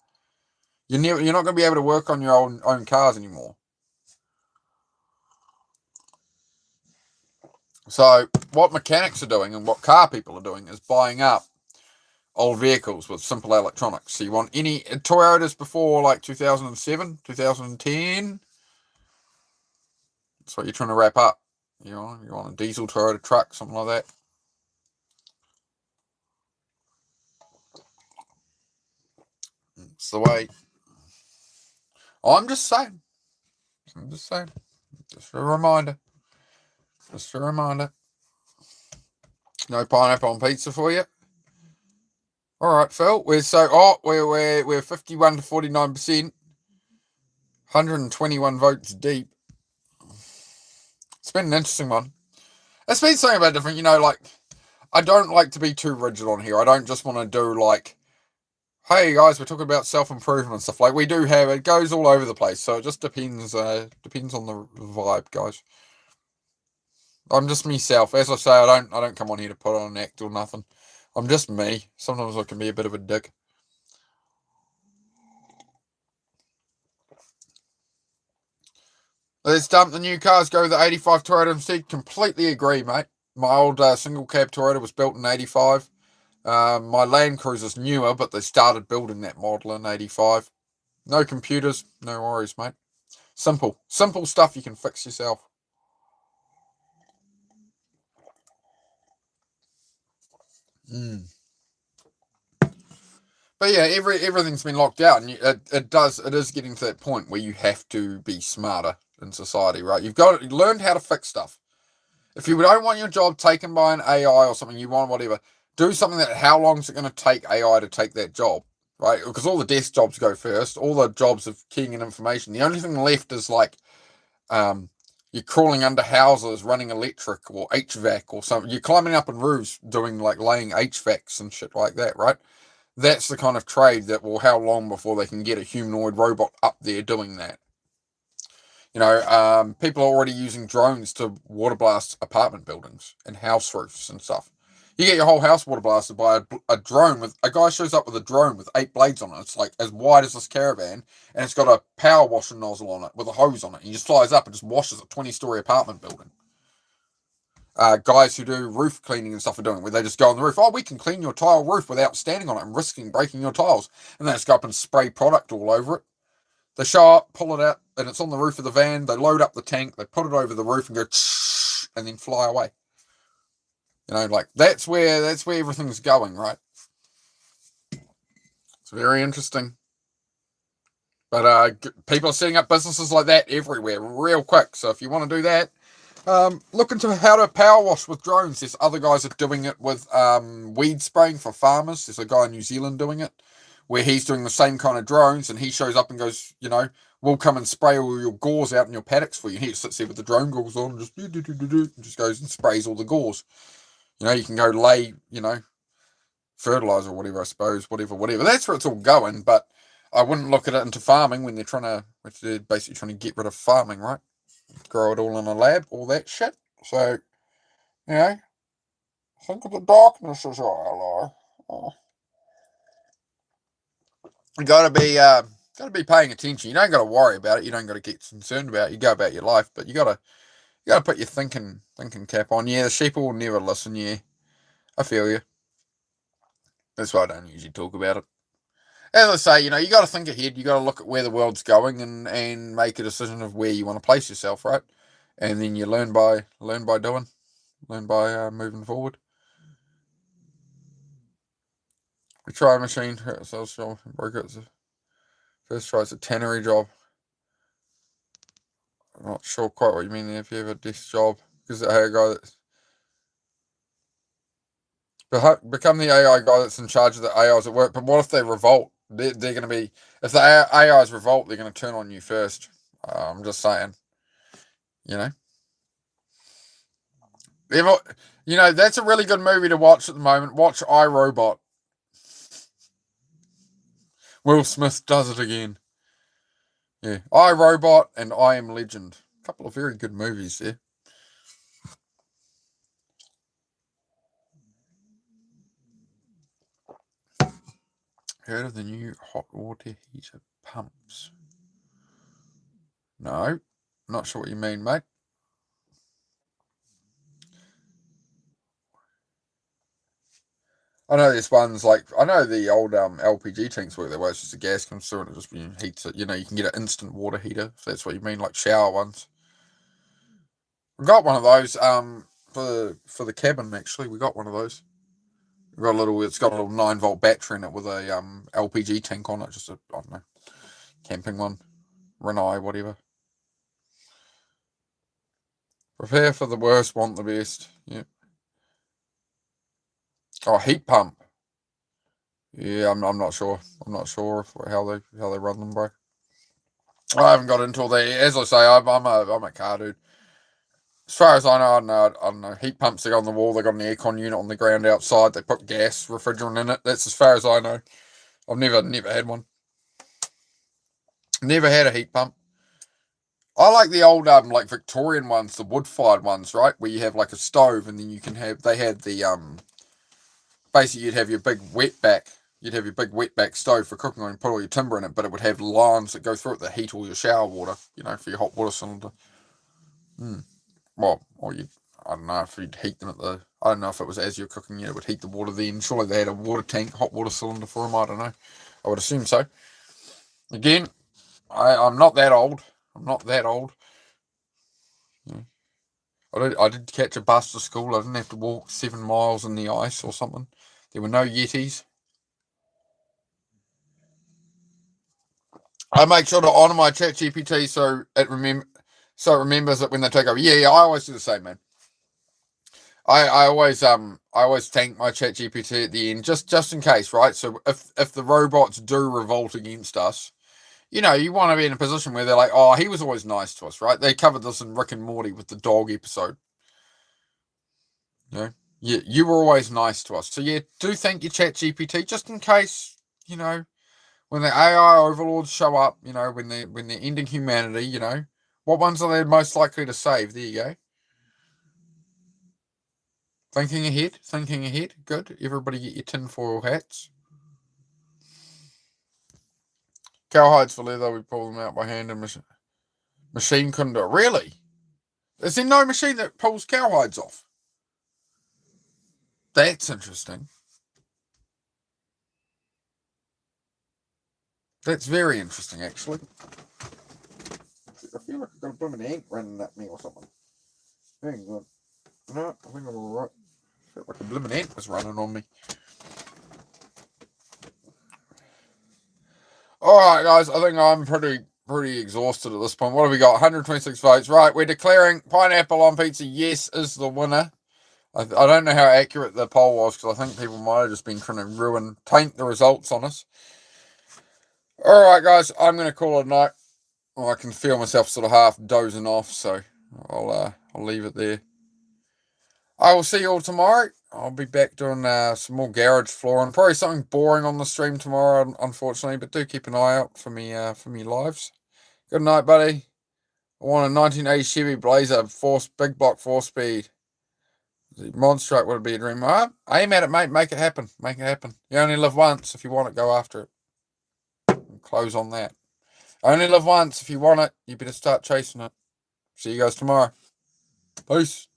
You're not going to be able to work on your own cars anymore. So what mechanics are doing and what car people are doing is buying up old vehicles with simple electronics. So you want any Toyotas before like 2007, 2010. That's what you're trying to wrap up. You want a diesel Toyota truck, something like that. It's the way. I'm just saying. Just a reminder. No pineapple on pizza for you. All right, Phil. We're 51 to 49%. 121 votes deep. It's been an interesting one. It's been something about different, like, I don't like to be too rigid on here. I don't just want to do like, hey guys, we're talking about self-improvement and stuff. Like, we do have, it goes all over the place. So it just depends on the vibe, guys. I'm just myself. As I say, I don't come on here to put on an act or nothing. I'm just me. Sometimes I can be a bit of a dick. Let's dump the new cars, go with the 85 Toyota instead. Completely agree, mate. My old single cab Toyota was built in 85. My Land Cruiser's newer, but they started building that model in 85. No computers, no worries, mate. Simple stuff you can fix yourself. But yeah, everything's been locked out, and it is getting to that point where you have to be smarter in society, right? You've learned how to fix stuff. If you don't want your job taken by an AI or something, you want whatever, do something that, how long is it going to take AI to take that job, right? Because all the desk jobs go first, all the jobs of keying in information. The only thing left is like, you're crawling under houses, running electric or HVAC or something. You're climbing up in roofs, doing like laying HVACs and shit like that, right? That's the kind of trade that will, how long before they can get a humanoid robot up there doing that? People are already using drones to water blast apartment buildings and house roofs and stuff. You get your whole house water blasted by a drone. A guy shows up with a drone with 8 blades on it. It's like as wide as this caravan, and it's got a power washing nozzle on it with a hose on it. And he just flies up and just washes a 20-story apartment building. Guys who do roof cleaning and stuff are doing it, where they just go on the roof. Oh, we can clean your tile roof without standing on it and risking breaking your tiles. And they just go up and spray product all over it. They show up, pull it out, and it's on the roof of the van. They load up the tank, they put it over the roof and go, and then fly away. Like that's where everything's going, right? It's very interesting. But people are setting up businesses like that everywhere real quick. So if you want to do that, look into how to power wash with drones. There's other guys that are doing it with weed spraying for farmers. There's a guy in New Zealand doing it, where he's doing the same kind of drones, and he shows up and goes, we'll come and spray all your gauze out in your paddocks for you. And he sits there with the drone goggles on and just goes and sprays all the gauze. You can go lay, fertilizer or whatever, I suppose, whatever. That's where it's all going, but I wouldn't look at it into farming when they're basically trying to get rid of farming, right? Grow it all in a lab, all that shit. So, think of the darkness as our ally. Oh. You gotta be paying attention. You don't gotta worry about it. You don't gotta get concerned about it. You go about your life, but you gotta put your thinking cap on. Yeah, the sheep will never listen. Yeah, I feel you. That's why I don't usually talk about it. As I say, you got to think ahead. You got to look at where the world's going and make a decision of where you want to place yourself, right? And then you learn by doing, learn by moving forward. We try a machine, hurt ourselves, broke it. First try, it's a tannery job. I'm not sure quite what you mean there. If you have a desk job, because I had a guy that's become the AI guy that's in charge of the AIs at work. But what if they revolt? They're going to be, if the AIs revolt, they're going to turn on you first. I'm just saying, that's a really good movie to watch at the moment. Watch iRobot. Will Smith does it again. Yeah, iRobot and I Am Legend. A couple of very good movies there. Heard of the new hot water heater pumps? No, not sure what you mean, mate. I know there's ones I know the old LPG tanks work that way. It's just a gas comes through and it just heats it. You can get an instant water heater, if that's what you mean, like shower ones. We got one of those for the cabin, actually. We got one of those. It's got a little 9-volt battery in it with a LPG tank on it, just a, I don't know, camping one. Renai, whatever. Prepare for the worst, want the best. Yep. Oh, heat pump. Yeah, I'm not sure. I'm not sure how they run them, bro. I haven't got into all that. As I say, I'm a car dude. As far as I know, I don't know. Heat pumps they got on the wall. They got an aircon unit on the ground outside. They put gas refrigerant in it. That's as far as I know. I've never had one. Never had a heat pump. I like the old Victorian ones, the wood-fired ones, right? Where you have like a stove and then you can have. They had the basically you'd have your big wetback. You'd have your big wetback stove for cooking on and put all your timber in it, but it would have lines that go through it that heat all your shower water, for your hot water cylinder. Well, I don't know if you'd heat them I don't know if it was as you're cooking, it would heat the water then. Surely they had a water tank, hot water cylinder for them, I don't know. I would assume so. Again, I'm not that old. Yeah. I did catch a bus to school. I didn't have to walk 7 miles in the ice or something. There were no Yetis. I make sure to honour my ChatGPT so it remembers it when they take over. Yeah, I always do the same, man. I always thank my ChatGPT at the end, just in case, right? So if the robots do revolt against us, you want to be in a position where they're like, oh, he was always nice to us, right? They covered this in Rick and Morty with the dog episode. You were always nice to us. So yeah, do thank your ChatGPT just in case, when the AI overlords show up, when they're ending humanity, what ones are they most likely to save? There you go. Thinking ahead. Good. Everybody get your tinfoil hats. Cowhides for leather, we pull them out by hand and machine couldn't do it. Really? Is there no machine that pulls cowhides off? That's interesting. That's very interesting, actually. I feel like I've got a blooming ant running at me or something. Hang on. No, I think I'm alright. I felt like a blooming ant was running on me. All right, guys. I think I'm pretty exhausted at this point. What have we got? 126 votes. Right, we're declaring pineapple on pizza. Yes, is the winner. I don't know how accurate the poll was because I think people might have just been trying to taint the results on us. All right, guys. I'm going to call it a night. Well, I can feel myself sort of half dozing off, so I'll leave it there. I will see you all tomorrow. I'll be back doing some more garage flooring. Probably something boring on the stream tomorrow, unfortunately, but do keep an eye out for me lives. Good night, buddy. I want a 1980 Chevy Blazer, big block 4-speed. The Monster Truck would be a dream. Aim at it, mate. Make it happen. Make it happen. You only live once. If you want it, go after it. And close on that. Only live once. If you want it, you better start chasing it. See you guys tomorrow. Peace.